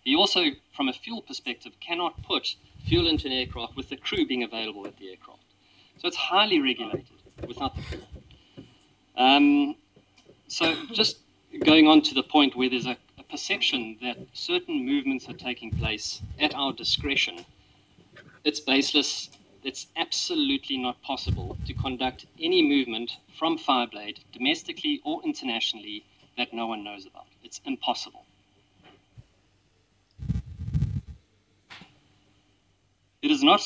You also, from a fuel perspective, cannot put fuel into an aircraft with the crew being available at the aircraft. So it's highly regulated without the crew. So just going on to the point where there's a perception that certain movements are taking place at our discretion, it's baseless. It's absolutely not possible to conduct any movement from Fireblade, domestically or internationally, that no one knows about. It's impossible. It is not.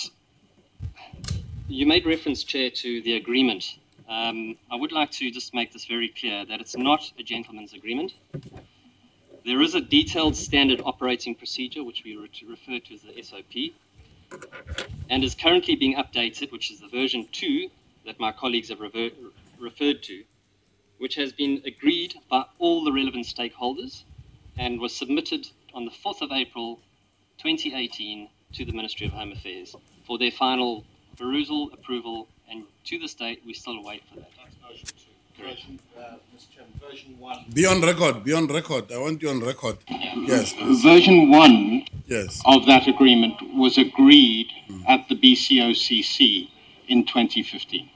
You made reference, Chair, to the agreement. I would like to just make this very clear that it's not a gentleman's agreement. There is a detailed standard operating procedure, which we refer to as the SOP, and is currently being updated, which is the version 2 that my colleagues have referred to, which has been agreed by all the relevant stakeholders and was submitted on the 4th of April 2018 to the Ministry of Home Affairs for their final perusal, approval, and to this date, we still wait for that. That's version 2. Version, Mr. Chairman, version 1. Be on record. I want you on record. Yes. Please. Version 1 yes. of that agreement was agreed at the BCOCC in 2015.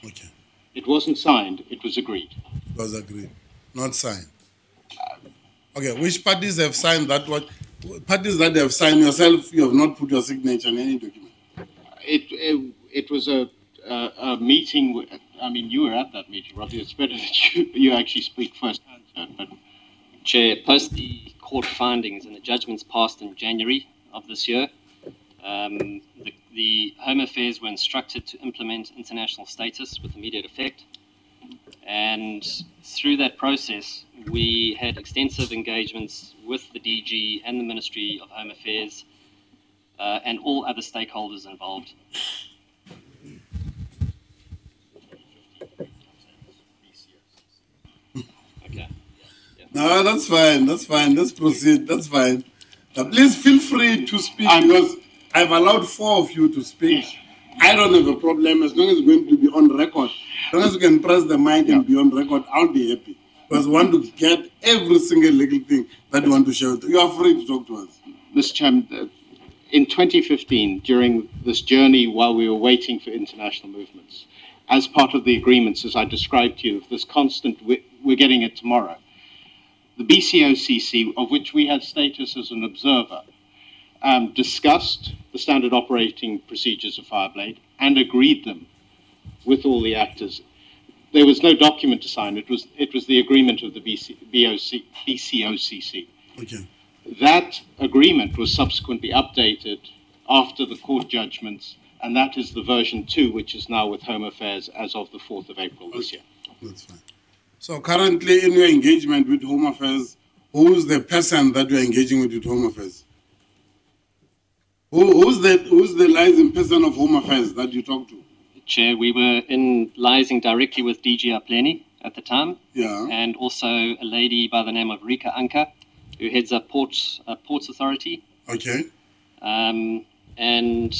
Okay. It wasn't signed, it was agreed. It was agreed, not signed. Okay, which parties have signed that? What parties that have signed? Yourself, you have not put your signature on any document. It was a meeting. I mean, you were at that meeting, Robbie. It's better that you actually speak first. But Chair, post the court findings and the judgments passed in January of this year, the Home Affairs were instructed to implement international status with immediate effect. And through that process, we had extensive engagements with the DG and the Ministry of Home Affairs and all other stakeholders involved. Okay. Yeah. No, that's fine. Let's proceed. That's fine. Please feel free to speak because I've allowed 4 of you to speak. I don't have a problem as long as it's going to be on record. As long as you can press the mic and be on record, I'll be happy. Because we want to get every single legal thing that you want to share. You are free to talk to us. Mr. Chairman, in 2015, during this journey while we were waiting for international movements, as part of the agreements, as I described to you, this constant, we're getting it tomorrow, the BCOCC, of which we had status as an observer, discussed the standard operating procedures of Fireblade and agreed them with all the actors. there was no document to sign. It was the agreement of the BCOCC. Okay. That agreement was subsequently updated after the court judgments, and that is the version 2, which is now with Home Affairs as of the 4th of April this year. That's fine. So currently in your engagement with Home Affairs, who is the person that you are engaging with Home Affairs? Who's the liaison person of Home Affairs that you talk to? Chair, we were liaising directly with DG Apleni at the time. Yeah. And also a lady by the name of Rika Anka, who heads up Ports Authority. Okay. And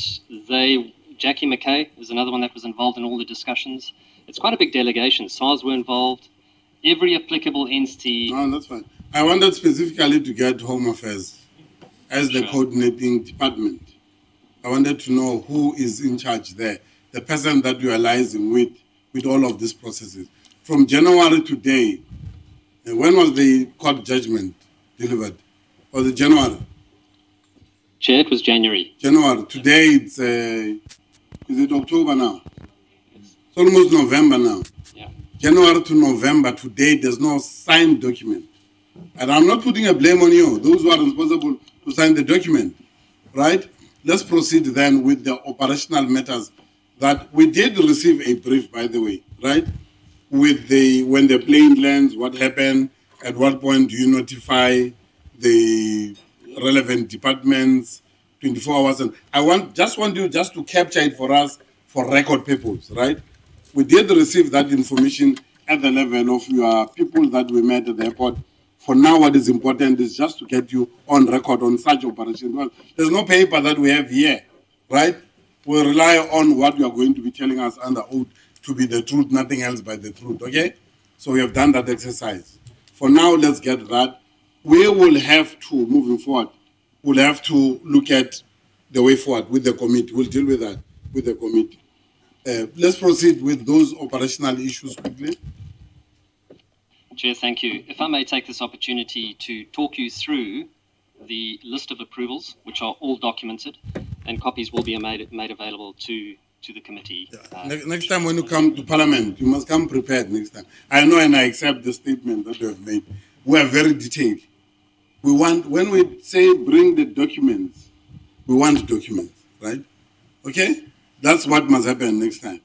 Jackie McKay is another one that was involved in all the discussions. It's quite a big delegation. SARS were involved. Every applicable entity. No, that's fine. I wanted specifically to get Home Affairs as the coordinating department. I wanted to know who is in charge there, the person that you are liaising with all of these processes. From January to today, when was the court judgment delivered? Was it January? Chair, it was January. January. Today it's, is it October now? It's almost November now. Yeah. January to November, today there's no signed document. And I'm not putting a blame on you, those who are responsible to sign the document, right? Let's proceed then with the operational matters that we did receive a brief, by the way, right? With when the plane lands, what happened, at what point do you notify the relevant departments, 24 hours. And I just want you to capture it for us for record purposes, right? We did receive that information at the level of your people that we met at the airport. For now, what is important is just to get you on record on such operations. Well, there's no paper that we have here, right? We rely on what you are going to be telling us under oath to be the truth, nothing else but the truth, okay? So we have done that exercise. For now, let's get that. We will have to, moving forward, we'll have to look at the way forward with the committee. We'll deal with that with the committee. Let's proceed with those operational issues quickly. Chair, thank you. If I may take this opportunity to talk you through the list of approvals, which are all documented, and copies will be made available to the committee. Next time when you come to Parliament, you must come prepared next time. I know and I accept the statement that you have made. We are very detailed. We want, when we say bring the documents, we want documents, right? Okay? That's what must happen next time.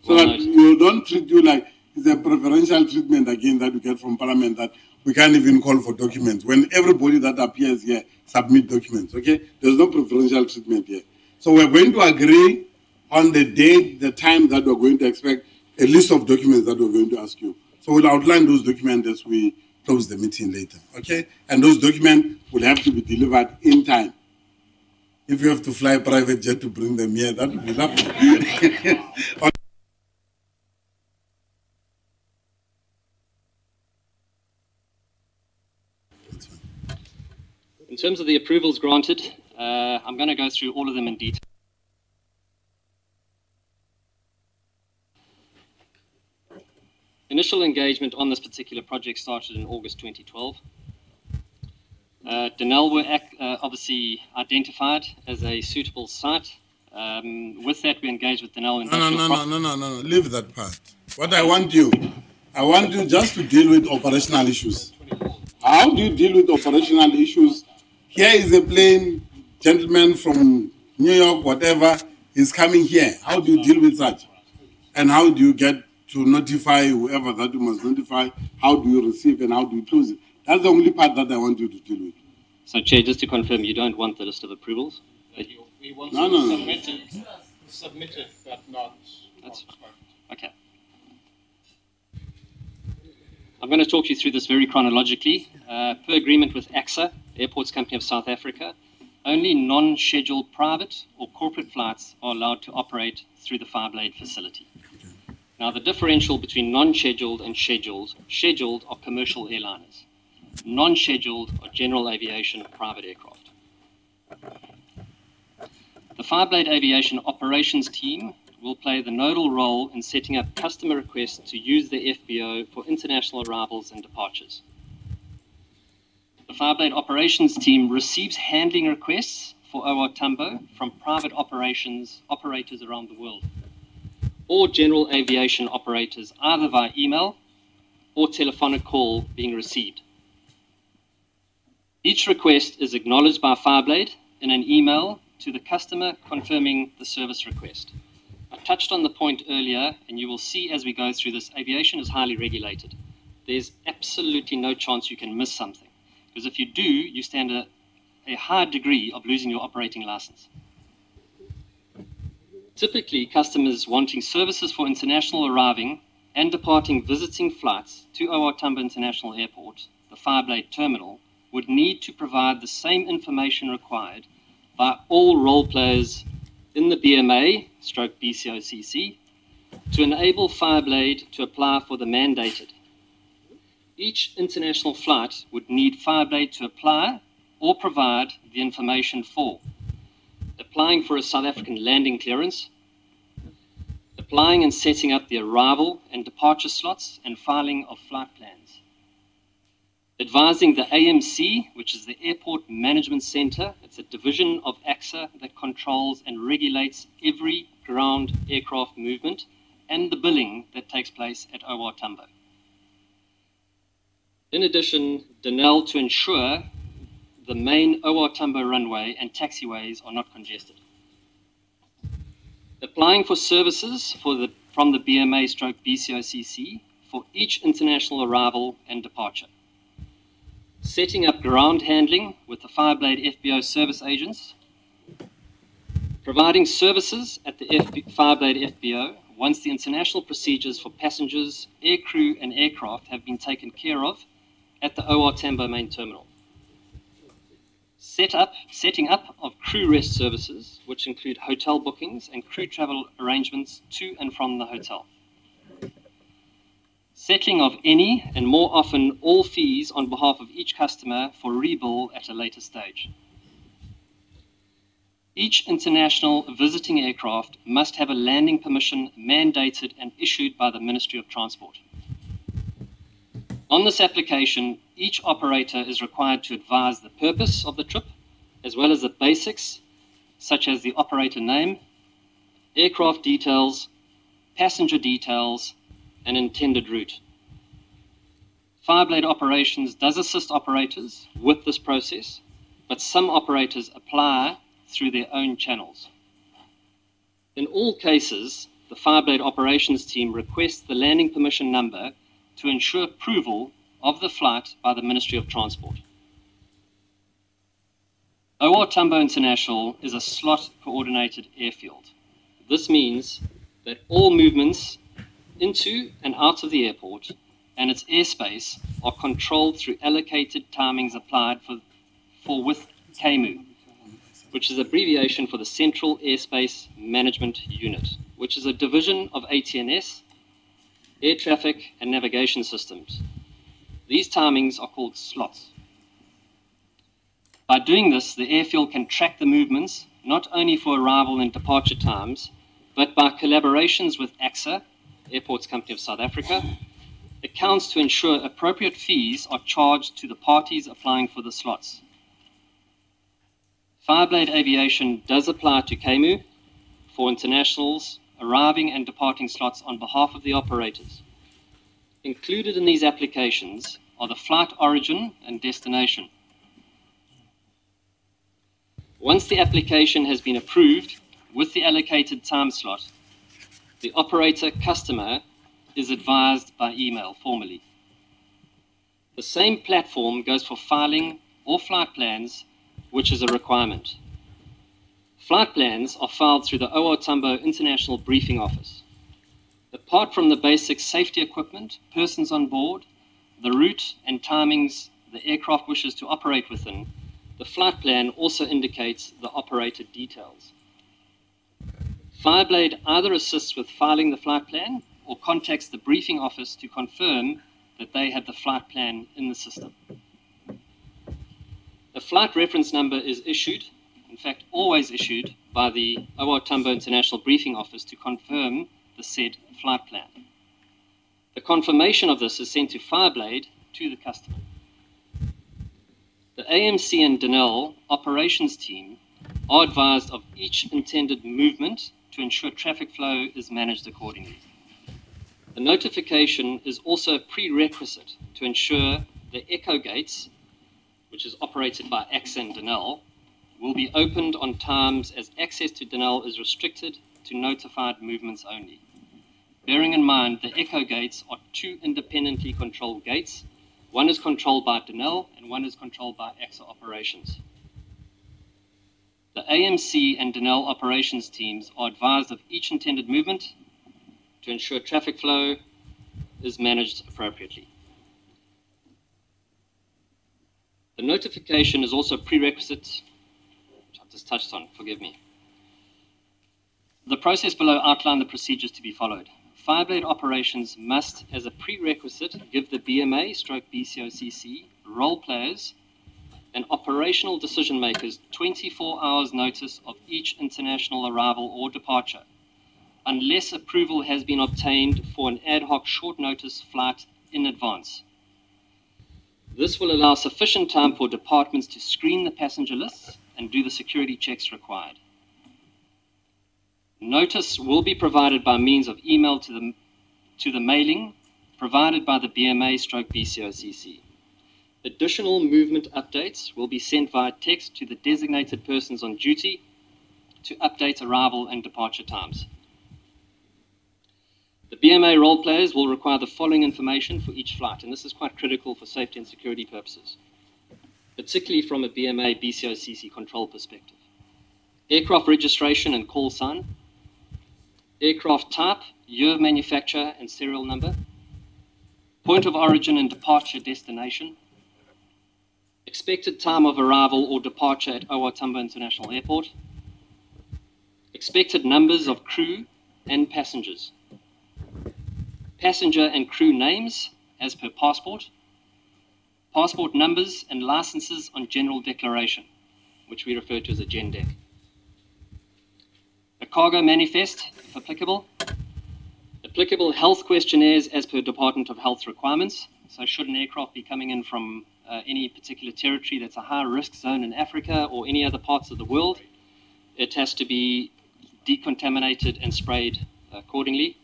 So that you don't treat you like it's a preferential treatment again that we get from Parliament that we can't even call for documents. When everybody that appears here submit documents, okay? There's no preferential treatment here. So we're going to agree on the date, the time that we're going to expect a list of documents that we're going to ask you. So we'll outline those documents as we close the meeting later, okay? And those documents will have to be delivered in time. If you have to fly a private jet to bring them here, that would be lovely. In terms of the approvals granted, I'm going to go through all of them in detail. Initial engagement on this particular project started in August 2012. Denel were obviously identified as a suitable site. With that, we engaged with Denel No, leave that part. What I want you just to deal with operational issues. How do you deal with operational issues? Here is a plane, gentleman from New York, whatever, is coming here. How do you deal with such? And how do you get to notify whoever that you must notify? How do you receive and how do you close it? That's the only part that I want you to deal with. So, Chair, just to confirm, you don't want the list of approvals? We want submitted, but not. That's okay. I'm going to talk you through this very chronologically. Per agreement with AXA, Airports Company of South Africa, only non-scheduled private or corporate flights are allowed to operate through the Fireblade facility. Now, the differential between non-scheduled and scheduled are commercial airliners. Non-scheduled are general aviation private aircraft. The Fireblade Aviation operations team will play the nodal role in setting up customer requests to use the FBO for international arrivals and departures. The Fireblade operations team receives handling requests for OR Tambo from private operators around the world. or general aviation operators, either via email or telephonic call being received. Each request is acknowledged by Fireblade in an email to the customer confirming the service request. I touched on the point earlier, and you will see as we go through this, aviation is highly regulated. There's absolutely no chance you can miss something, because if you do, you stand a high degree of losing your operating license. Typically, customers wanting services for international arriving and departing visiting flights to OR Tambo International Airport, the Fireblade terminal, would need to provide the same information required by all role players in the BMA/BCOCC to enable Fireblade to apply for the mandated. Each international flight would need Fireblade to apply or provide the information for applying for a South African landing clearance, applying and setting up the arrival and departure slots and filing of flight plans, advising the AMC, which is the Airport Management Center. It's a division of AXA that controls and regulates every ground aircraft movement and the billing that takes place at OR Tambo. In addition, Denel to ensure the main OR Tambo runway and taxiways are not congested. Applying for services from the BMA/BCOCC for each international arrival and departure. Setting up ground handling with the Fireblade FBO service agents. Providing services at the Fireblade FBO once the international procedures for passengers, aircrew and aircraft have been taken care of at the OR Tambo main terminal. Setting up of crew rest services, which include hotel bookings and crew travel arrangements to and from the hotel. Settling of any and more often all fees on behalf of each customer for rebill at a later stage. Each international visiting aircraft must have a landing permission mandated and issued by the Ministry of Transport. On this application, each operator is required to advise the purpose of the trip, as well as the basics, such as the operator name, aircraft details, passenger details, and intended route. Fireblade Operations does assist operators with this process, but some operators apply through their own channels. In all cases, the Fireblade Operations team requests the landing permission number to ensure approval of the flight by the Ministry of Transport. OR Tambo International is a slot-coordinated airfield. This means that all movements into and out of the airport and its airspace are controlled through allocated timings applied for with CAMU, which is abbreviation for the Central Airspace Management Unit, which is a division of ATNS, Air Traffic and Navigation Systems. These timings are called slots. By doing this, the airfield can track the movements, not only for arrival and departure times, but by collaborations with AXA, Airports Company of South Africa, accounts to ensure appropriate fees are charged to the parties applying for the slots. Fireblade Aviation does apply to CAMU for internationals arriving and departing slots on behalf of the operators. Included in these applications are the flight origin and destination. Once the application has been approved with the allocated time slot, the operator customer is advised by email formally. The same platform goes for filing or flight plans, which is a requirement. Flight plans are filed through the OR Tambo International Briefing Office. Apart from the basic safety equipment, persons on board, the route and timings the aircraft wishes to operate within, the flight plan also indicates the operator details. Fireblade either assists with filing the flight plan or contacts the briefing office to confirm that they have the flight plan in the system. A flight reference number is issued, in fact always issued, by the OR Tambo International Briefing Office to confirm the said flight plan. The confirmation of this is sent to Fireblade to the customer. The AMC and Denel operations team are advised of each intended movement to ensure traffic flow is managed accordingly. The notification is also a prerequisite to ensure the echo gates, which is operated by AXA and Denel, will be opened on times as access to Denel is restricted to notified movements only. Bearing in mind the echo gates are two independently controlled gates. One is controlled by Denel and one is controlled by AXA operations. The AMC and Denel operations teams are advised of each intended movement to ensure traffic flow is managed appropriately. The notification is also a prerequisite, which I've just touched on, forgive me. The process below outline the procedures to be followed. Fireblade operations must, as a prerequisite, give the BMA/BCOCC, role players, and operational decision makers 24 hours notice of each international arrival or departure, unless approval has been obtained for an ad hoc short notice flight in advance. This will allow sufficient time for departments to screen the passenger lists and do the security checks required. Notice will be provided by means of email to the mailing provided by the BMA/BCOCC. Additional movement updates will be sent via text to the designated persons on duty to update arrival and departure times. The BMA role players will require the following information for each flight, and this is quite critical for safety and security purposes, particularly from a BMA/BCOCC control perspective. Aircraft registration and call sign, aircraft type, year of manufacture and serial number, point of origin and departure destination, expected time of arrival or departure at OR Tambo International Airport, expected numbers of crew and passengers, passenger and crew names as per passport, passport numbers and licenses on general declaration, which we refer to as a GenDec. A cargo manifest, if applicable. Applicable health questionnaires as per Department of Health requirements. So should an aircraft be coming in from any particular territory that's a high risk zone in Africa or any other parts of the world, it has to be decontaminated and sprayed accordingly.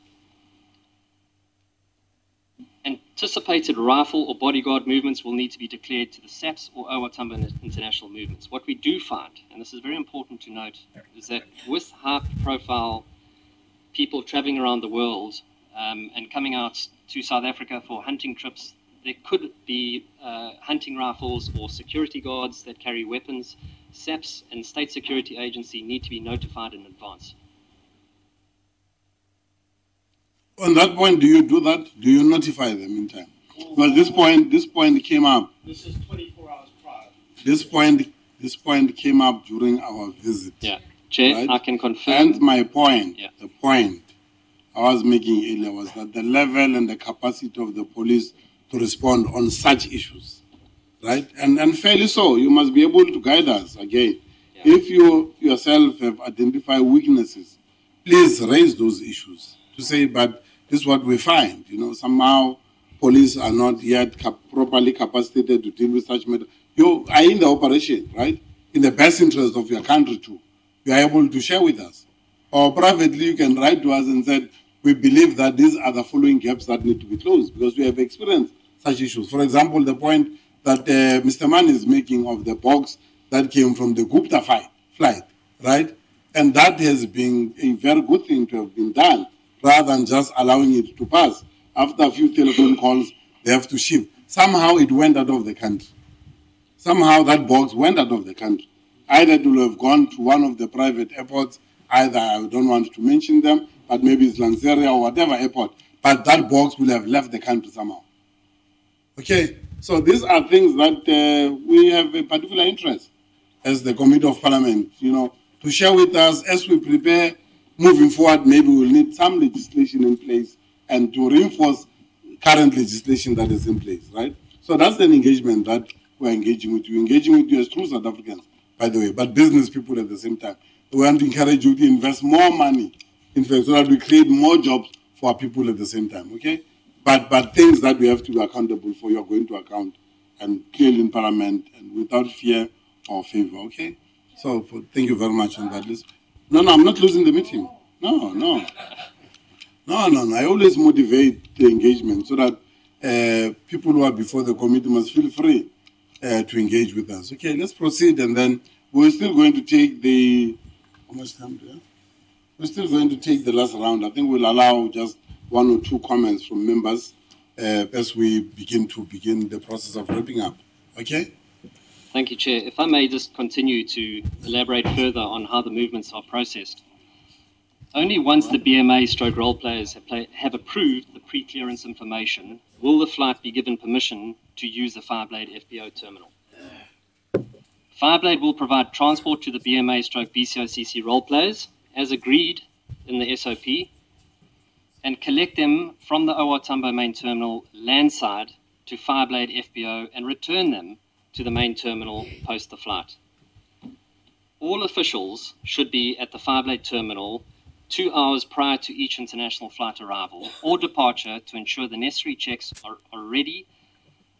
Anticipated rifle or bodyguard movements will need to be declared to the SAPS or OR Tambo International movements. What we do find, and this is very important to note, is that with high-profile people traveling around the world and coming out to South Africa for hunting trips, there could be hunting rifles or security guards that carry weapons. SAPS and State Security Agency need to be notified in advance. On that point, do you do that? Do you notify them in time? Because this point came up. This is 24 hours prior. This point came up during our visit. Yeah, Chair, right? I can confirm. And my point, the point I was making earlier was that the level and the capacity of the police to respond on such issues, right? And fairly so, you must be able to guide us again. Yeah. If you yourself have identified weaknesses, please raise those issues to say, but this is what we find. You know, somehow police are not yet properly capacitated to deal with such matters. You are in the operation, right? In the best interest of your country too. You are able to share with us. Or privately, you can write to us and say, we believe that these are the following gaps that need to be closed because we have experienced such issues. For example, the point that Mr. Manny is making of the box that came from the Gupta flight, right? And that has been a very good thing to have been done, rather than just allowing it to pass. After a few telephone calls, they have to ship. Somehow it went out of the country. Somehow that box went out of the country. Either it will have gone to one of the private airports, either I don't want to mention them, but maybe it's Lanseria or whatever airport, but that box will have left the country somehow. Okay, so these are things that we have a particular interest as the Committee of Parliament, you know, to share with us as we prepare. Moving forward, maybe we'll need some legislation in place and to reinforce current legislation that is in place, right? So that's an engagement that we're engaging with you. Engaging with you as true South Africans, by the way, but business people at the same time. We want to encourage you to invest more money, in fact, so that we create more jobs for our people at the same time, okay? But things that we have to be accountable for, you're going to account and clearly in Parliament and without fear or favor, okay? So thank you very much on that list. No, I'm not losing the meeting. No, no. No. I always motivate the engagement so that people who are before the committee must feel free to engage with us. Okay, let's proceed, and then we're still going to take the, how much time do we have? We're still going to take the last round. I think we'll allow just 1 or 2 comments from members as we begin the process of wrapping up. Okay? Thank you, Chair. If I may just continue to elaborate further on how the movements are processed. Only once the BMA stroke role players have approved the pre-clearance information will the flight be given permission to use the Fireblade FBO terminal. Fireblade will provide transport to the BMA stroke BCOCC role players as agreed in the SOP and collect them from the OR Tambo main terminal landside to Fireblade FBO and return them to the main terminal post the flight. All officials should be at the Fireblade terminal 2 hours prior to each international flight arrival or departure to ensure the necessary checks are ready,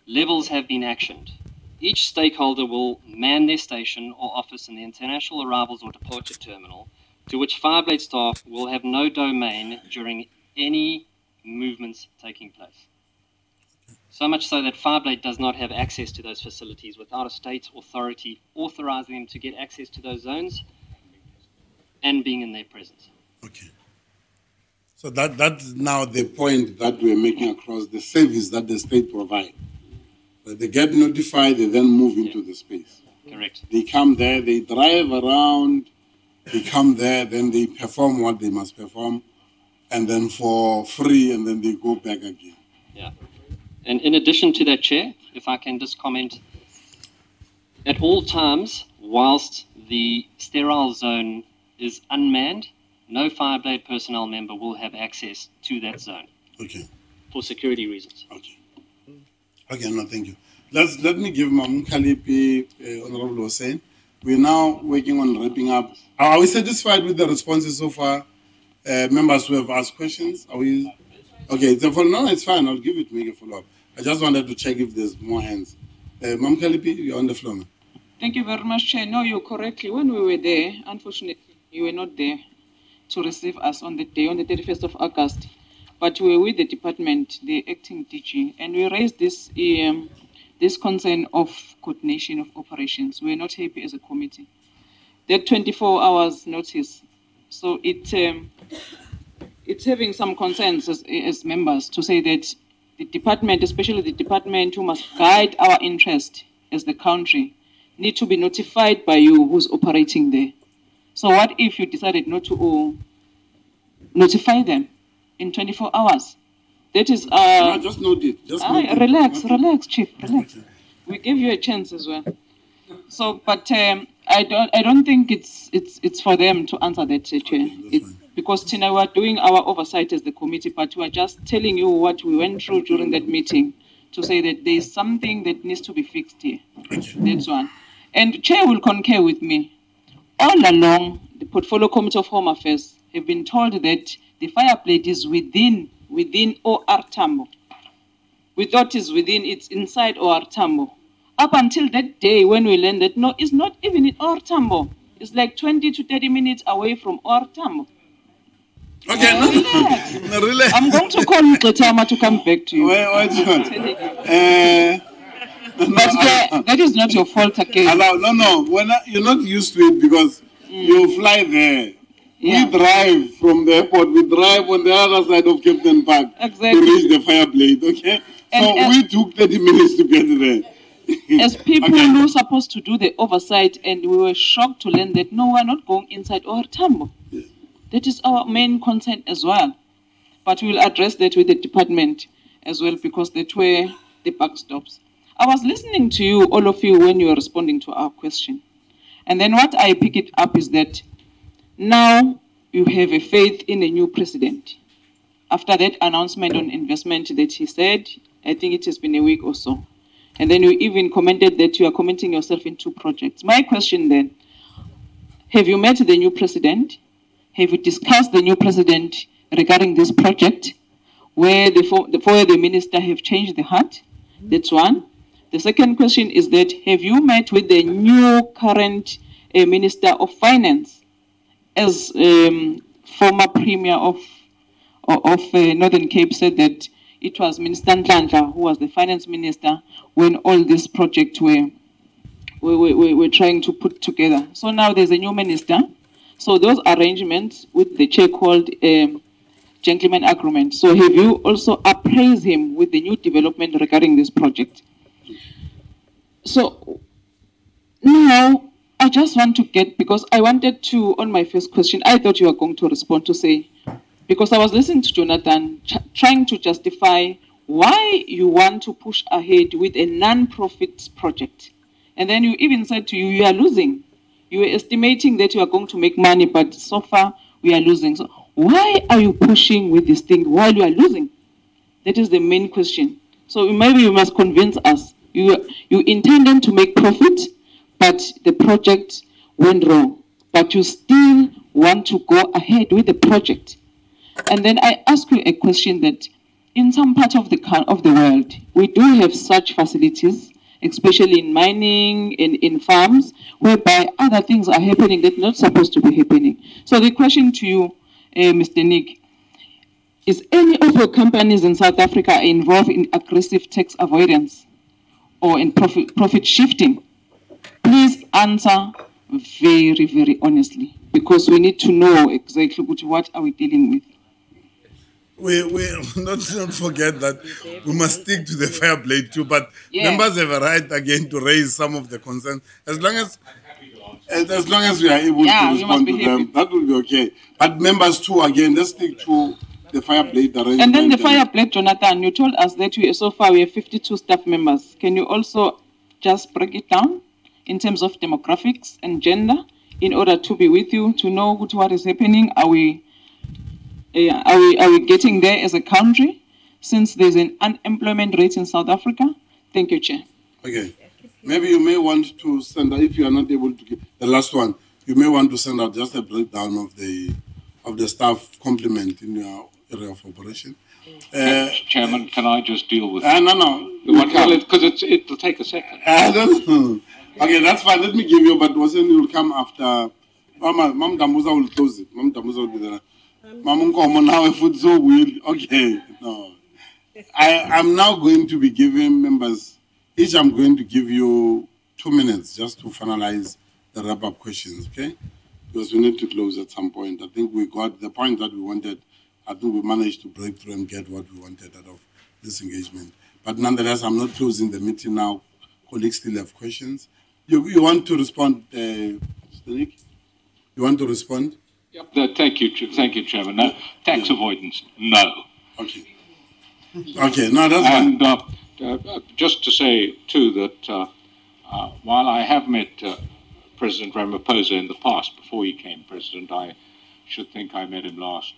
levels have been actioned. Each stakeholder will man their station or office in the international arrivals or departure terminal, to which Fireblade staff will have no domain during any movements taking place. So much so that Fireblade does not have access to those facilities without a state authority authorizing them to get access to those zones and being in their presence. Okay. So that's now the point that we're making across the service that the state provides. They get notified, they then move into the space. Correct. They come there, they drive around, they come there, then they perform what they must perform, and then for free, and then they go back again. Yeah. And in addition to that, Chair, if I can just comment, at all times, whilst the sterile zone is unmanned, no Fireblade personnel member will have access to that zone. Okay. For security reasons. Okay. Okay, no, thank you. Let me give Mam Kalipi, Honorable was saying. We're now working on wrapping up. Are we satisfied with the responses so far? Members who have asked questions, are we? Okay, so for now it's fine. I'll give it, make a follow-up. I just wanted to check if there's more hands. Mam Kalipi, you're on the floor, man. Thank you very much, Chair. No, you're correctly. When we were there, unfortunately, you were not there to receive us on the day, on the 31st of August. But we were with the department, the acting DG, and we raised this this concern of coordination of operations. We were not happy as a committee. That 24 hours notice, so it's having some concerns as members to say that the department, especially the department who must guide our interest as the country, need to be notified by you who's operating there. So what if you decided not to notify them in 24 hours? That is... no, just note it. Just note it. Relax, Chief, relax. Okay. We gave you a chance as well. So, but I don't think it's for them to answer that, Chair. Because Tina, we are doing our oversight as the committee, but we are just telling you what we went through during that meeting to say that there is something that needs to be fixed here. That's one. And Chair will concur with me. All along, the Portfolio Committee of Home Affairs have been told that the Fireblade is within OR Tambo. We thought it's inside OR Tambo. Up until that day when we learned that no, it's not even in OR Tambo. It's like 20 to 30 minutes away from OR Tambo. Okay, no, relax. I'm going to call Mkletama to come back to you. But that is not your fault again. No. You're not used to it because you fly there. Yeah. We drive from the airport. We drive on the other side of Captain Park to reach the Fireblade. Okay, so we took 30 minutes to get there. As people who are supposed to do the oversight, and we were shocked to learn that no, we're not going inside OR Tambo. Yeah. That is our main concern as well. But we'll address that with the department as well because that's where the buck stops. I was listening to you, all of you, when you were responding to our question. And then what I pick it up is that now you have a faith in a new president. After that announcement on investment that he said, I think it has been a week or so. And then you even commented that you are committing yourself in 2 projects. My question then, have you met the new president? Have you discussed the new president regarding this project where the minister have changed the heart? That's one. The second question is that, have you met with the new current Minister of Finance as former premier of Northern Cape said that it was Minister Nhlanhla who was the finance minister when all these projects were trying to put together. So now there's a new minister. So those arrangements with the chair called gentleman agreement. So have you also appraised him with the new development regarding this project? So now I just want to get, because I wanted to, on my first question, I thought you were going to respond to say, because I was listening to Jonathan trying to justify why you want to push ahead with a non-profit project. And then you even said to you are losing. You were estimating that you are going to make money, but so far we are losing. So why are you pushing with this thing while you are losing? That is the main question. So maybe you must convince us. You intended to make profit, but the project went wrong. But you still want to go ahead with the project. And then I ask you a question that in some part of the world, we do have such facilities, especially in mining and in farms, whereby other things are happening that are not supposed to be happening. So the question to you, Mr. Nick, is any of your companies in South Africa involved in aggressive tax avoidance or in profit shifting? Please answer very, very honestly, because we need to know exactly what are we dealing with. We not forget that we must stick to the Fireblade too, but members have a right again to raise some of the concerns. As long as we are able to respond to them, that will be okay. But members too, again, let's stick to the Fireblade arrangement. And then the Fireblade, Jonathan, you told us that so far we have 52 staff members. Can you also just break it down in terms of demographics and gender in order to be with you, to know what is happening? Are we getting there as a country, since there's an unemployment rate in South Africa? Thank you, Chair. Okay. Maybe you may want to send out, if you are not able to give the last one, you may want to send out just a breakdown of the staff complement in your area of operation. Chairman, can I just deal with no. Because it'll take a second. Okay, that's fine. Let me give you, but Wasen will come after. Mam Damuza will close it. Mam Damuza will be there. Okay, no. I'm now going to be giving members, each I'm going to give you 2 minutes just to finalize the wrap-up questions, okay? Because we need to close at some point. I think we got the point that we wanted. I think we managed to break through and get what we wanted out of this engagement. But nonetheless, I'm not closing the meeting now. Colleagues still have questions. You want to respond, Mr. Nick? You want to respond? Yep. Thank you, Chairman. No, tax avoidance, no. Okay. Okay, no, that's fine. And just to say, too, that while I have met President Ramaphosa in the past, before he became president, I should think I met him last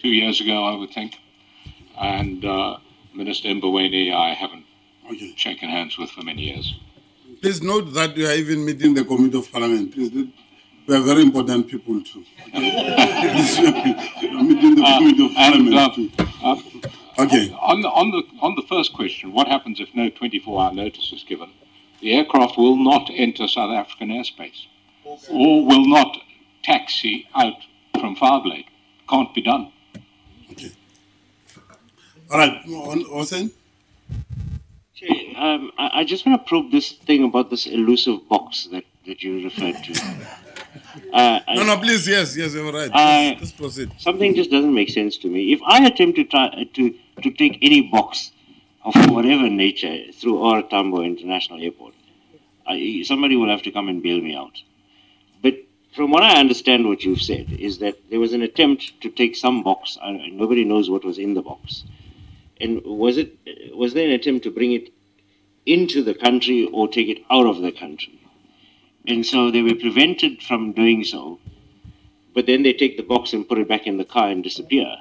2 years ago, I would think. And Minister Mboweni, I haven't shaken hands with for many years. Please note that we are even meeting the Committee of Parliament. Please, we are very important people too. Please, we are meeting the Committee of Parliament too. Okay. On the first question, what happens if no 24-hour notice is given? The aircraft will not enter South African airspace, or will not taxi out from Fireblade. Can't be done. Okay. All right, Osen? I just want to probe this thing about this elusive box that you referred to. No, please, yes, you're right. Let's proceed. Something just doesn't make sense to me. If I attempt to try to take any box of whatever nature through OR Tambo International Airport, somebody will have to come and bail me out. But from what I understand, what you've said is that there was an attempt to take some box. Nobody knows what was in the box. And was there an attempt to bring it into the country or take it out of the country? And so they were prevented from doing so, but then they take the box and put it back in the car and disappear.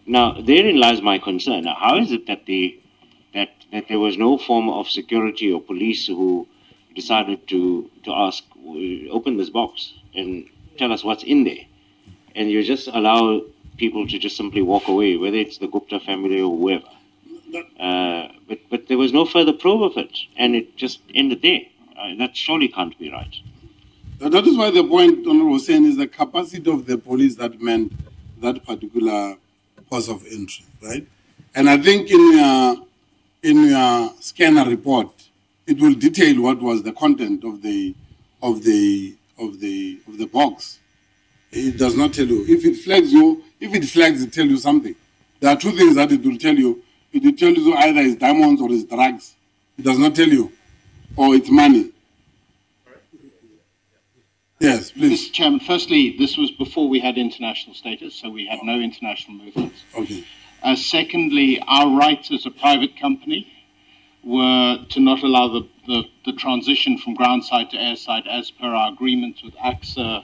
Now, therein lies my concern. Now, how is it that that there was no form of security or police who decided to ask, open this box and tell us what's in there? And you just allow people to just simply walk away, whether it's the Gupta family or whoever. But there was no further probe of it, and it just ended there. That surely can't be right. That is why the point Honorable was saying is the capacity of the police that meant that particular course of entry, right? And I think in your scanner report, it will detail what was the content of the box. It does not tell you. If it flags you, it tells you something. There are two things that it will tell you. It will tell you either it's diamonds or it's drugs. It does not tell you, or it's money. Yes, please. Mr. Chairman, firstly, this was before we had international status, so we had no international movements. Okay. Secondly, our rights as a private company were to not allow the transition from groundside to airside as per our agreement with AXA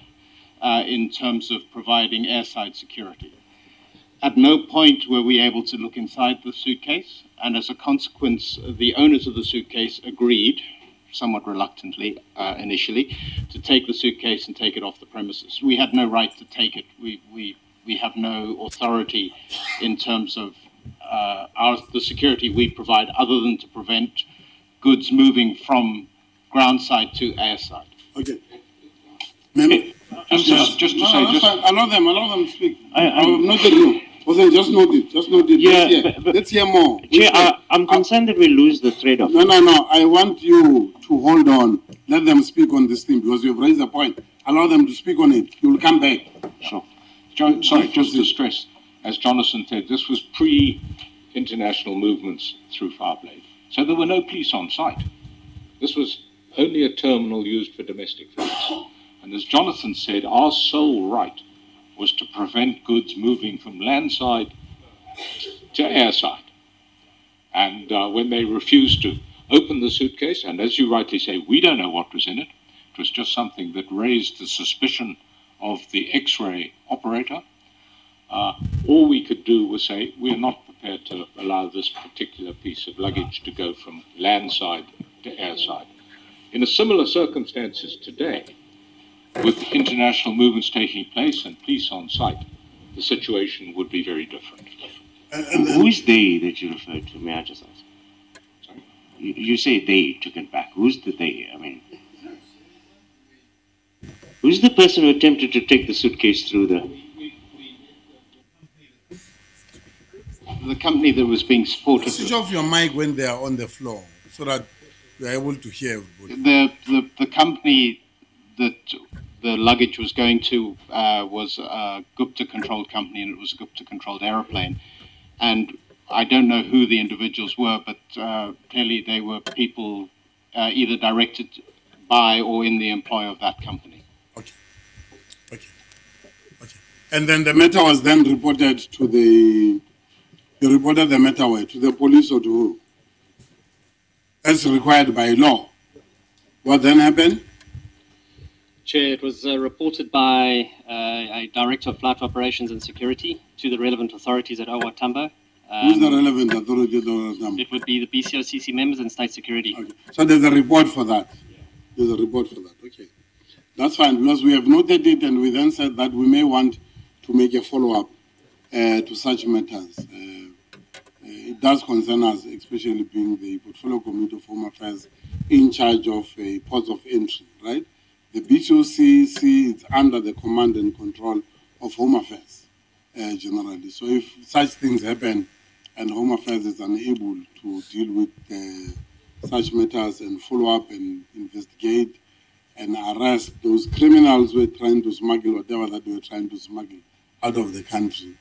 in terms of providing airside security. At no point were we able to look inside the suitcase, and as a consequence, the owners of the suitcase agreed, somewhat reluctantly initially, to take the suitcase and take it off the premises. We had no right to take it. We have no authority in terms of the security we provide other than to prevent goods moving from groundside to airside. Okay. Just to say, allow them to speak. I have noted you. Just note it. Yeah, let's hear more. Chair, I'm concerned that we lose the thread of. No. I want you to hold on. Let them speak on this thing because you've raised a point. Allow them to speak on it. You will come back. Sure. Sorry, just to stress, as Jonathan said, this was pre-international movements through Fireblade. So there were no police on site. This was only a terminal used for domestic flights. And as Jonathan said, our sole right was to prevent goods moving from landside to airside. And when they refused to open the suitcase, and as you rightly say, we don't know what was in it, it was just something that raised the suspicion of the X-ray operator, all we could do was say, we're not prepared to allow this particular piece of luggage to go from landside to airside. In a similar circumstances today, with international movements taking place and police on site, the situation would be very different. Who is they that you refer to? May I just ask? Sorry? You say they took it back. Who's the they? I mean, who's the person who attempted to take the suitcase through the company that was being supported? Switch off your mic when they are on the floor so that we are able to hear everybody. The company that the luggage was going to was a Gupta-controlled company, and it was a Gupta-controlled aeroplane. And I don't know who the individuals were, but clearly they were people either directed by or in the employ of that company. Okay. And then the matter was then reported to you reported the matter where? To the police or to who? As required by law. What then happened? Chair, it was reported by a Director of Flight Operations and Security to the relevant authorities at OR Tambo. Who's the relevant authority at OR Tambo? It would be the BCOCC members and State Security. Okay. So there's a report for that. There's a report for that. Okay. That's fine, because we have noted it and we then said that we may want to make a follow-up to such matters. It does concern us, especially being the Portfolio Committee of Home Affairs in charge of ports of entry, right? The BCOCC is under the command and control of Home Affairs generally. So if such things happen and Home Affairs is unable to deal with such matters and follow up and investigate and arrest those criminals who are trying to smuggle whatever that they were trying to smuggle out of the country.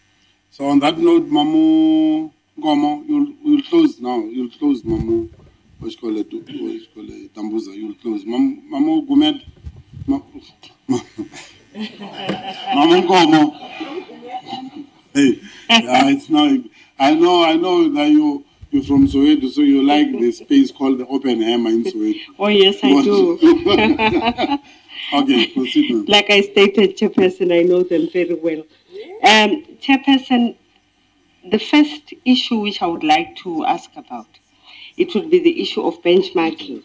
So on that note, Mamu Gomo, you'll close now. You'll close, Mamu. What you call it? Dambuza. You'll close. Mamu Gumed. Mamu Gomo. Hey, yeah, it's now. I know that you're from Soweto, so you like the space called the Oppenheimer in Soweto. Oh yes, I do. Okay, proceed. Like I stated, Chairperson, I know them very well. Chairperson, the first issue which I would like to ask about, it would be the issue of benchmarking.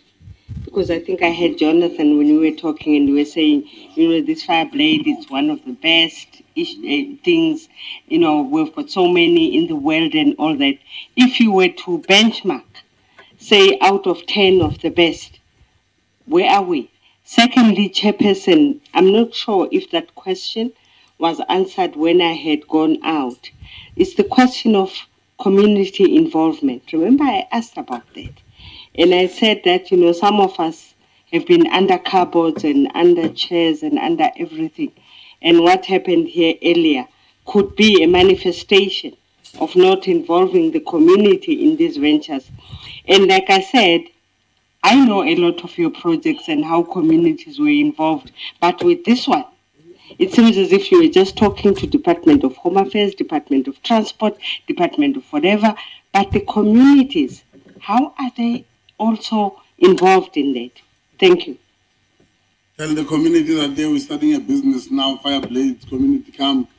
Because I think I heard Jonathan when we were talking and we were saying, this Fireblade is one of the best things, we've got so many in the world and all that. If you were to benchmark, say out of 10 of the best, where are we? Secondly, Chairperson, I'm not sure if that question was answered when I had gone out. It's the question of community involvement. Remember, I asked about that. And I said that, some of us have been under cupboards and under chairs and under everything. And what happened here earlier could be a manifestation of not involving the community in these ventures. And like I said, I know a lot of your projects and how communities were involved, but with this one, it seems as if you were just talking to Department of Home Affairs, Department of Transport, Department of whatever, but the communities, how are they also involved in that? Thank you. Tell the community that they were starting a business now, Fireblade community camp.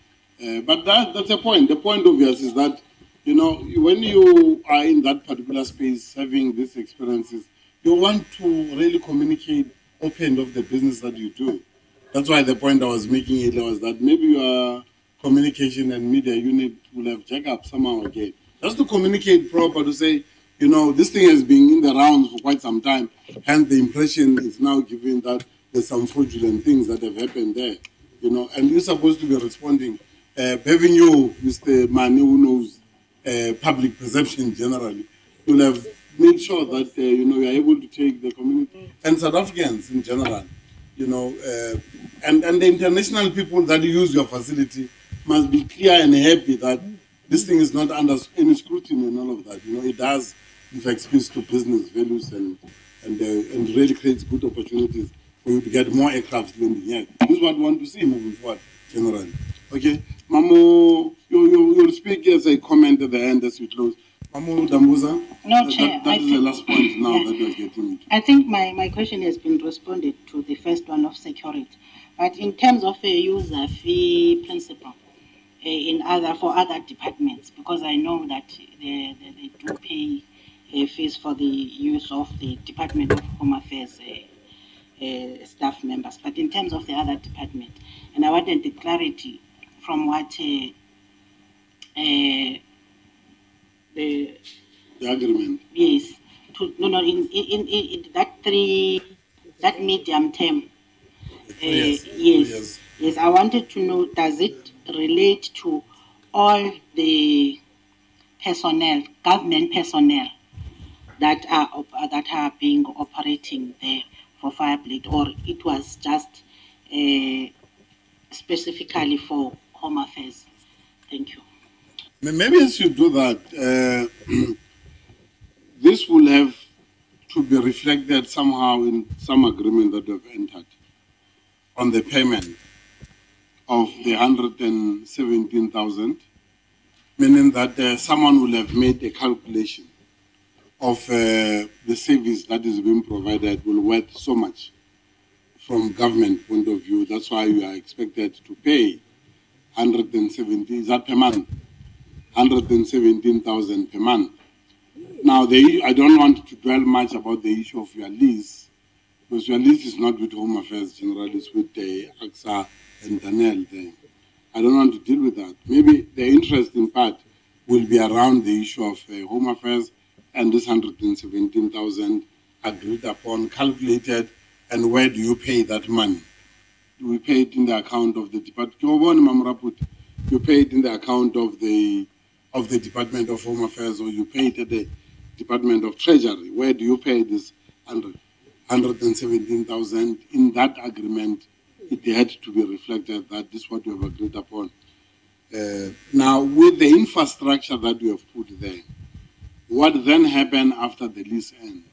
But that's the point. The point obvious is that, when you are in that particular space, having these experiences, you want to really communicate open of the business that you do. That's why the point I was making earlier was that maybe your communication and media unit will have jacked up somehow again. Just to communicate proper, to say, this thing has been in the rounds for quite some time, and the impression is now given that there's some fraudulent things that have happened there, and you're supposed to be responding. Having you, Mr. Manny, who knows public perception generally, you'll have made sure that, you're able to take the community and South Africans in general, and the international people that use your facility must be clear and happy that this thing is not under any scrutiny and all of that. It does, in fact, speaks to business values and really creates good opportunities for you to get more aircraft landing here. This is what we want to see moving forward, generally. Okay, Mamu, you'll speak as a comment at the end as we close. Mamu Dambuza? No, Chair. That is the last point now that we're getting into. I think my question has been responded to, the first one of security. But in terms of a user fee principle for other departments, because I know that they do pay fees for the use of the Department of Home Affairs staff members. But in terms of the other department, and I wanted the clarity from what the agreement. Yes. In that medium term. Yes. I wanted to know, does it relate to all the personnel, government personnel that are being operating there for Fireblade, or it was just specifically for Home Affairs? Thank you. Maybe as you do that, this will have to be reflected somehow in some agreement that we've entered on the payment of the 117,000, meaning that someone will have made a calculation of the service that is being provided will worth so much from government point of view. That's why you are expected to pay 170, is that per month? 117,000 per month. Now, I don't want to dwell much about the issue of your lease, because your lease is not with Home Affairs generally, it's with AXA and Daniel there. I don't want to deal with that. Maybe the interesting part will be around the issue of Home Affairs and this 117,000 agreed upon, calculated, and where do you pay that money? Do we pay it in the account of the department? You pay it in the account of the Department of Home Affairs, or you pay it at the Department of Treasury? Where do you pay this 117,000? In that agreement, it had to be reflected that this is what you have agreed upon. Now, with the infrastructure that you have put there, what then happened after the lease ends?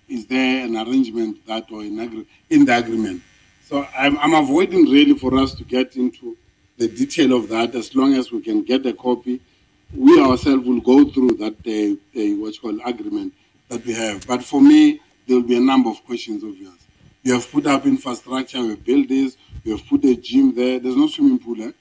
Is there an arrangement that or in the agreement? So I'm avoiding really for us to get into the detail of that. As long as we can get a copy, we ourselves will go through that what's called agreement that we have. But for me, there will be a number of questions of yours. You have put up infrastructure, we have built this, we have put a gym there. There's no swimming pool, eh?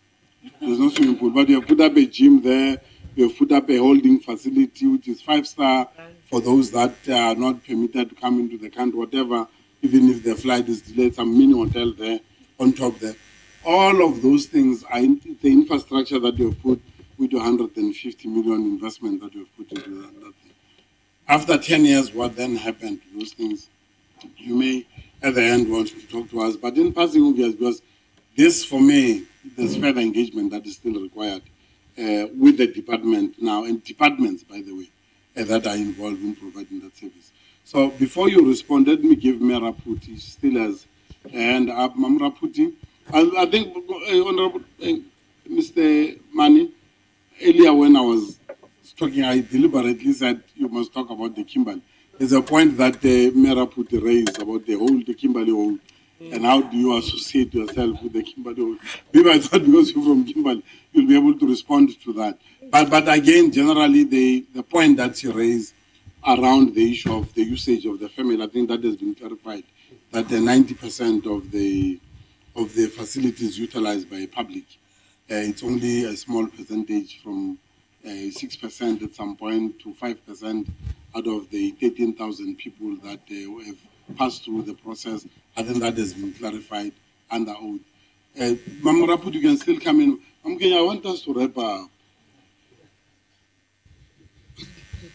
There's no swimming pool, but you have put up a gym there, you have put up a holding facility, which is 5-star for those that are not permitted to come into the country, whatever, even if the flight is delayed, some mini hotel there, on top there. All of those things are the infrastructure that you have put with 150 million investment that you have put into that thing. After 10 years, what then happened to those things? You may at the end wants to talk to us. But in passing, obvious, because this, for me, there's further engagement that is still required with the department now, and departments, by the way, that are involved in providing that service. So before you respond, let me give Mera Puti, still has a hand up. Mamra Puti, I think, Honorable Mr. Manny, earlier when I was talking, I deliberately said you must talk about the Kimberley. There's a point that Mera Puti raised about the Kimberley hole, and how do you associate yourself with the Kimberley hole? Maybe I thought because you're from Kimberley, you'll be able to respond to that. But again, generally, the point that she raised around the issue of the usage of the family, I think that has been clarified, that the 90% of the facilities utilized by public, it's only a small percentage from 6% at some point to 5% out of the 13,000 people that have passed through the process. I think that has been clarified under oath. Mama Raput, you can still come in. I want us to wrap up.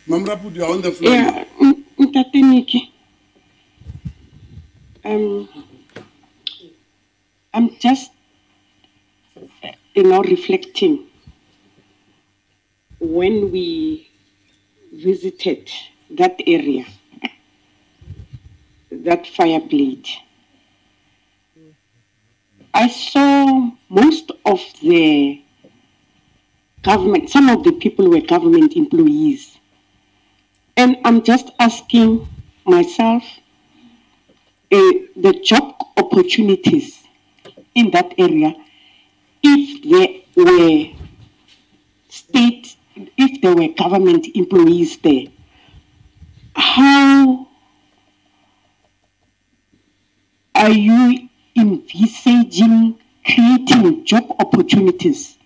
Mama Raput, you are on the floor. Yeah, Ntate Nicky. I'm just, reflecting. When we visited that area, that Fireblade, I saw most of the government, some of the people were government employees. And I'm just asking myself, the job opportunities in that area, if there were government employees there, how are you envisaging creating job opportunities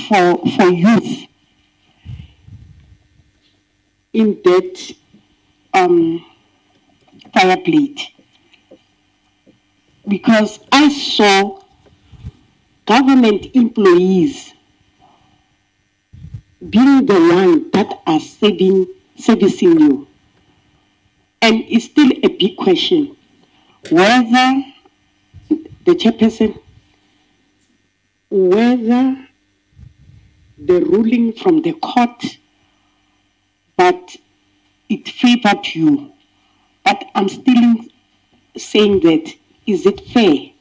for youth in that Fireblade? Because I saw government employees being the one that are servicing you. And it's still a big question whether the chairperson, whether the ruling from the court, but it favored you. But I'm still saying that, is it fair?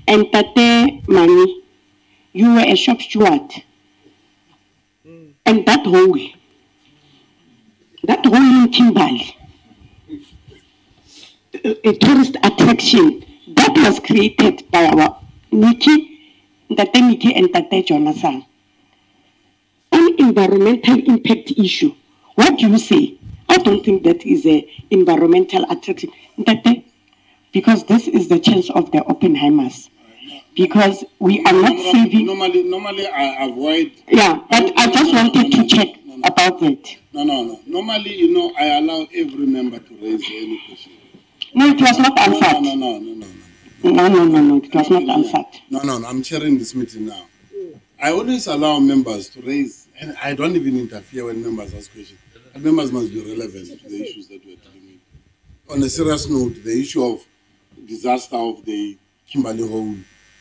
And Tate Manny, you were a shop steward. And that hole in Kimberley, a tourist attraction that was created by our Nicky and Tate Jonathan. An environmental impact issue. What do you say? I don't think that is an environmental attraction. Because this is the chance of the Oppenheimers. Because we are not saving. Normally I avoid. Yeah, but I just wanted to check about that. No. Normally, I allow every member to raise any question. No, it was not answered. No, it was not answered. No, I'm chairing this meeting now. I always allow members to raise, and I don't even interfere when members ask questions. And members must be relevant to the issues that we're dealing with. On a serious note, the issue of disaster of the Kimberley hole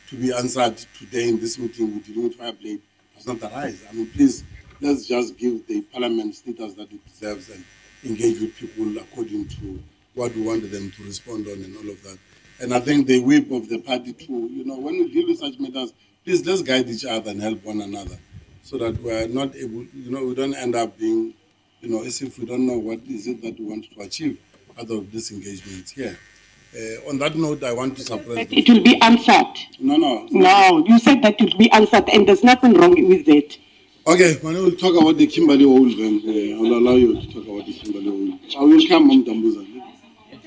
to be answered today in this meeting with dealing with Fireblade does not arise. I mean, please, let's just give the parliament status that it deserves and engage with people according to what we wanted them to respond on and all of that. And I think the whip of the party too, when we deal with such matters, please let's guide each other and help one another so that we're not able, we don't end up being, as if we don't know what is it that we want to achieve out of this engagement here. On that note, I want to suppress. It will be answered. No. No, you said that it will be answered, and there's nothing wrong with that. Okay, when we'll talk about the Kimberley hole, then I'll allow you to talk about the Kimberley hole. I will come on Dambuza.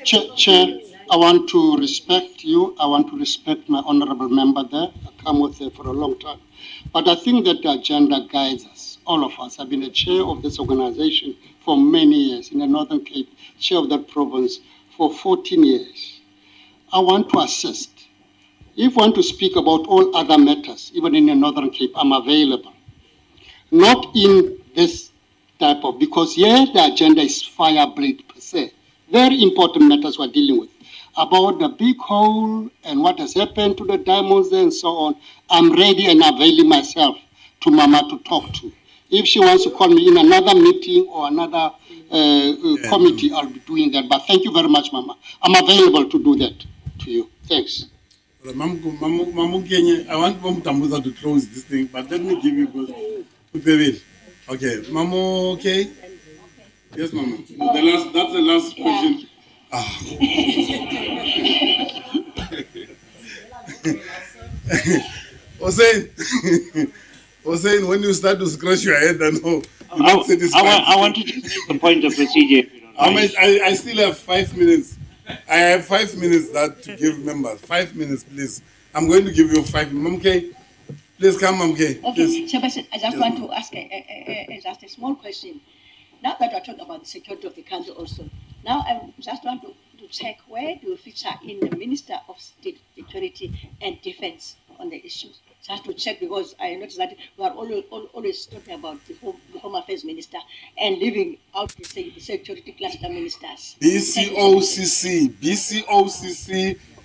Chair, I want to respect you. I want to respect my honorable member there. I come with her for a long time. But I think that the agenda guides us, all of us. I've been a chair of this organization for many years in the Northern Cape, chair of that province for 14 years. I want to assist. If you want to speak about all other matters, even in the Northern Cape, I'm available. Not in this type of, because here the agenda is Fireblade per se. Very important matters we're dealing with. About the big hole and what has happened to the diamonds and so on, I'm ready and availing myself to Mama to talk to. If she wants to call me in another meeting or another committee, I'll be doing that. But thank you very much, Mama. I'm available to do that to you. Thanks. Mamu Kenya, I want Mamu Tambuza to close this thing, but let me give you good. Okay, Mamu, okay? Yes, Mama. That's the last question. Ah. Hossein, when you start to scratch your head, I know you're not satisfied. I want to just make a point of procedure. I still have 5 minutes. I have 5 minutes to give members. 5 minutes, please. I'm going to give you 5 minutes. Mamke, please come, Mamke. Okay, Chairperson, I just want to ask just a small question. Now that we're talking about the security of the country also, now I just want to check where do you feature in the Minister of State Security and Defense on the issues. Just to check, because I noticed that we are always talking about the Home Affairs Minister and leaving out the security cluster ministers. BCOCC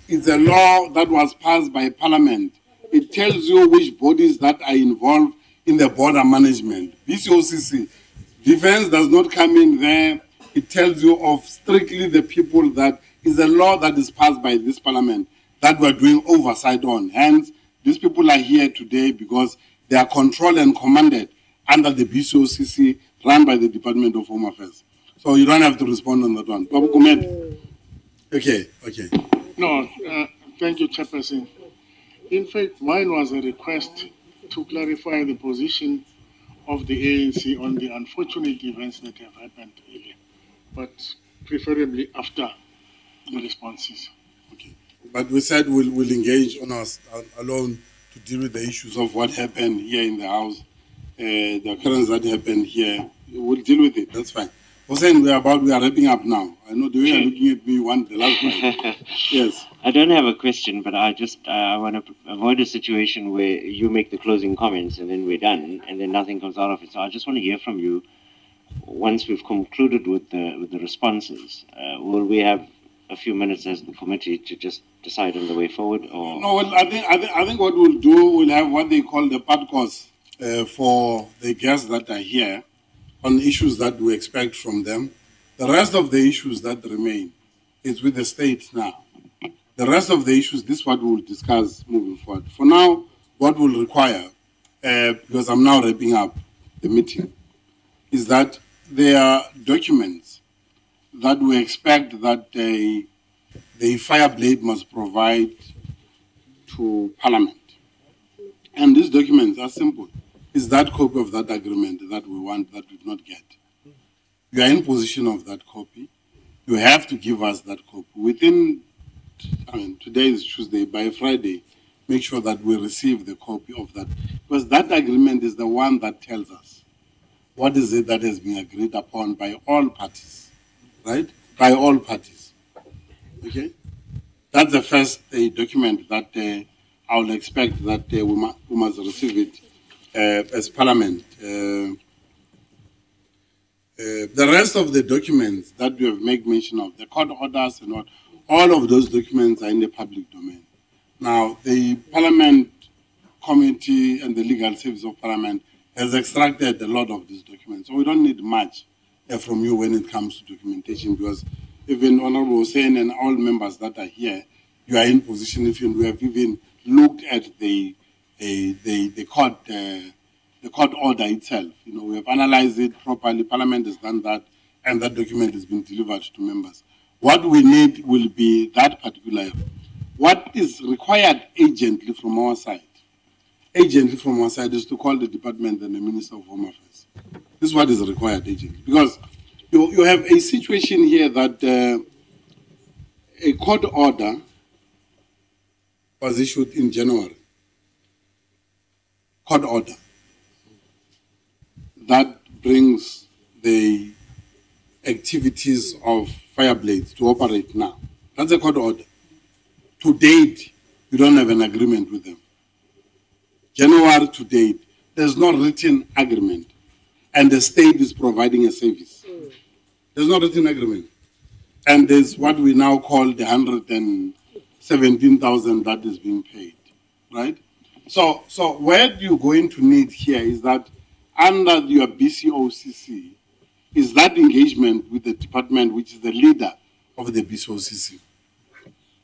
is a law that was passed by Parliament. It tells you which bodies that are involved in the border management. BCOCC. Defense does not come in there. It tells you of strictly the people that is a law that is passed by this Parliament that we're doing oversight on. Hence, these people are here today because they are controlled and commanded under the BCOCC run by the Department of Home Affairs. So you don't have to respond on that one. Okay. No, thank you, Chairperson. In fact, mine was a request to clarify the position of the ANC on the unfortunate events that have happened earlier, but preferably after the responses. Okay. But we said we'll engage on us alone to deal with the issues of what happened here in the House, the occurrence that happened here. We'll deal with it. That's fine. Hossein, we are wrapping up now. I know the way you're looking at me, you want the last one. Yes. I don't have a question, but I want to avoid a situation where you make the closing comments and then we're done and then nothing comes out of it. So I just want to hear from you once we've concluded with the responses. Will we have a few minutes as the committee to just decide on the way forward? Or? No, well, I think what we'll do, we'll have what they call the part course for the guests that are here on issues that we expect from them. The rest of the issues that remain is with the state now. The rest of the issues, this is what we'll discuss moving forward. For now, what we'll require, because I'm now wrapping up the meeting, is that there are documents that we expect that the Fireblade must provide to Parliament. And these documents are simple. It's that copy of that agreement that we want that we did not get. You are in possession of that copy. You have to give us that copy. Within, today is Tuesday, by Friday, make sure that we receive the copy of that. Because that agreement is the one that tells us what is it that has been agreed upon by all parties, right? By all parties, okay? That's the first document that I would expect that we must receive it as Parliament. The rest of the documents that we have made mention of, the court orders and all of those documents are in the public domain. Now, the Parliament Committee and the Legal Service of Parliament has extracted a lot of these documents. So we don't need much from you when it comes to documentation, because even Honorable Hussein and all members that are here, you are in position, if we have even looked at the court order itself. We have analyzed it properly. Parliament has done that, and that document has been delivered to members. What we need will be that particular. What is required urgently from our side? Urgently from our side is to call the department and the Minister of Home Affairs. This is what is required urgently, because you have a situation here that a court order was issued in January. Court order that brings the activities of Fireblades to operate now. That's a court order. To date, we don't have an agreement with them. January to date, there's no written agreement, and the state is providing a service. There's no written agreement. and there's what we now call the 117,000 that is being paid, right? So where you're going to need here is that under your BCOCC is that engagement with the department, which is the leader of the BCOCC,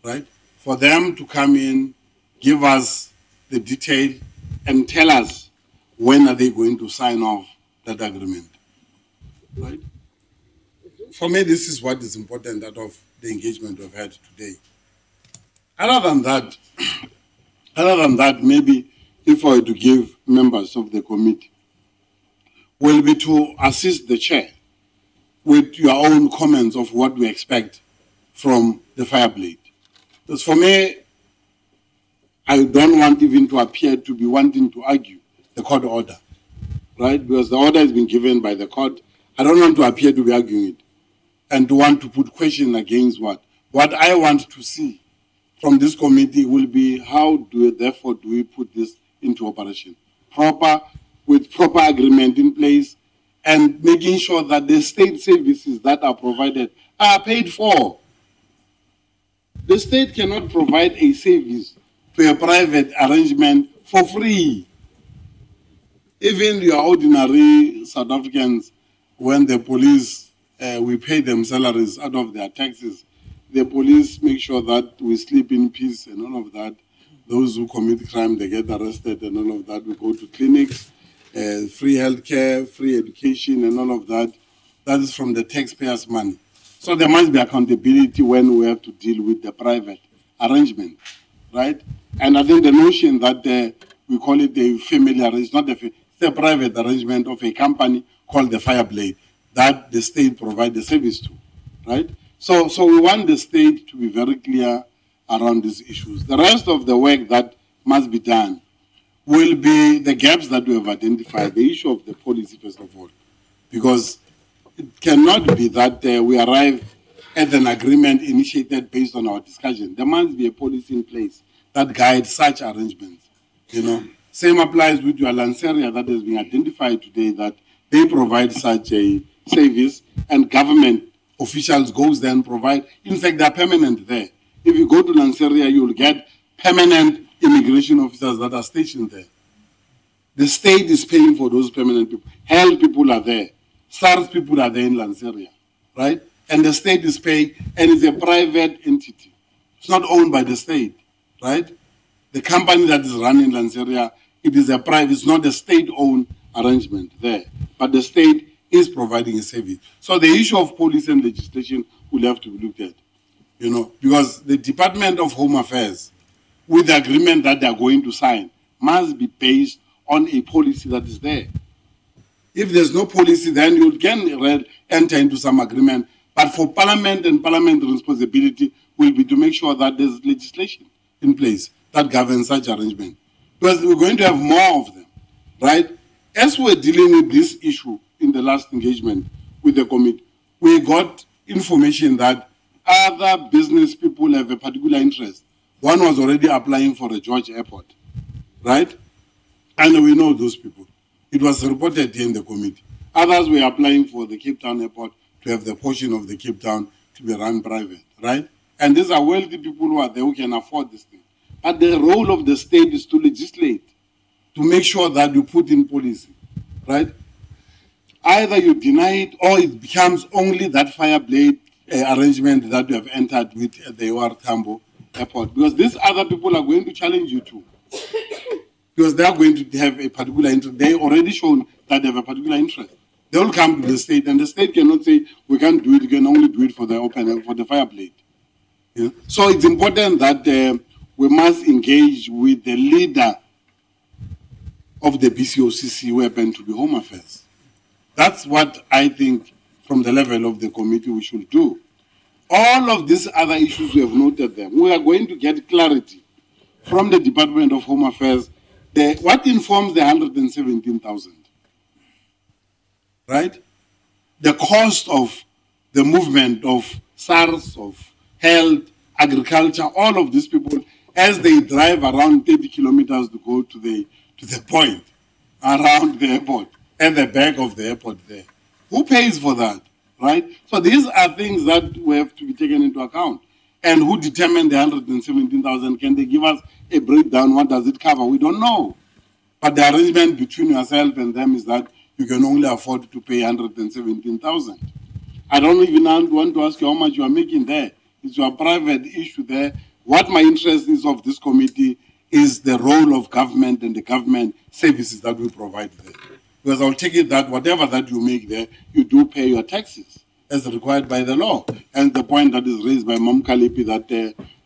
right? For them to come in, give us the detail, and tell us when are they going to sign off that agreement, right? For me, this is what is important out of the engagement we've had today. Other than that, maybe if I were to give members of the committee, will be to assist the chair with your own comments of what we expect from the Fireblade. Because for me, I don't want even to appear to be wanting to argue the court order, right? Because the order has been given by the court. I don't want to appear to be arguing it and to want to put question against what. What I want to see from this committee will be how do we put this into operation? With proper agreement in place and making sure that the state services that are provided are paid for. The state cannot provide a service to a private arrangement for free. Even your ordinary South Africans, when the police, we pay them salaries out of their taxes, the police make sure that we sleep in peace and all of that. Those who commit crime, they get arrested and all of that. We go to clinics, free healthcare, free education and all of that. That is from the taxpayers' money. So there must be accountability when we have to deal with the private arrangement, right? And I think the notion that we call it a family arrangement, it's a private arrangement of a company called the Fireblade that the state provides the service to, right? So we want the state to be very clear around these issues. The rest of the work that must be done will be the gaps that we have identified, the issue of the policy, first of all, because it cannot be that we arrive at an agreement initiated based on our discussion. There must be a policy in place that guides such arrangements. You know, same applies with your Lanceria that has been identified today, that they provide such a service and government officials goes there and provide. In fact, they are permanent there. If you go to Lanceria, you will get permanent immigration officers that are stationed there. The state is paying for those permanent people. Health people are there. SARS people are there in Lanceria, right? And the state is paying, and it's a private entity. It's not owned by the state, right? The company that is running Lanceria, it is a private, it's not a state-owned arrangement there, but the state is providing a service. So the issue of policy and legislation will have to be looked at, you know, because the Department of Home Affairs, with the agreement that they are going to sign, must be based on a policy that is there. If there's no policy, then you can enter into some agreement. But for Parliament and Parliament responsibility will be to make sure that there's legislation in place that governs such arrangement. Because we're going to have more of them, right? As we're dealing with this issue in the last engagement with the committee, we got information that other business people have a particular interest. One was already applying for a George Airport, right? And we know those people. It was reported here in the committee. Others were applying for the Cape Town Airport to have the portion of the Cape Town to be run private, right? And these are wealthy people who are there who can afford this thing. But the role of the state is to legislate, to make sure that you put in policy, right? Either you deny it or it becomes only that Fireblade arrangement that you have entered with the OR Tambo Airport. Because these other people are going to challenge you too. Because they are going to have a particular interest. They already shown that they have a particular interest. They will come to the state, and the state cannot say, we can't do it, we can only do it for the open, for the Fireblade. Yeah? So it's important that we must engage with the leader of the BCOCC, who happen to be Home Affairs. That's what I think from the level of the committee we should do. All of these other issues, we have noted them. We are going to get clarity from the Department of Home Affairs. What informs the 117,000? Right? The cost of the movement of SARS, of health, agriculture, all of these people, as they drive around 30 kilometers to go to the point around the airport, at the back of the airport there. Who pays for that? right? So these are things that we have to be taken into account. And who determined the 117,000? Can they give us a breakdown? What does it cover? We don't know. But the arrangement between yourself and them is that you can only afford to pay 117,000. I don't even want to ask you how much you are making there. It's your private issue there. What my interest is of this committee is the role of government and the government services that we provide there. Because I'll take it that whatever that you make there, you do pay your taxes as required by the law. And the point that is raised by Mam Kalipi that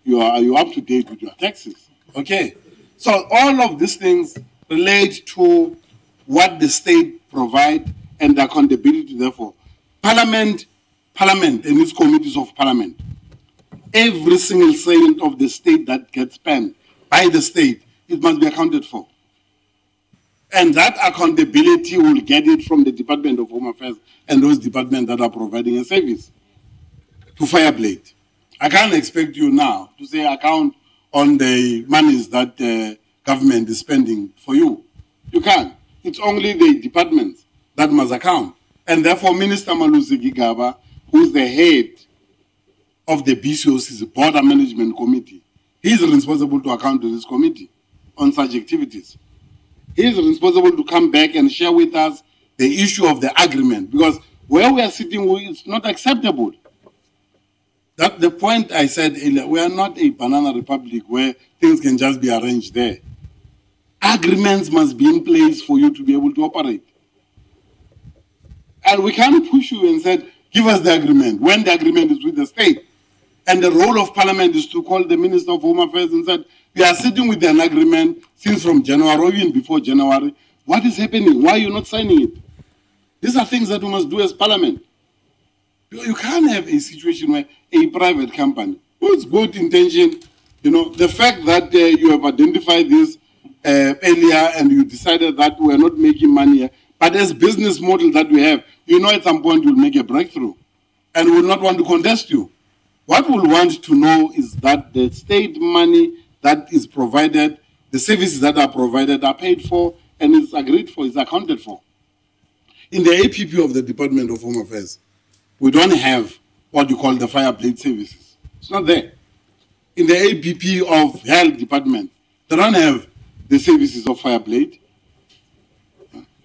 you are up to date with your taxes. Okay. So all of these things relate to what the state provide and the accountability therefore. Parliament and its committees of parliament. Every single cent of the state that gets spent by the state, it must be accounted for. And that accountability will get it from the Department of Home Affairs and those departments that are providing a service to Fireblade. I can't expect you now to say account on the monies that the government is spending for you. You can't. It's only the departments that must account. And therefore, Minister Malusi Gigaba, who is the head of the BCOC's Border Management Committee, he is responsible to account to this committee on such activities. He is responsible to come back and share with us the issue of the agreement, because where we are sitting, it's not acceptable. That's the point I said earlier. We are not a banana republic where things can just be arranged there. Agreements must be in place for you to be able to operate. And we can't push you and say, give us the agreement, when the agreement is with the state. And the role of parliament is to call the Minister of Home Affairs and say, we are sitting with an agreement since from January or even before January. What is happening? Why are you not signing it? These are things that we must do as parliament. You can't have a situation where a private company, with good intention, the fact that you have identified this earlier and you decided that we are not making money, but as business model that we have, at some point you'll make a breakthrough and we will not want to contest you. What we'll want to know is that the state money that is provided, the services that are provided are paid for and is agreed for, is accounted for. In the APP of the Department of Home Affairs, we don't have what you call the Fireblade services. It's not there. In the APP of Health Department, they don't have the services of Fireblade.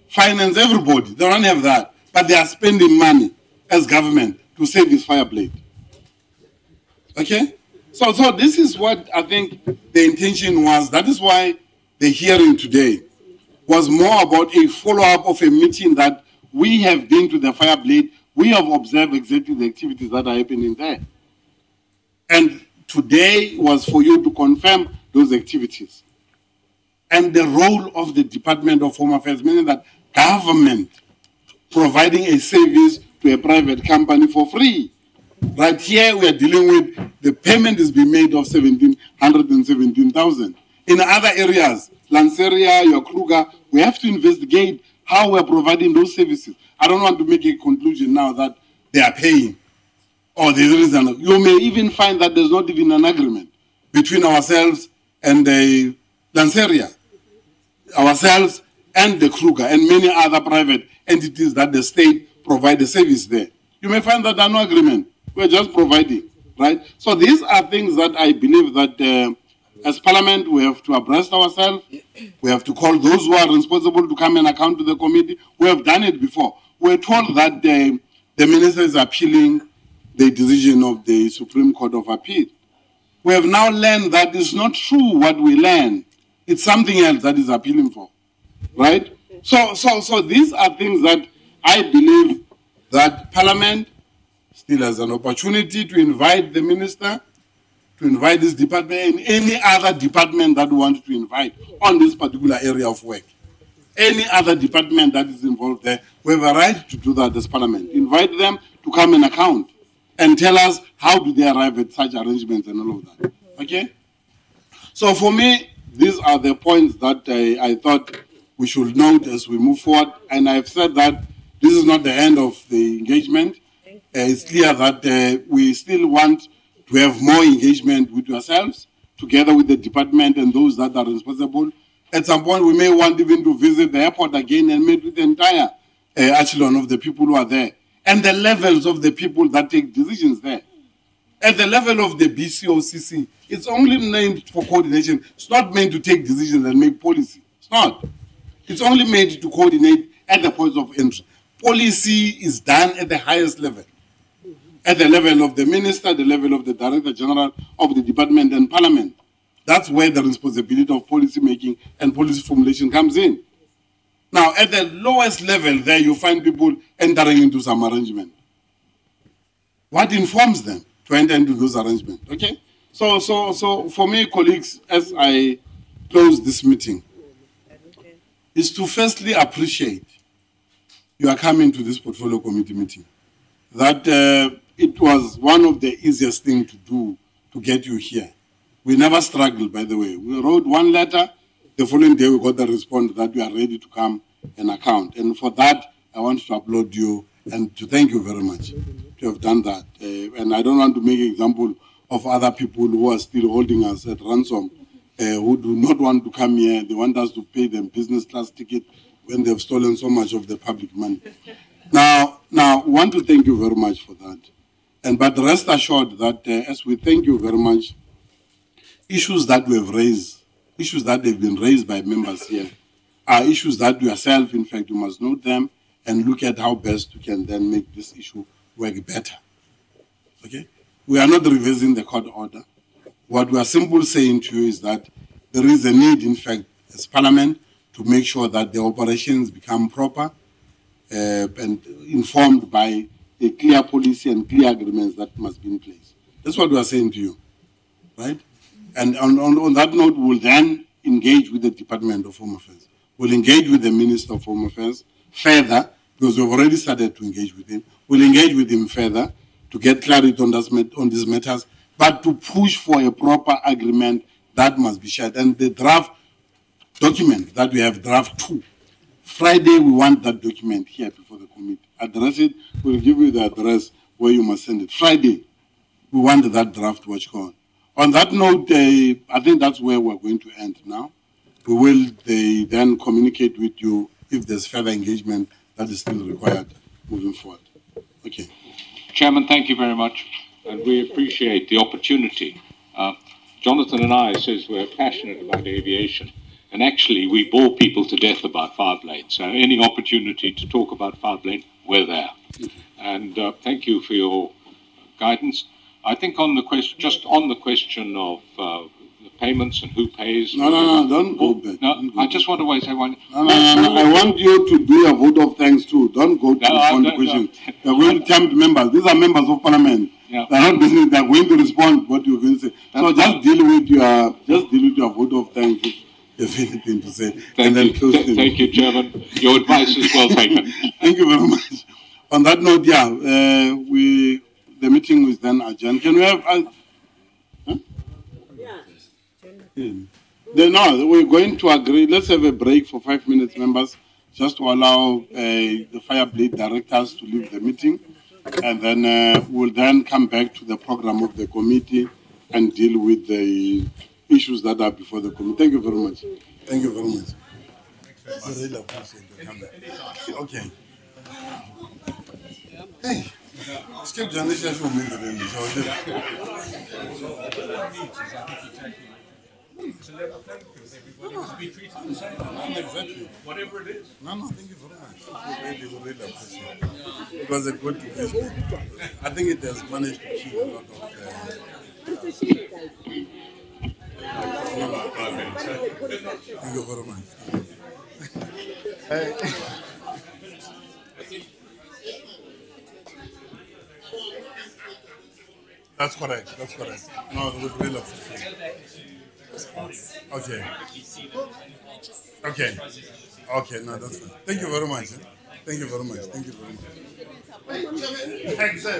Finance, everybody, they don't have that. But they are spending money as government to service Fireblade. Okay? So this is what I think the intention was. That is why the hearing today was more about a follow-up of a meeting that we have been to the Fireblade. We have observed exactly the activities that are happening there. And today was for you to confirm those activities. And the role of the Department of Home Affairs, meaning that government providing a service to a private company for free. Right here we are dealing with the payment is being made of 117,000. In other areas, Lanseria, your Kruger, we have to investigate how we are providing those services. I don't want to make a conclusion now that they are paying. Or there is you may even find that there's not even an agreement between ourselves and the Lanseria, ourselves and the Kruger and many other private entities that the state provide the service there. You may find that there are no agreement. We're just providing, right? So these are things that I believe that as parliament, we have to abreast ourselves. We have to call those who are responsible to come and account to the committee. We have done it before. We're told that the minister is appealing the decision of the Supreme Court of Appeal. We have now learned that it's not true what we learned. It's something else that is appealing for, right? So these are things that I believe that Parliament still has an opportunity to invite the minister, to invite this department and any other department that wants to invite on this particular area of work. Any other department that is involved there, we have a right to do that as Parliament. Invite them to come and account and tell us how do they arrive at such arrangements and all of that. Okay? So for me, these are the points that I thought we should note as we move forward. And I've said that this is not the end of the engagement. It's clear that we still want to have more engagement with yourselves, together with the department and those that are responsible. At some point, we may want even to visit the airport again and meet with the entire echelon of the people who are there and the levels of the people that take decisions there. At the level of the BCOCC, it's only named for coordination. It's not meant to take decisions and make policy. It's not. It's only made to coordinate at the points of entry. Policy is done at the highest level. At the level of the minister, the level of the director general of the department and parliament. That's where the responsibility of policy making and policy formulation comes in. Now, at the lowest level there, you find people entering into some arrangement. What informs them to enter into those arrangements? Okay? So for me, colleagues, as I close this meeting, is to firstly appreciate you are coming to this portfolio committee meeting. That it was one of the easiest things to do to get you here. We never struggled, by the way. We wrote one letter. The following day, we got the response that we are ready to come and account. And for that, I want to applaud you and to thank you very much to have done that. And I don't want to make an example of other people who are still holding us at ransom, who do not want to come here. They want us to pay them business class ticket when they've stolen so much of the public money. Now, we want to thank you very much for that. But rest assured that as we thank you very much, issues that we have raised, issues that have been raised by members here, are issues that yourself, in fact, you must note them and look at how best you can then make this issue work better. Okay? We are not revising the court order. What we are simply saying to you is that there is a need, in fact, as Parliament, to make sure that the operations become proper and informed by a clear policy and clear agreements that must be in place. That's what we are saying to you, right? And on that note, we'll then engage with the Department of Home Affairs. We'll engage with the Minister of Home Affairs further, because we've already started to engage with him. We'll engage with him further to get clarity on these matters, but to push for a proper agreement that must be shared. And the draft document that we have, draft 2, Friday we want that document here before the committee. Address it, we'll give you the address where you must send it. Friday, we want that draft watch call. On that note, I think that's where we're going to end now. We will then communicate with you if there's further engagement that is still required moving forward. Okay. Chairman, thank you very much, and we appreciate the opportunity. Jonathan and I says we're passionate about aviation, and actually we bore people to death about Fireblade. So any opportunity to talk about Fireblade, we're there. And thank you for your guidance. I think on the question, just on the question of the payments and who pays. No, don't go there. No, I just want to say one. No, I want you to do a vote of thanks too. Don't go to the question. You're going to tempt members. These are members of Parliament. Yeah. They're not business. They're going to respond what you're going to say. So just deal with your vote of thanks. If anything to say, thank you, Chairman. Your advice is well taken. Thank you very much. On that note, the meeting is then adjourned. Can we have? No, we're going to agree. Let's have a break for 5 minutes, members, just to allow the Fireblade directors to leave the meeting, and then we'll then come back to the program of the committee and deal with the issues that are before the committee. Thank you very much. Thank you very much. I really appreciate the camera. Okay. Hey, skip generation should make the name. It's a level playing field. Everybody must be treated the same. Exactly. Whatever it is. No, thank you very much. Really appreciate it. It was a good engagement. I think it has managed to keep a lot of. Thank you very much. That's correct. No, we really appreciate it. Okay, no, that's fine. Thank you very much. Thank you very much. Thanks, sir.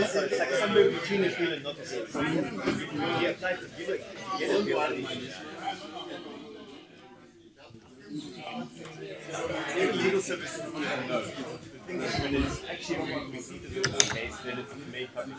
So it's like somewhere between a bill and not a bill. So he applied to get a bill. Legal services don't know. The thing is, when it's actually completed in the case, then it's made public.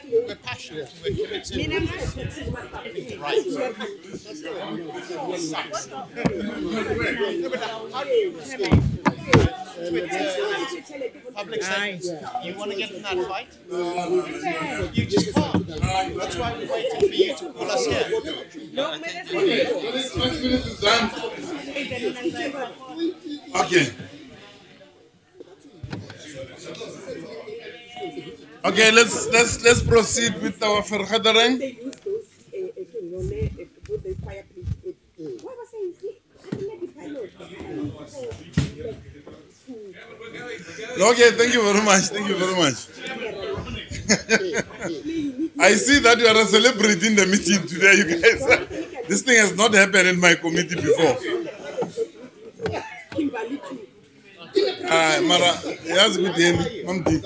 We're passionate, we're committed. Right. Public safety. You want to get in that fight? You just can't. That's why we're waiting for you to pull us here. Okay. Okay, let's proceed with our vergadering. Okay, thank you very much. Thank you very much. I see that you are a celebrity in the meeting today, you guys. This thing has not happened in my committee before. Mara, yes, good day, Mamdi.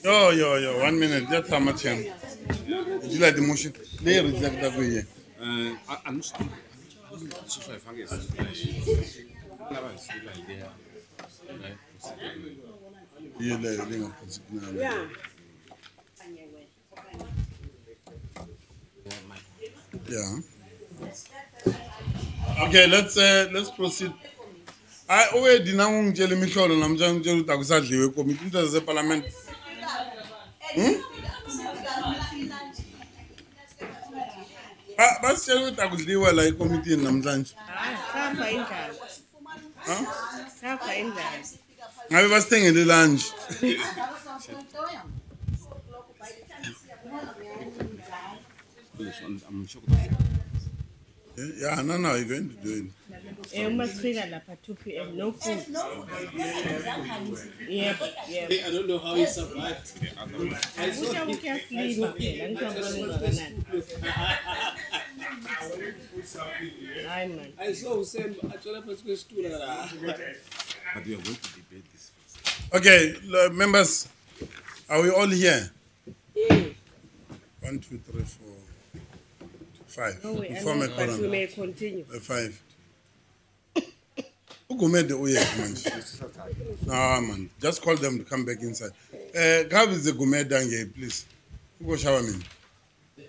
Yo, 1 minute. That's how much. Would you like the motion? There is that way. I'm just yeah. Okay, let's proceed. I already now ngitshela imihlobo namhlanje ngitshela ukuthi akusadliwe committee into ze parliament. Basitshela ukuthi akudliwa la committee namhlanje. Safa indaba. Safa indaba. Ngabe basithengele lunch. Yeah, no, you're going to do it. You must figure lapha 2 p.m. No food. Yeah. I don't know how he survived. I saw Sam actually put to school. But we are going to debate this first. Okay, members, are we all here? Yeah. 1, 2, 3, 4, 5. No, we Before are my not, but quorum. we may continue. 5. Who go made the man? No, man. Just call them to come back inside. Gab is the gourmet dange, please. Who go shower me? They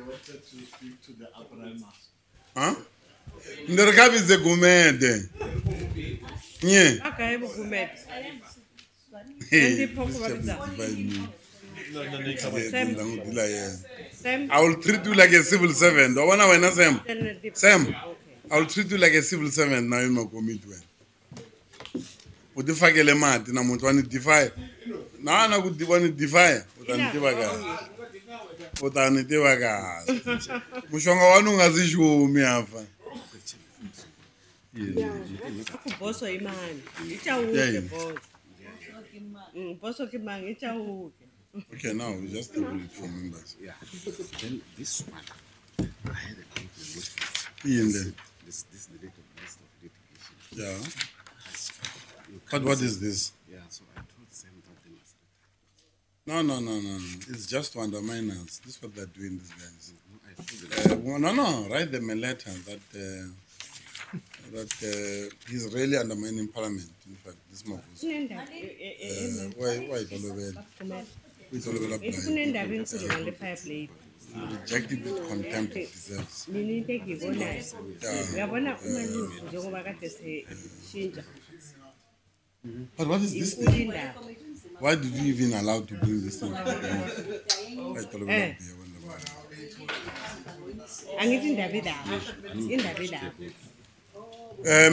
wanted to speak to the Abraham. Huh? The Gab is the gourmet. Yeah. Okay, gourmet. Hey, I will treat you like a civil servant. Sam. Sam, I will treat you like a civil servant now in my commitment. What the fuck is mad? I want to defy. No, I would want to defy. What I need to work. Mushonga wanu ngazishu miafa. Boss imani. Ichawuke boss. Boss okimanga ichawuke. Okay, now we just table it for members. Yeah. Then this one, I had a conflict with this the date of list of litigation. Yeah. But what is this? Yeah, so I told Sam that they must. No. It's just to undermine us. This is what they're doing, these guys. No. Write them a letter that he's really undermining Parliament. In fact, this month. Why Fireblade. Rejected with contempt it deserves. But what is this thing? Why did you even allow to bring this thing?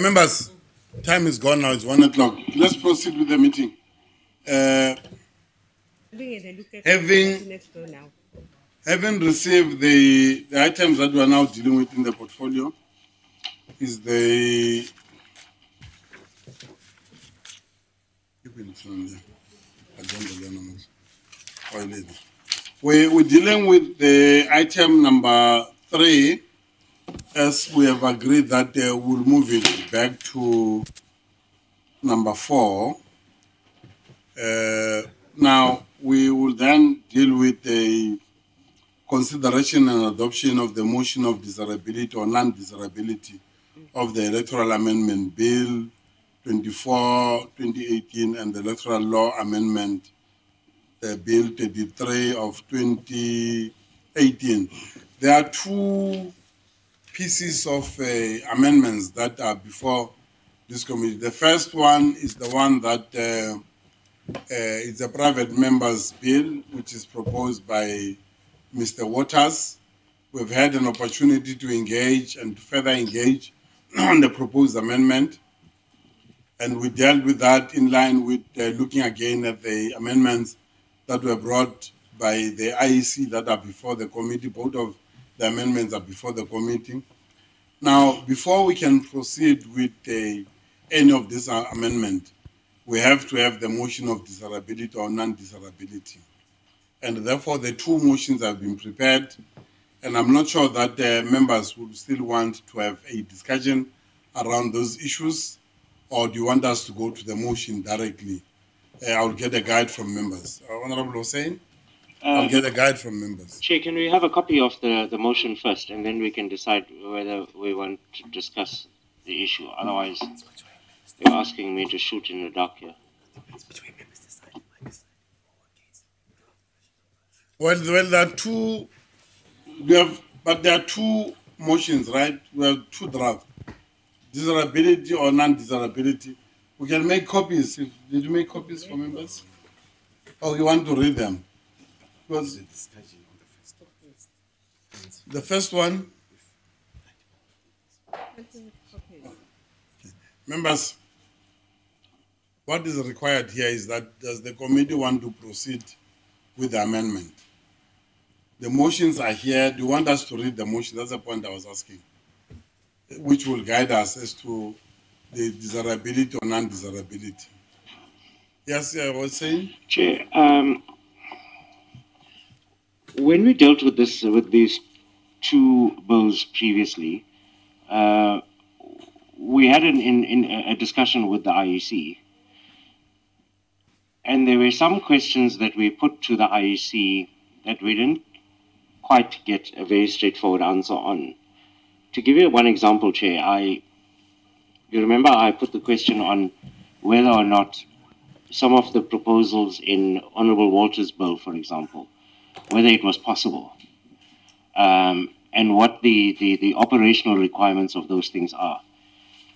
Members, time is gone now. It's 1 o'clock. Let's proceed with the meeting. Having received the items that we are now dealing with in the portfolio, is the we're dealing with the item number 3, as we have agreed that we'll move it back to number 4. Now, we will then deal with the consideration and adoption of the motion of desirability or non-desirability of the Electoral Amendment Bill 24, 2018 and the Electoral Law Amendment Bill 33 of 2018. There are 2 pieces of amendments that are before this committee. The first one is the one that it's a private member's bill, which is proposed by Mr. Waters. We've had an opportunity to engage and to further engage on the proposed amendment. And we dealt with that in line with looking again at the amendments that were brought by the IEC that are before the committee. Both of the amendments are before the committee. Now, before we can proceed with any of this amendment, we have to have the motion of desirability or non-desirability. And therefore, the 2 motions have been prepared. And I'm not sure that members would still want to have a discussion around those issues, or do you want us to go to the motion directly? I'll get a guide from members. Honorable Hussein, I'll get a guide from members. Chair, can we have a copy of the motion first, and then we can decide whether we want to discuss the issue. Otherwise, you're asking me to shoot in the dark here. Well, there are 2. But there are 2 motions, right? We have 2 drafts: desirability or non-desirability. We can make copies. Did you make copies for members? Or you want to read them? Because the first one. Members, what is required here is that does the committee want to proceed with the amendment? The motions are here. Do you want us to read the motion? That's the point I was asking, which will guide us as to the desirability or non-desirability. Yes, I was saying? Chair, when we dealt with this, with these two bills previously, we had a discussion with the IEC, and there were some questions that we put to the IEC that we didn't quite get a very straightforward answer on. To give you one example, Chair, you remember I put the question on whether or not some of the proposals in Honorable Walter's bill, for example, whether it was possible, and what the operational requirements of those things are.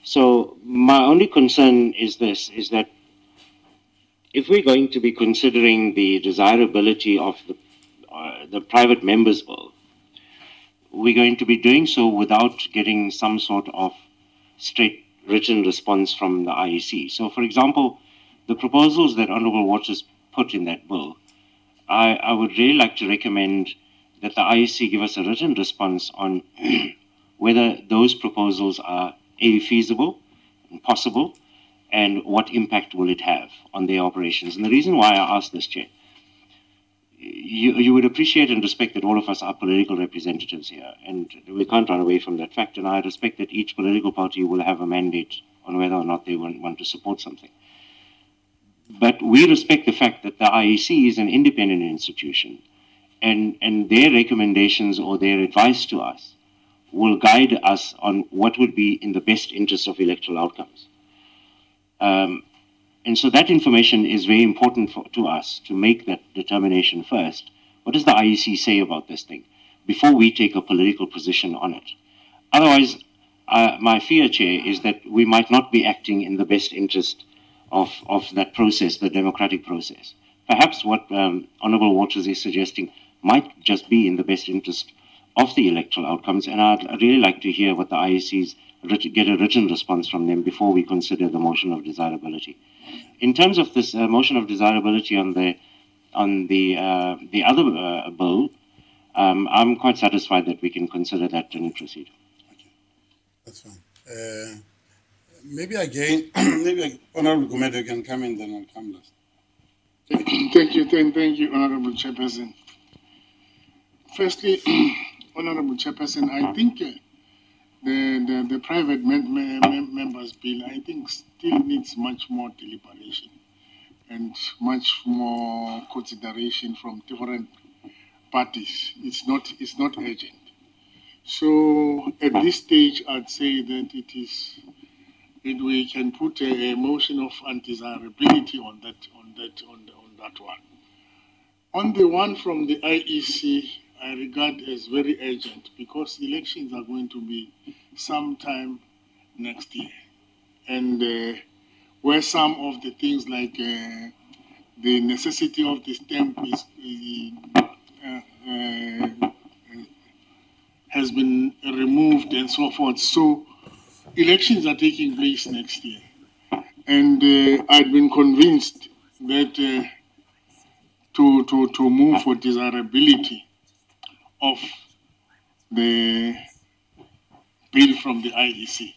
So my only concern is this, is that if we're going to be considering the desirability of the private members bill, we're going to be doing so without getting some sort of straight written response from the IEC. So for example, the proposals that Honorable Waters put in that bill, I would really like to recommend that the IEC give us a written response on whether those proposals are feasible and possible, and what impact will it have on their operations. And the reason why I ask this, Chair, you would appreciate and respect that all of us are political representatives here, and we can't run away from that fact, and I respect that each political party will have a mandate on whether or not they want to support something. But we respect the fact that the IEC is an independent institution, and their recommendations or their advice to us will guide us on what would be in the best interest of electoral outcomes. And so that information is very important to us to make that determination first. What does the IEC say about this thing before we take a political position on it? Otherwise, my fear, Chair, is that we might not be acting in the best interest of that process, the democratic process. Perhaps what Honourable Waters is suggesting might just be in the best interest of the electoral outcomes, and I'd really like to hear what the IEC's get a written response from them before we consider the motion of desirability. In terms of this motion of desirability on the other bill, I'm quite satisfied that we can consider that and proceed. Okay, that's fine. Maybe again, maybe Honourable Gumede can come in, then I'll come last. Thank you, Honourable Chairperson. Firstly, Honourable Chairperson, I think the private members bill, I think, still needs much more deliberation and much more consideration from different parties. It's not urgent. So at this stage, I'd say that we can put a motion of undesirability on that one. On the one from the IEC, I regard as very urgent because elections are going to be sometime next year, and where some of the things like the necessity of the stamp has been removed and so forth. So elections are taking place next year, and I've been convinced that to move for desirability of the bill from the IEC,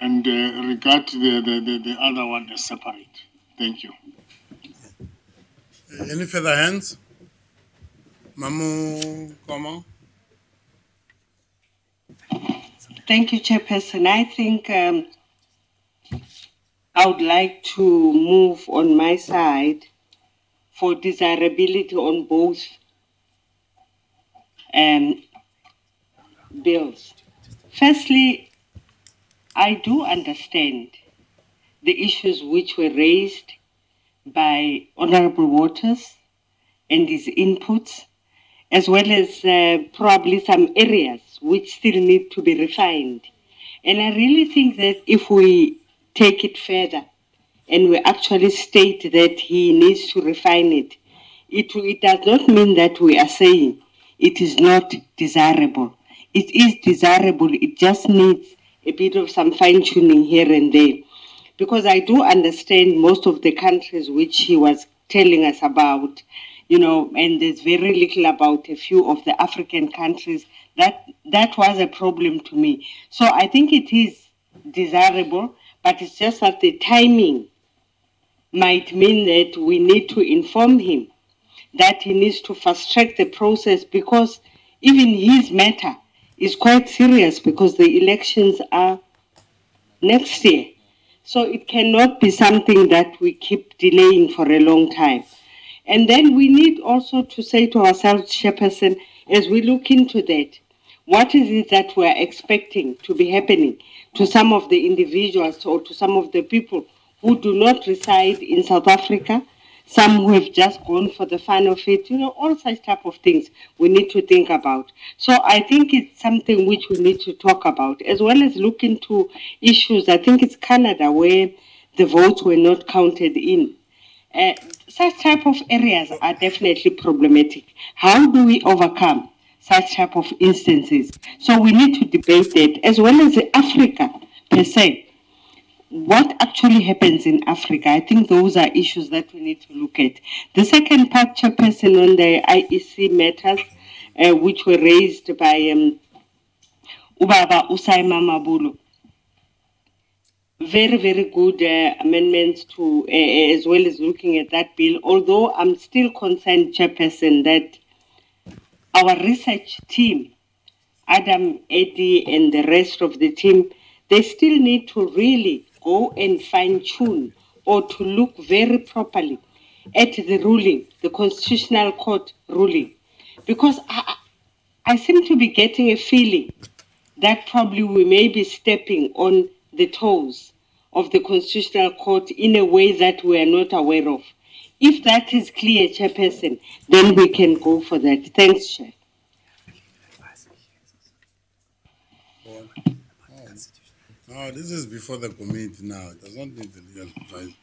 and regard the other one as separate. Thank you. Any further hands? Mamu Koma. Thank you, Chairperson. I think I would like to move on my side for desirability on both bills. Firstly, I do understand the issues which were raised by Honourable Waters and his inputs, as well as probably some areas which still need to be refined. And I really think that if we take it further and we actually state that he needs to refine it, it does not mean that we are saying it is not desirable. It is desirable, it just needs a bit of some fine-tuning here and there. Because I do understand most of the countries which he was telling us about, you know, and there's very little about a few of the African countries. That was a problem to me. So I think it is desirable, but it's just that the timing might mean that we need to inform him that he needs to fast-track the process, because even his matter is quite serious because the elections are next year. So it cannot be something that we keep delaying for a long time. And then we need also to say to ourselves, Chairperson, as we look into that, what is it that we're expecting to be happening to some of the individuals or to some of the people who do not reside in South Africa, some who have just gone for the fun of it, all such type of things we need to think about. So I think it's something which we need to talk about, as well as look into issues. I think it's Canada where the votes were not counted in. Such type of areas are definitely problematic. How do we overcome such type of instances? So we need to debate that, as well as Africa per se. What actually happens in Africa? I think those are issues that we need to look at. The second part, Chairperson, on the IEC matters, which were raised by Ubaba Usaima Mabulo. Very, very good amendments to, as well as looking at that bill, although I'm still concerned, Chairperson, that our research team, Adam, Eddie, and the rest of the team, they still need to really go and fine-tune or to look very properly at the ruling, the Constitutional Court ruling. Because I seem to be getting a feeling that probably we may be stepping on the toes of the Constitutional Court in a way that we are not aware of. If that is clear, Chairperson, then we can go for that. Thanks, Chair. No, this is before the committee now. It does not need the legal advice.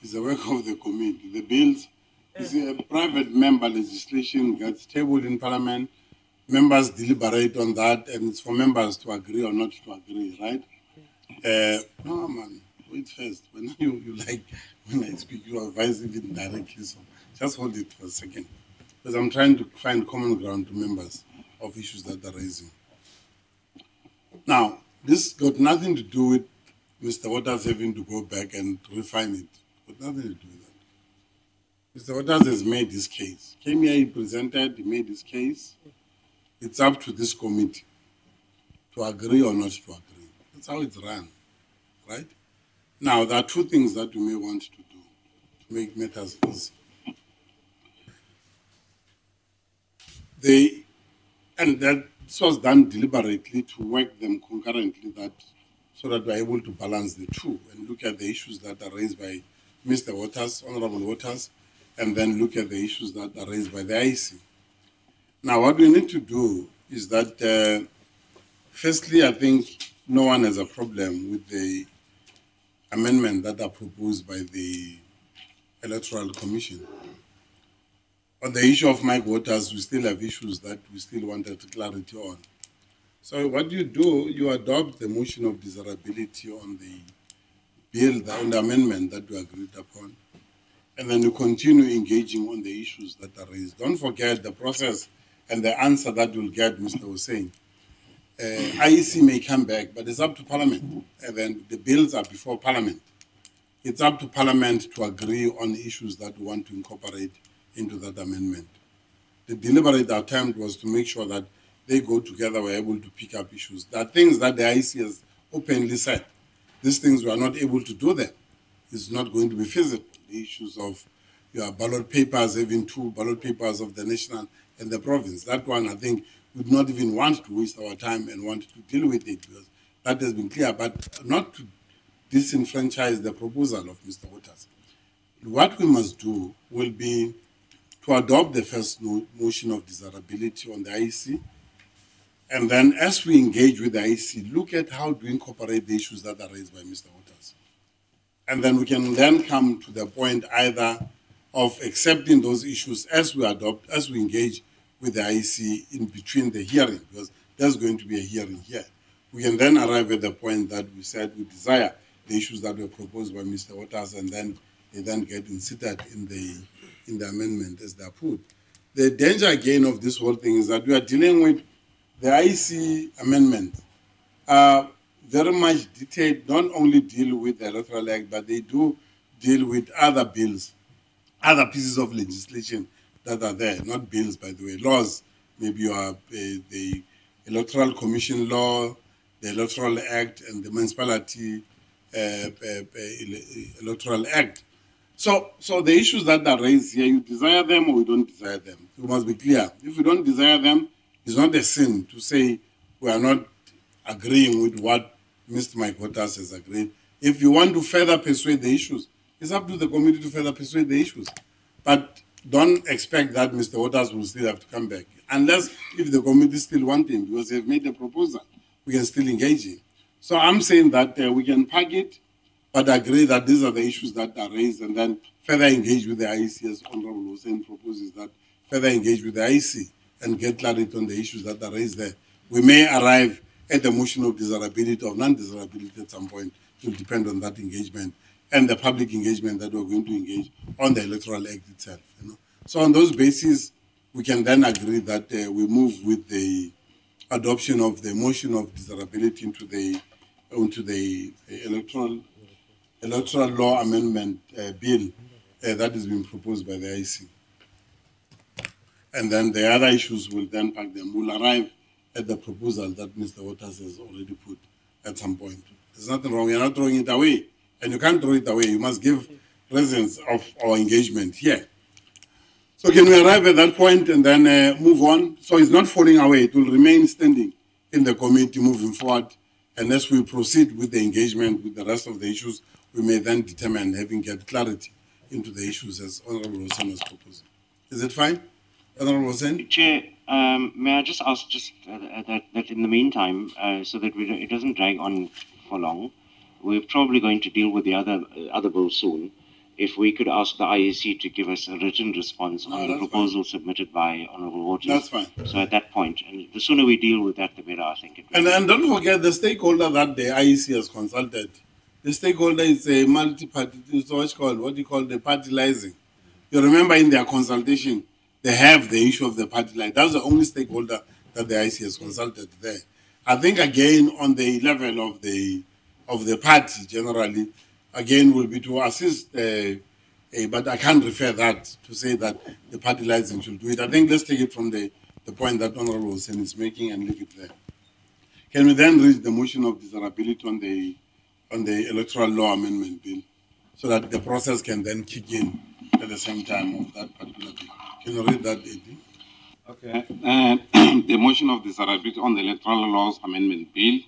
It's the work of the committee. The bills is a private member legislation gets tabled in Parliament. Members deliberate on that, and it's for members to agree or not to agree, right? No, man, wait first. When you like, when I speak, you advise even directly. So just hold it for a second. Because I'm trying to find common ground to members of issues that are raising. Now, this got nothing to do with Mr. Waters having to go back and refine it. Got nothing to do with that. Mr. Waters has made this case. Came here, he presented, he made this case. It's up to this committee to agree or not to agree. That's how it's run, right? Now, there are two things that you may want to do to make matters easy. This was done deliberately to work them concurrently so that we're able to balance the two and look at the issues that are raised by Mr. Waters, Honorable Waters, and then look at the issues that are raised by the IEC. Now, what we need to do is that, firstly, I think no one has a problem with the amendment that are proposed by the Electoral Commission. On the issue of Mike Waters, we still have issues that we still wanted clarity on. So what you do, you adopt the motion of desirability on the bill, on the amendment that we agreed upon, and then you continue engaging on the issues that are raised. Don't forget the process and the answer that you'll get, Mr. Hussein. IEC may come back, but it's up to Parliament, and then the bills are before Parliament. It's up to Parliament to agree on issues that we want to incorporate into that amendment. The deliberate attempt was to make sure that they go together, we're able to pick up issues. There are things that the IEC has openly said. These things we are not able to do them. It's not going to be feasible. The issues of your ballot papers, having two ballot papers of the national and the province. That one, I think, would not even want to waste our time and want to deal with it because that has been clear, but not to disenfranchise the proposal of Mr. Waters. What we must do will be to adopt the first motion of desirability on the IEC, and then as we engage with the IEC, look at how to incorporate the issues that are raised by Mr. Waters. And then we can then come to the point either of accepting those issues as we engage with the IEC in between the hearing, because there's going to be a hearing here. We can then arrive at the point that we said we desire the issues that were proposed by Mr. Waters, and then they then get inserted in the amendment as they are put. The danger again of this whole thing is that we are dealing with the IEC amendment. Very much detailed, not only deal with the Electoral Act, but they do deal with other bills, other pieces of legislation that are there, not bills, by the way, laws maybe you are the Electoral Commission law, the Electoral Act, and the Municipality Electoral Act. So the issues that are raised here, you desire them or you don't desire them. You must be clear. If you don't desire them, it's not a sin to say we are not agreeing with what Mr. Mike Waters has agreed. If you want to further persuade the issues, it's up to the committee to further persuade the issues. But don't expect that Mr. Waters will still have to come back. Unless if the committee still want him, because they've made a proposal, we can still engage him. So I'm saying that we can pack it, but agree that these are the issues that are raised, and then further engage with the IEC, as Honorable Hussein proposes, that further engage with the IEC and get clarity on the issues that are raised there. We may arrive at the motion of desirability or non-desirability at some point. It will depend on that engagement and the public engagement that we're going to engage on the Electoral Act itself. So on those bases, we can then agree that we move with the adoption of the motion of desirability into the electoral law amendment bill that is being proposed by the IEC. And then the other issues will then pack them. We'll arrive at the proposal that Mr. Waters has already put at some point. There's nothing wrong. You're not throwing it away. And you can't throw it away. You must give presence of our engagement here. So can we arrive at that point and then move on? So it's not falling away. It will remain standing in the committee moving forward. And as we proceed with the engagement with the rest of the issues, we may then determine having get clarity into the issues as Honorable Hussein has proposed. Is it fine? Honorable Hussein? Chair, may I just ask that in the meantime, so that it doesn't drag on for long, we're probably going to deal with the other bill soon. If we could ask the IEC to give us a written response on the proposal submitted by Honorable Waters. That's fine. So at that point, and the sooner we deal with that, the better, I think. And don't forget the stakeholder that the IEC has consulted. The stakeholder is a multi-party, it's what do you call the partilizing. You remember in their consultation, they have the issue of the party line. That's the only stakeholder that the IEC has consulted there. I think again on the level of the party generally, again will be to assist, but I can't refer that to say that the party liaison should do it. I think let's take it from the point that Honorable Hussein is making and leave it there. Can we then reach the motion of desirability on the electoral law amendment bill, so that the process can then kick in at the same time of that particular bill? Can you read that, Eddie? Okay. The motion of desirability on the electoral laws amendment bill,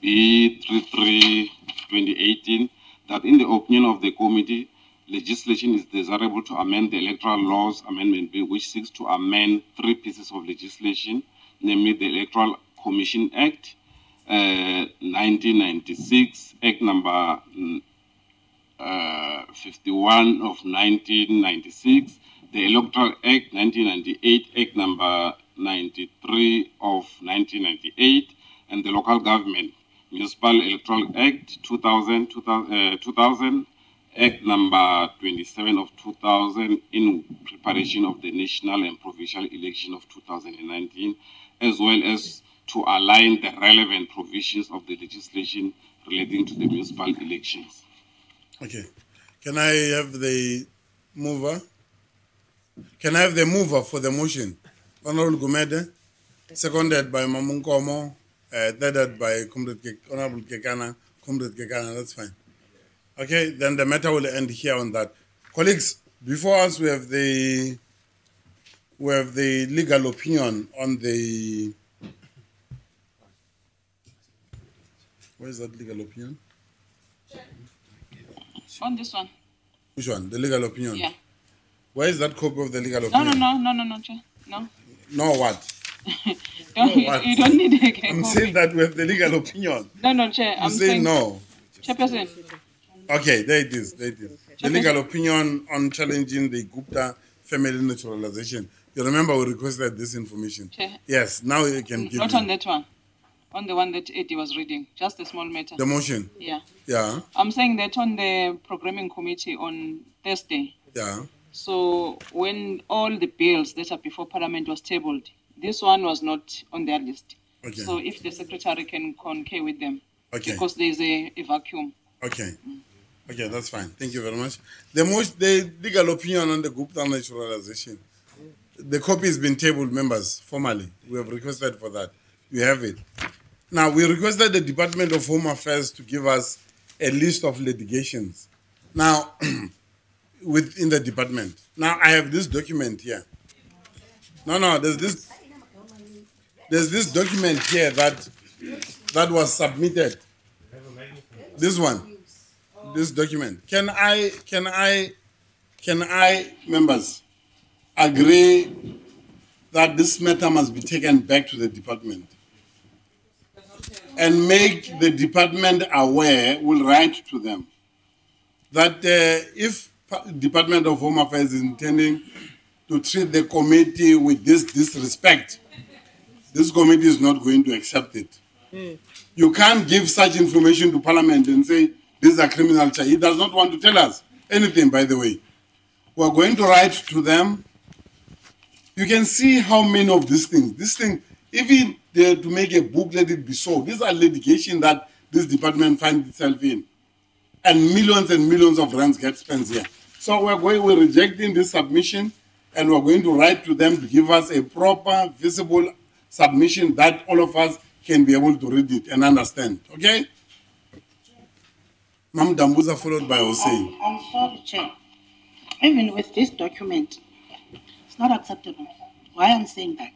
B33 2018, that in the opinion of the committee, legislation is desirable to amend the electoral laws amendment bill, which seeks to amend 3 pieces of legislation, namely the Electoral Commission Act, 1996, Act number 51 of 1996, the Electoral Act 1998, Act number 93 of 1998, and the Local Government Municipal Electoral Act 2000, Act number 27 of 2000 in preparation of the national and provincial election of 2019, as well as to align the relevant provisions of the legislation relating to the municipal elections. Okay. Can I have the mover? Can I have the mover for the motion? Honorable Gumede, seconded by Mamunkomo, thirded by Honorable Kekana, Comrade Kekana, that's fine. Okay, then the matter will end here on that. Colleagues, before us we have the legal opinion on the... Where is that legal opinion? On this one. Which one? The legal opinion? Yeah. Where is that copy of the legal opinion? No, Chair. No. No what? You don't need a copy. I'm saying that we have the legal opinion. No, Chair. I'm saying no. Chairperson. Okay, there it is. The legal opinion on challenging the Gupta family naturalization. You remember we requested this information? Chair. Yes, now you can give Not on that one. On the one that Eddie was reading. Just a small matter. The motion? Yeah. Yeah. I'm saying that on the programming committee on Thursday. Yeah. So when all the bills that are before Parliament was tabled, this one was not on their list. Okay. So if the Secretary can concur with them. Okay. Because there is a vacuum. Okay. Okay, that's fine. Thank you very much. The legal opinion on the Gupta naturalization. The copy has been tabled, members, formally. We have requested for that. You have it. Now, we requested the Department of Home Affairs to give us a list of litigations. Now, within the department. Now, I have this document here. No, there's this document here that was submitted. This one, this document. Can I, members, agree that this matter must be taken back to the department and make the department aware, will write to them, that if Department of Home Affairs is intending to treat the committee with this disrespect, this committee is not going to accept it. You can't give such information to Parliament and say, this is a criminal charge. He does not want to tell us anything, by the way. We're going to write to them. You can see how many of these things, even to make a book, let it be so. These are litigation that this department finds itself in. And millions of rands get spent here. So we're rejecting this submission, and we're going to write to them to give us a proper, visible submission that all of us can be able to read it and understand. Okay? Mam Dambuza, followed by Hossein. I'm sorry, Chair. Even with this document, it's not acceptable. Why I'm saying that?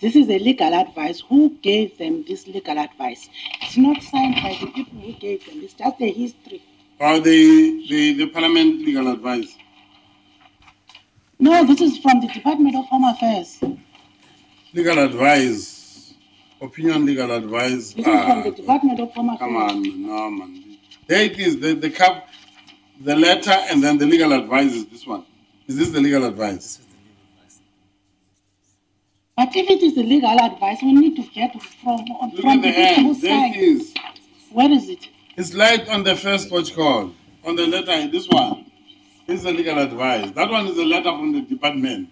This is a legal advice. Who gave them this legal advice? It's not signed by the people who gave them. It's just a history. Or the Parliament legal advice? No, this is from the Department of Home Affairs. Legal advice, opinion legal advice. This is from the Department of Home Affairs. Come on, no, man. There it is, the letter, and then the legal advice is this one. Is this the legal advice? But if it is the legal advice, we need to get from the people who signed. There it is. Where is it? It's like on the first watch call, on the letter, this one. This is the legal advice. That one is a letter from the department.